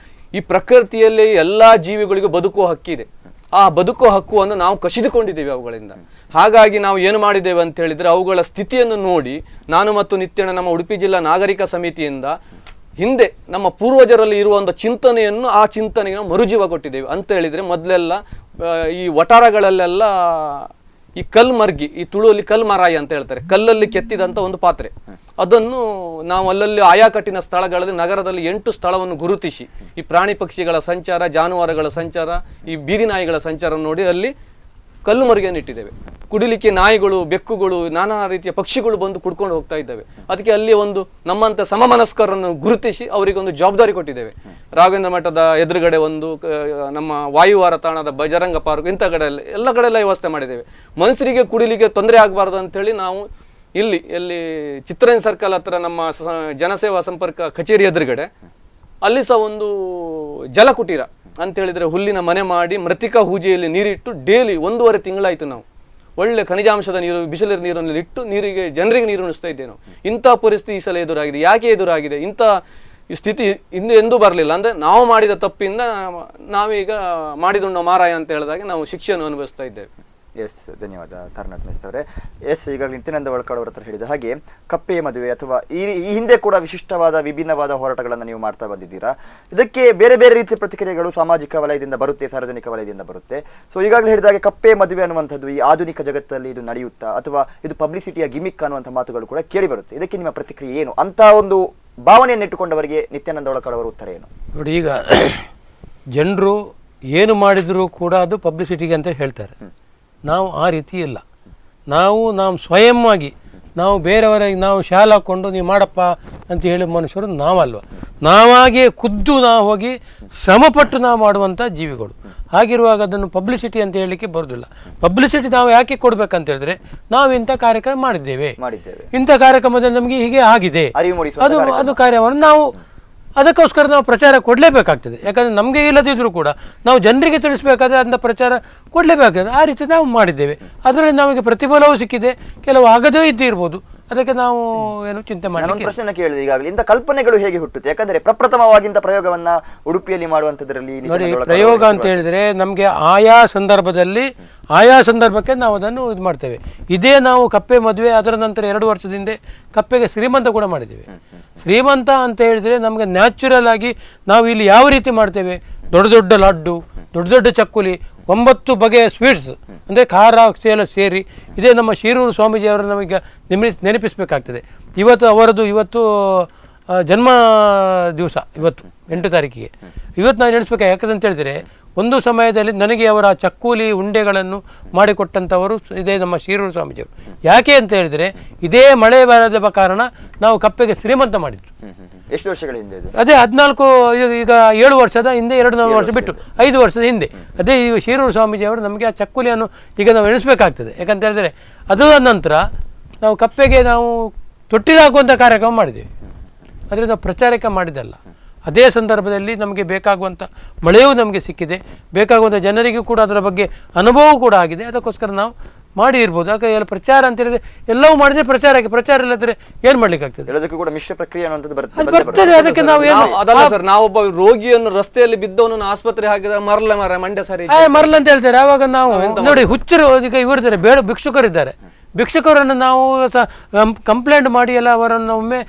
ಈ ಪ್ರಕೃತಿಯಲ್ಲಿ ಎಲ್ಲಾ ಜೀವಿಗಳಿಗೂ ಬದುಕುವ ಹಕ್ಕಿದೆ. ಆ ಬದುಕುವ ಹಕ್ಕುವನ್ನು ನಾವು ಕಸಿದುಕೊಂಡಿದ್ದೇವೆ ಅವುಗಳಿಂದ. ಹಾಗಾಗಿ ನಾವು ಏನು ಮಾಡಿದ್ದೇವೆ ಅಂತ ಹೇಳಿದ್ರೆ, ಅವುಗಳ ಸ್ಥಿತಿಯನ್ನು ನೋಡಿ ನಾನು ಮತ್ತು ನಿತ್ಯಣ್ಣ ನಮ್ಮ ಉಡುಪಿ ಜಿಲ್ಲಾ ನಾಗರಿಕ ಸಮಿತಿಯಿಂದ ಹಿಂದೆ ನಮ್ಮ ಪೂರ್ವಜರಲ್ಲಿ ಇರುವ ಒಂದು ಚಿಂತನೆಯನ್ನು, ಆ ಚಿಂತನೆಗೆ ನಾವು ಮರುಜೀವ ಕೊಟ್ಟಿದ್ದೇವೆ. ಅಂತ ಹೇಳಿದ್ರೆ, ಮೊದಲೆಲ್ಲ ಈ ವಟಾರಗಳಲ್ಲೆಲ್ಲ ಈ ಕಲ್ಮರ್ಗಿ, ಈ ತುಳುವಲ್ಲಿ ಕಲ್ಮರಾಯಿ ಅಂತ ಹೇಳ್ತಾರೆ, ಕಲ್ಲಲ್ಲಿ ಕೆತ್ತಿದಂಥ ಒಂದು ಪಾತ್ರೆ, ಅದನ್ನು ನಾವು ಅಲ್ಲಲ್ಲಿ ಆಯಾ ಕಟ್ಟಿನ ಸ್ಥಳಗಳಲ್ಲಿ ನಗರದಲ್ಲಿ 8 ಸ್ಥಳವನ್ನು ಗುರುತಿಸಿ ಈ ಪ್ರಾಣಿ ಪಕ್ಷಿಗಳ ಸಂಚಾರ, ಜಾನುವಾರುಗಳ ಸಂಚಾರ, ಈ ಬೀದಿ ನಾಯಿಗಳ ಸಂಚಾರ ನೋಡಿ ಅಲ್ಲಿ ಕಲ್ಲು ಮರಿಗೆಯನ್ನು ಇಟ್ಟಿದ್ದೇವೆ. ಕುಡಿಲಿಕ್ಕೆ ನಾಯಿಗಳು, ಬೆಕ್ಕುಗಳು, ನಾನಾ ರೀತಿಯ ಪಕ್ಷಿಗಳು ಬಂದು ಕುಡ್ಕೊಂಡು ಹೋಗ್ತಾ ಇದ್ದಾವೆ. ಅದಕ್ಕೆ ಅಲ್ಲಿ ಒಂದು ನಮ್ಮಂತ ಸಮಮನಸ್ಕರನ್ನು ಗುರುತಿಸಿ ಅವರಿಗೆ ಒಂದು ಜವಾಬ್ದಾರಿ ಕೊಟ್ಟಿದ್ದೇವೆ. ರಾಘವೇಂದ್ರ ಮಠದ ಎದುರುಗಡೆ ಒಂದು, ನಮ್ಮ ವಾಯುವಾರ ತಾಣದ ಬಜರಂಗ ಪಾರ್ಕ್, ಇಂಥ ಕಡೆಯಲ್ಲಿ ಎಲ್ಲ ಕಡೆಯೆಲ್ಲ ವ್ಯವಸ್ಥೆ ಮಾಡಿದ್ದೇವೆ. ಮನುಷ್ಯರಿಗೆ ಕುಡಿಲಿಕ್ಕೆ ತೊಂದರೆ ಆಗಬಾರ್ದು ಅಂತೇಳಿ ನಾವು ಎಲ್ಲಿ ಚಿತ್ರರಂಜ ಸರ್ಕಲ್ ಹತ್ರ ನಮ್ಮ ಜನಸೇವಾ ಸಂಪರ್ಕ ಕಚೇರಿ ಎದುರುಗಡೆ ಅಲ್ಲಿ ಸಹ ಒಂದು ಜಲಕುಟೀರ ಅಂತ ಹೇಳಿದ್ರೆ ಹುಲ್ಲಿನ ಮನೆ ಮಾಡಿ ಮೃತ್ತಿಕಾ ಹೂಜೆಯಲ್ಲಿ ನೀರಿಟ್ಟು ಡೈಲಿ 1.5 ತಿಂಗಳಾಯಿತು ನಾವು ಒಳ್ಳೆ ಖನಿಜಾಂಶದ ನೀರು, ಬಿಸಿಲಿನ ನೀರನ್ನು ಇಟ್ಟು ಜನರಿಗೆ ನೀರು ಉಣಿಸ್ತಾ ಇದ್ದೇವೆ ನಾವು. ಇಂಥ ಪರಿಸ್ಥಿತಿ ಈ ಸಲ ಎದುರಾಗಿದೆ. ಯಾಕೆ ಎದುರಾಗಿದೆ? ಇಂಥ ಸ್ಥಿತಿ ಎಂದೂ ಬರಲಿಲ್ಲ. ಅಂದರೆ ನಾವು ಮಾಡಿದ ತಪ್ಪಿಂದ ನಾವೀಗ ಮಾಡಿದುಣ್ಣೋ ಮಾರಾಯ ಅಂತ ಹೇಳಿದಾಗ ನಾವು ಶಿಕ್ಷೆಯನ್ನು ಅನುಭವಿಸ್ತಾ ಇದ್ದೇವೆ. ಎಸ್, ಧನ್ಯವಾದ ತಾರನಾಥ್ ಮೆಸ್ತ್ ಅವರೇ. ಎಸ್, ಈಗಾಗಲೇ ನಿತ್ಯಾನಂದ ಒಳಕಾಡ್ ಅವರ ಹತ್ರ ಹೇಳಿದ ಹಾಗೆ ಕಪ್ಪೆಯ ಮದುವೆ ಅಥವಾ ಈ ಹಿಂದೆ ಕೂಡ ವಿಶಿಷ್ಟವಾದ ವಿಭಿನ್ನವಾದ ಹೋರಾಟಗಳನ್ನು ನೀವು ಮಾಡ್ತಾ ಬಂದಿದ್ದೀರಾ. ಇದಕ್ಕೆ ಬೇರೆ ಬೇರೆ ರೀತಿಯ ಪ್ರತಿಕ್ರಿಯೆಗಳು ಸಾಮಾಜಿಕ ವಲಯದಿಂದ ಬರುತ್ತೆ, ಸಾರ್ವಜನಿಕ ವಲಯದಿಂದ ಬರುತ್ತೆ. ಸೊ ಈಗಾಗಲೇ ಹೇಳಿದ ಹಾಗೆ ಕಪ್ಪೆ ಮದುವೆ ಅನ್ನುವಂಥದ್ದು ಈ ಆಧುನಿಕ ಜಗತ್ತಲ್ಲಿ ಇದು ನಡೆಯುತ್ತಾ ಅಥವಾ ಇದು ಪಬ್ಲಿಸಿಟಿಯ ಗಿಮಿಕ್ ಅನ್ನುವಂಥ ಮಾತುಗಳು ಕೂಡ ಕೇಳಿ ಬರುತ್ತೆ. ಇದಕ್ಕೆ ನಿಮ್ಮ ಪ್ರತಿಕ್ರಿಯೆ ಏನು? ಅಂತ ಒಂದು ಭಾವನೆಯನ್ನು ಇಟ್ಟುಕೊಂಡವರಿಗೆ ನಿತ್ಯಾನಂದ ಒಳಕಾಡ್ ಅವರ ಉತ್ತರ ಏನು? ನೋಡಿ, ಈಗ ಜನರು ಏನು ಮಾಡಿದರೂ ಕೂಡ ಅದು ಪಬ್ಲಿಸಿಟಿಗೆ ಅಂತ ಹೇಳ್ತಾರೆ. ನಾವು ಆ ರೀತಿ ಇಲ್ಲ. ನಾವು ಸ್ವಯಂವಾಗಿ ನಾವು ಬೇರೆಯವರಿಗೆ ನಾವು ಶಾಲೆ ಹಾಕ್ಕೊಂಡು ನೀವು ಮಾಡಪ್ಪ ಅಂತ ಹೇಳಿ ಮನುಷ್ಯರು ನಾವಲ್ವ. ನಾವಾಗೇ ಖುದ್ದು ನಾವು ಹೋಗಿ ಶ್ರಮಪಟ್ಟು ನಾವು ಮಾಡುವಂಥ ಜೀವಿಗಳು. ಹಾಗಿರುವಾಗ ಅದನ್ನು ಪಬ್ಲಿಸಿಟಿ ಅಂತ ಹೇಳಲಿಕ್ಕೆ ಬರೋದಿಲ್ಲ. ಪಬ್ಲಿಸಿಟಿ ನಾವು ಯಾಕೆ ಕೊಡಬೇಕಂತ ಹೇಳಿದ್ರೆ, ನಾವು ಇಂಥ ಕಾರ್ಯಕ್ರಮ ಮಾಡಿದ್ದೇವೆ, ಇಂಥ ಕಾರ್ಯಕ್ರಮದಲ್ಲಿ ನಮಗೆ ಹೀಗೆ ಆಗಿದೆ, ಅದು ಕಾರ್ಯವನ್ನು ನಾವು ಅದಕ್ಕೋಸ್ಕರ ನಾವು ಪ್ರಚಾರ ಕೊಡಲೇಬೇಕಾಗ್ತದೆ. ಯಾಕಂದರೆ ನಮಗೆ ಇಲ್ಲದಿದ್ದರೂ ಕೂಡ ನಾವು ಜನರಿಗೆ ತಿಳಿಸಬೇಕಾದ್ರೆ ಅದನ್ನ ಪ್ರಚಾರ ಕೊಡಲೇಬೇಕಾಗ್ತದೆ. ಆ ರೀತಿ ನಾವು ಮಾಡಿದ್ದೇವೆ. ಅದರಲ್ಲಿ ನಮಗೆ ಪ್ರತಿಫಲವೂ ಸಿಕ್ಕಿದೆ, ಕೆಲವು ಆಗದೇ ಇದ್ದಿರ್ಬೋದು. ಅದಕ್ಕೆ ನಾವು ಏನು ಚಿಂತೆ ಮಾಡಿ ಪ್ರಶ್ನೆ ಕೇಳಿದೆ. ಈಗಾಗಲೇ ಇಂಥ ಕಲ್ಪನೆಗಳು ಹೇಗೆ ಹುಟ್ಟುತ್ತೆ? ಯಾಕಂದ್ರೆ ಪ್ರಪ್ರಥಮವಾಗಿಂತ ಪ್ರಯೋಗವನ್ನ ಉಡುಪಿಯಲ್ಲಿ ಮಾಡುವಂಥದ್ರಲ್ಲಿ ನೋಡಿ, ಪ್ರಯೋಗ ಅಂತ ಹೇಳಿದ್ರೆ ನಮಗೆ ಆಯಾ ಸಂದರ್ಭಕ್ಕೆ ನಾವು ಅದನ್ನು ಇದು ಮಾಡ್ತೇವೆ. ಇದೇ ನಾವು ಕಪ್ಪೆ ಮದುವೆ, ಅದರ ನಂತರ 2 ವರ್ಷದ ಹಿಂದೆ ಕಪ್ಪೆಗೆ ಶ್ರೀಮಂತ ಕೂಡ ಮಾಡಿದ್ದೇವೆ. ಶ್ರೀಮಂತ ಅಂತ ಹೇಳಿದ್ರೆ ನಮಗೆ ನ್ಯಾಚುರಲ್ ಆಗಿ ನಾವು ಇಲ್ಲಿ ಯಾವ ರೀತಿ ಮಾಡ್ತೇವೆ, ದೊಡ್ಡ ದೊಡ್ಡ ಲಡ್ಡು, ದೊಡ್ಡ ದೊಡ್ಡ ಚಕ್ಕುಲಿ, 9 ಬಗೆಯ ಸ್ವೀಟ್ಸ್ ಅಂದರೆ ಖಾರ ಎಲ್ಲ ಸೇರಿ. ಇದೇ ನಮ್ಮ ಶಿರೂರು ಸ್ವಾಮೀಜಿಯವರನ್ನು ನಮಗೆ ನೆನಪಿಸಬೇಕಾಗ್ತದೆ. ಇವತ್ತು ಜನ್ಮ ದಿವಸ, ಇವತ್ತು 8 ತಾರೀಕಿಗೆ. ಇವತ್ತು ನಾವು ನೆನೆಸ್ಬೇಕು. ಯಾಕಂತ ಹೇಳಿದರೆ ಒಂದು ಸಮಯದಲ್ಲಿ ನನಗೆ ಅವರ ಚಕ್ಕುಲಿ ಉಂಡೆಗಳನ್ನು ಮಾಡಿಕೊಟ್ಟಂಥವರು ಇದೇ ನಮ್ಮ ಶಿರೂರು ಸ್ವಾಮೀಜಿಯವರು. ಯಾಕೆ ಅಂತ ಹೇಳಿದರೆ, ಇದೇ ಮಳೆ ಬರದ ಕಾರಣ ನಾವು ಕಪ್ಪೆಗೆ ಶ್ರೀಮಂತ ಮಾಡಿದ್ದು. ಎಷ್ಟು ವರ್ಷಗಳ ಹಿಂದೆ? ಅದೇ 14, ಈಗ 7 ವರ್ಷದ ಹಿಂದೆ, 2-4 ವರ್ಷ ಬಿಟ್ಟು 5 ವರ್ಷದ ಹಿಂದೆ. ಅದೇ ಈ ಶಿರೂರು ಸ್ವಾಮೀಜಿಯವರು ನಮಗೆ ಆ ಚಕ್ಕುಲಿಯನ್ನು ಈಗ ನಾವು ಎಣಿಸ್ಬೇಕಾಗ್ತದೆ. ಯಾಕಂತ ಹೇಳಿದರೆ ಅದರ ನಂತರ ನಾವು ಕಪ್ಪೆಗೆ ನಾವು ತೊಟ್ಟಿಲು ಹಾಕುವಂಥ ಕಾರ್ಯಕ್ರಮ ಮಾಡಿದ್ದೇವೆ. ಅದರಿಂದ ಪ್ರಚಾರಕ್ಕೆ ಮಾಡಿದ್ದಲ್ಲ. ಅದೇ ಸಂದರ್ಭದಲ್ಲಿ ನಮಗೆ ಬೇಕಾಗುವಂಥ ಮಳೆಯೂ ನಮಗೆ ಸಿಕ್ಕಿದೆ, ಬೇಕಾಗುವಂಥ ಜನರಿಗೂ ಕೂಡ ಅದರ ಬಗ್ಗೆ ಅನುಭವ ಕೂಡ ಆಗಿದೆ. ಅದಕ್ಕೋಸ್ಕರ ನಾವು ಮಾಡಿ ಇರ್ಬೋದು. ಯಾಕಂದ್ರೆ ಎಲ್ಲ ಪ್ರಚಾರ ಅಂತ ಹೇಳಿದ್ರೆ ಎಲ್ಲವೂ ಮಾಡಿದ್ರೆ ಪ್ರಚಾರಕ್ಕೆ, ಪ್ರಚಾರ ಇಲ್ಲದ್ರೆ ಏನು ಮಾಡ್ಲಿಕ್ಕಾಗ್ತದೆ? ಎಲ್ಲದಕ್ಕೂ ಕೂಡ ಮಿಶ್ರ ಪ್ರಕ್ರಿಯೆ ಅನ್ನೋದು ಬರ್ತದೆ. ಅದಕ್ಕೆ ನಾವು ಅದಲ್ಲ ಸರ್, ನಾವೊಬ್ಬ ರೋಗಿಯನ್ನು ರಸ್ತೆಯಲ್ಲಿ ಬಿದ್ದವನನ್ನು ಆಸ್ಪತ್ರೆ ಹಾಕಿದ್ರೆ ಮಂಡ್ಯ ಸರಿ ಮರಲ ಅಂತ ಹೇಳ್ತಾರೆ. ಆವಾಗ ನಾವು ನೋಡಿ, ಹುಚ್ಚರು ಈಗ ಇವರಿದ್ದಾರೆ, ಭಿಕ್ಷುಕರಿದ್ದಾರೆ. ಭಿಕ್ಷುಕರನ್ನು ನಾವು ಕಂಪ್ಲೇಂಟ್ ಮಾಡಿ ಎಲ್ಲ ಅವರನ್ನು ಒಮ್ಮೆ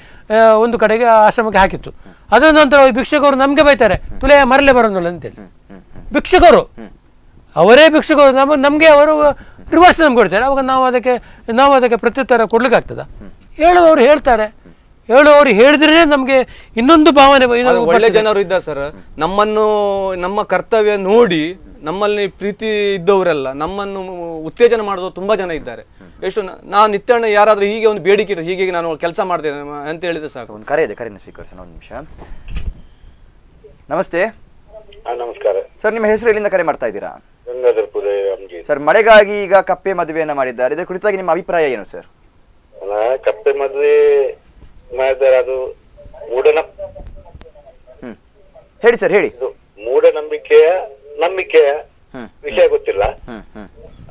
ಒಂದು ಕಡೆಗೆ ಆಶ್ರಮಕ್ಕೆ ಹಾಕಿತ್ತು. ಅದರ ನಂತರ ಭಿಕ್ಷುಕರು ನಮಗೆ ಬೈತಾರೆ, ತುಲೆ ಮರಲೆ ಬರೋದಿಲ್ಲ ಅಂತೇಳಿ. ಭಿಕ್ಷುಕರು ಅವರೇ ಭಿಕ್ಷುಕರು ನಮಗೆ ಅವರು ರಿವರ್ಸ್ ನಮ್ಗೆ ಕೊಡ್ತಾರೆ. ಅವಾಗ ನಾವು ಅದಕ್ಕೆ ಪ್ರತ್ಯುತ್ತರ ಕೊಡ್ಲಿಕ್ಕಾಗ್ತದ? ಹೇಳುವವರು ಹೇಳ್ತಾರೆ. ಹೇಳುವವರು ಹೇಳಿದ್ರೆ ನಮಗೆ ಇನ್ನೊಂದು ಭಾವನೆ. ಒಳ್ಳೆ ಜನರು ಇದ್ದಾರೆ ಸರ್, ನಮ್ಮ ಕರ್ತವ್ಯ ನೋಡಿ ನಮ್ಮಲ್ಲಿ ಪ್ರೀತಿ ಇದ್ದವರೆಲ್ಲ ನಮ್ಮನ್ನು ಉತ್ತೇಜನ ಮಾಡೋದು ತುಂಬ ಜನ ಇದ್ದಾರೆ. ಎಷ್ಟು ನಾನು ನಿತ್ಯಣ್ಣ ಯಾರಾದರೂ ಹೀಗೆ ಒಂದು ಬೇಡಿಕೆ ಇಟ್ಟು ಹೀಗೆ ನಾನು ಕೆಲಸ ಮಾಡ್ತೇನೆ ಅಂತ ಹೇಳಿದ್ರೆ ಸಾಕು. ಒಂದು ಕರೆ ಇದೆ, ಕರೆಯನ್ನು ಸ್ವೀಕರಿಸೋಣ ಒಂದು ನಿಮಿಷ. ನಮಸ್ತೆ. ನಮಸ್ಕಾರ ಸರ್, ನಿಮ್ಮ ಹೆಸರು ಎಲ್ಲಿಂದ ಕರೆ ಮಾಡ್ತಾ ಇದ್ದೀರಾ? ಗಂಗಾಧರ್ಪುರ ಅಂಜಿ. ಸರ್, ಮಳೆಗಾಗಿ ಈಗ ಕಪ್ಪೆ ಮದುವೆಯನ್ನ ಮಾಡಿದ್ದಾರೆ, ಇದರ ಕುರಿತಾಗಿ ನಿಮ್ಮ ಅಭಿಪ್ರಾಯ ಏನು ಸರ್? ಕಪ್ಪೆ ಮದುವೆ ಮಾಡಿದ್ದಾರೆ, ಅದು ಹೇಳಿ ಸರ್, ಹೇಳಿ. ಮೂಢನಂಬಿಕೆಯ ವಿಷಯ ಗೊತ್ತಿಲ್ಲ.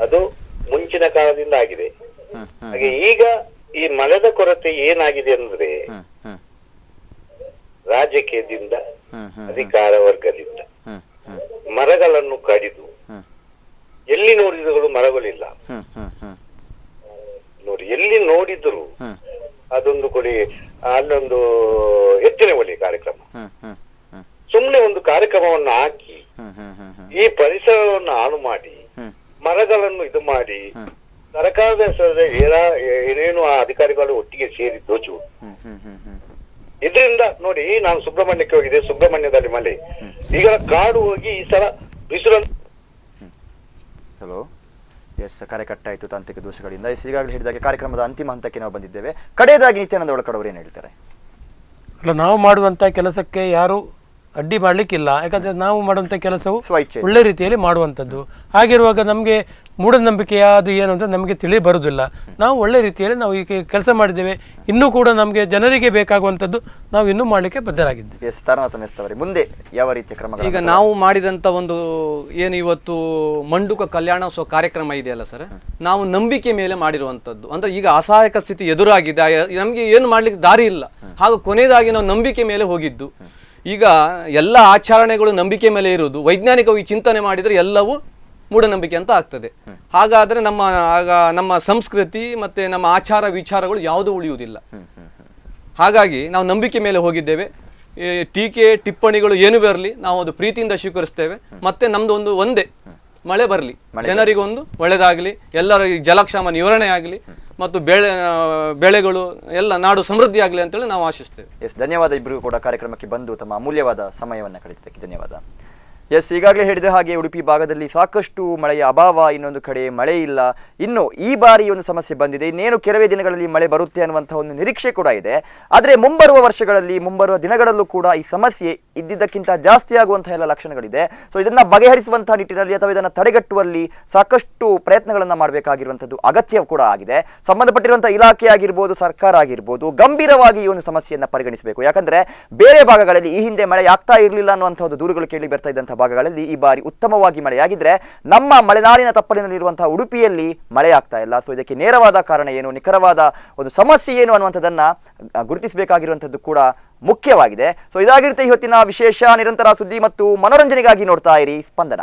ಅದು ಮುಂಚಿನ ಕಾಲದಿಂದ ಆಗಿದೆ. ಹಾಗೆ ಈಗ ಈ ಮಳೆದ ಕೊರತೆ ಏನಾಗಿದೆ ಅಂದ್ರೆ ರಾಜಕೀಯದಿಂದ, ಅಧಿಕಾರ ವರ್ಗದಿಂದ ಮರಗಳನ್ನು ಕಡಿದು ಎಲ್ಲಿ ನೋಡಿದ್ರು ಮರಗಳಿಲ್ಲ ನೋಡಿ, ಎಲ್ಲಿ ನೋಡಿದ್ರು ಅದೊಂದು ಕೊಡಿ, ಅಲ್ಲೊಂದು ಎತ್ತಿನ ಹೊಳೆ ಕಾರ್ಯಕ್ರಮ, ಸುಮ್ನೆ ಒಂದು ಕಾರ್ಯಕ್ರಮವನ್ನು ಹಾಕಿ ಈ ಪರಿಸರವನ್ನು ಹಾಳು ಮಾಡಿ ಮರಗಳನ್ನು ಇದು ಮಾಡಿ ಸರ್ಕಾರದ ಹೆಸರಲ್ಲಿ ಏನೇನು ಆ ಅಧಿಕಾರಿಗಳು ಒಟ್ಟಿಗೆ ಸೇರಿ ದೋಚು. ಇದರಿಂದ ನೋಡಿ, ನಾನು ಸುಬ್ರಹ್ಮಣ್ಯಕ್ಕೆ ಹೋಗಿದ್ದೆ, ಸುಬ್ರಹ್ಮಣ್ಯದಲ್ಲಿ ಮಳೆ, ಈಗ ಕಾಡು ಹೋಗಿ ಈ ಸಲ ಬಿಸಿಲು. ಹಲೋ, ಎಸ್, ಕರೆ ಕಟ್ಟಾಯಿತು ತಾಂತ್ರಿಕ ದೋಷಗಳಿಂದ. ಈಗಾಗಲೇ ಹೇಳಿದಾಗೆ ಕಾರ್ಯಕ್ರಮದ ಅಂತಿಮ ಹಂತಕ್ಕೆ ನಾವು ಬಂದಿದ್ದೇವೆ. ಕಡೆಯದಾಗಿ ನಿತ್ಯಾನಂದ ಒಳಕಡವರು ಏನು ಹೇಳ್ತಾರೆ? ಅಲ್ಲ, ನಾವು ಮಾಡುವಂಥ ಕೆಲಸಕ್ಕೆ ಯಾರು ಅಡ್ಡಿ ಮಾಡಲಿಕ್ಕಿಲ್ಲ. ಯಾಕಂದರೆ ನಾವು ಮಾಡುವಂಥ ಕೆಲಸವು ಸ್ವಇಚ್ಛೆ ಒಳ್ಳೆ ರೀತಿಯಲ್ಲಿ ಮಾಡುವಂಥದ್ದು. ಹಾಗಿರುವಾಗ ನಮಗೆ ಮೂಢನಂಬಿಕೆ ಅದು ಏನು ಅಂತ ನಮಗೆ ತಿಳಿ ಬರುವುದಿಲ್ಲ. ನಾವು ಒಳ್ಳೆ ರೀತಿಯಲ್ಲಿ ನಾವು ಈ ಕೆಲಸ ಮಾಡಿದ್ದೇವೆ. ಇನ್ನೂ ಕೂಡ ನಮಗೆ ಜನರಿಗೆ ಬೇಕಾಗುವಂಥದ್ದು ನಾವು ಇನ್ನೂ ಮಾಡಲಿಕ್ಕೆ ಬದ್ಧರಾಗಿದ್ದೇವೆ. ಎಸ್, ತಾರನಾಥ ಮೆಸ್ತವರೇ, ಮುಂದೆ ಯಾವ ರೀತಿಯ ಕ್ರಮ? ಈಗ ನಾವು ಮಾಡಿದಂಥ ಒಂದು ಏನು ಇವತ್ತು ಮಂಡುಕ ಕಲ್ಯಾಣೋತ್ಸವ ಕಾರ್ಯಕ್ರಮ ಇದೆಯಲ್ಲ ಸರ್, ನಾವು ನಂಬಿಕೆ ಮೇಲೆ ಮಾಡಿರುವಂಥದ್ದು. ಅಂದರೆ ಈಗ ಅಸಹಾಯಕ ಸ್ಥಿತಿ ಎದುರಾಗಿದೆ, ನಮಗೆ ಏನು ಮಾಡ್ಲಿಕ್ಕೆ ದಾರಿ ಇಲ್ಲ. ಹಾಗೂ ಕೊನೆಯದಾಗಿ ನಾವು ನಂಬಿಕೆ ಮೇಲೆ ಹೋಗಿದ್ದು. ಈಗ ಎಲ್ಲ ಆಚರಣೆಗಳು ನಂಬಿಕೆ ಮೇಲೆ ಇರುವುದು. ವೈಜ್ಞಾನಿಕವಾಗಿ ಚಿಂತನೆ ಮಾಡಿದರೆ ಎಲ್ಲವೂ ಮೂಢನಂಬಿಕೆ ಅಂತ ಆಗ್ತದೆ. ಹಾಗಾದರೆ ನಮ್ಮ ಸಂಸ್ಕೃತಿ ಮತ್ತು ನಮ್ಮ ಆಚಾರ ವಿಚಾರಗಳು ಯಾವುದೂ ಉಳಿಯುವುದಿಲ್ಲ. ಹಾಗಾಗಿ ನಾವು ನಂಬಿಕೆ ಮೇಲೆ ಹೋಗಿದ್ದೇವೆ. ಟೀಕೆ ಟಿಪ್ಪಣಿಗಳು ಏನು ಬರಲಿ ನಾವು ಅದು ಪ್ರೀತಿಯಿಂದ ಸ್ವೀಕರಿಸ್ತೇವೆ. ಮತ್ತೆ ನಮ್ದು ಒಂದೇ ಮಳೆ ಬರಲಿ, ಜನರಿಗೊಂದು ಒಳ್ಳೆಯದಾಗಲಿ, ಎಲ್ಲರ ಜಲಕ್ಷಾಮ ನಿವಾರಣೆ ಆಗಲಿ ಮತ್ತು ಬೆಳೆಗಳು ಎಲ್ಲ ನಾಡು ಸಮೃದ್ಧಿ ಆಗಲಿ ಅಂತೇಳಿ ನಾವು ಆಶಿಸ್ತೇವೆ. ಎಸ್, ಧನ್ಯವಾದ. ಇಬ್ಬರಿಗೂ ಕೂಡ ಕಾರ್ಯಕ್ರಮಕ್ಕೆ ಬಂದು ತಮ್ಮ ಅಮೂಲ್ಯವಾದ ಸಮಯವನ್ನು ಕಳೆದಿದ್ದಕ್ಕೆ ಧನ್ಯವಾದ. ಎಸ್, ಈಗಾಗಲೇ ಹೇಳಿದ ಹಾಗೆ ಉಡುಪಿ ಭಾಗದಲ್ಲಿ ಸಾಕಷ್ಟು ಮಳೆಯ ಅಭಾವ, ಇನ್ನೊಂದು ಕಡೆ ಮಳೆ ಇಲ್ಲ. ಇನ್ನು ಈ ಬಾರಿ ಒಂದು ಸಮಸ್ಯೆ ಬಂದಿದೆ, ಇನ್ನೇನು ಕೆಲವೇ ದಿನಗಳಲ್ಲಿ ಮಳೆ ಬರುತ್ತೆ ಅನ್ನುವಂತಹ ಒಂದು ನಿರೀಕ್ಷೆ ಕೂಡ ಇದೆ. ಆದರೆ ಮುಂಬರುವ ವರ್ಷಗಳಲ್ಲಿ, ಮುಂಬರುವ ದಿನಗಳಲ್ಲೂ ಕೂಡ ಈ ಸಮಸ್ಯೆ ಇದ್ದಿದ್ದಕ್ಕಿಂತ ಜಾಸ್ತಿ ಆಗುವಂತಹ ಎಲ್ಲ ಲಕ್ಷಣಗಳಿದೆ. ಸೊ ಇದನ್ನ ಬಗೆಹರಿಸುವಂತಹ ನಿಟ್ಟಿನಲ್ಲಿ ಅಥವಾ ಇದನ್ನು ತಡೆಗಟ್ಟುವಲ್ಲಿ ಸಾಕಷ್ಟು ಪ್ರಯತ್ನಗಳನ್ನು ಮಾಡಬೇಕಾಗಿರುವಂಥದ್ದು ಅಗತ್ಯ ಕೂಡ ಆಗಿದೆ. ಸಂಬಂಧಪಟ್ಟಿರುವಂತಹ ಇಲಾಖೆ ಆಗಿರ್ಬೋದು, ಸರ್ಕಾರ ಆಗಿರ್ಬೋದು, ಗಂಭೀರವಾಗಿ ಈ ಒಂದು ಸಮಸ್ಯೆಯನ್ನು ಪರಿಗಣಿಸಬೇಕು. ಯಾಕಂದ್ರೆ ಬೇರೆ ಭಾಗಗಳಲ್ಲಿ ಈ ಹಿಂದೆ ಮಳೆ ಆಗ್ತಾ ಇರಲಿಲ್ಲ ಅನ್ನುವಂತಹ ಒಂದು ದೂರುಗಳು ಕೇಳಿ ಬರ್ತಾ ಇದ್ದಂತಹ ಭಾಗಗಳಲ್ಲಿ ಈ ಬಾರಿ ಉತ್ತಮವಾಗಿ ಮಳೆಯಾಗಿದ್ರೆ ನಮ್ಮ ಮಲೆನಾಡಿನ ತಪ್ಪಲಿನಲ್ಲಿರುವಂತಹ ಉಡುಪಿಯಲ್ಲಿ ಮಳೆ ಆಗ್ತಾ ಇಲ್ಲ. ಸೊ ಇದಕ್ಕೆ ನೇರವಾದ ಕಾರಣ ಏನು, ನಿಖರವಾದ ಒಂದು ಸಮಸ್ಯೆ ಏನು ಅನ್ನುವಂಥದ್ದನ್ನ ಗುರುತಿಸಬೇಕಾಗಿರುವಂಥದ್ದು ಕೂಡ ಮುಖ್ಯವಾಗಿದೆ. ಸೊ ಇದಾಗಿರುತ್ತೆ ಇವತ್ತಿನ ವಿಶೇಷ. ನಿರಂತರ ಸುದ್ದಿ ಮತ್ತು ಮನೋರಂಜನೆಗಾಗಿ ನೋಡ್ತಾ ಇರಿ ಸ್ಪಂದನ.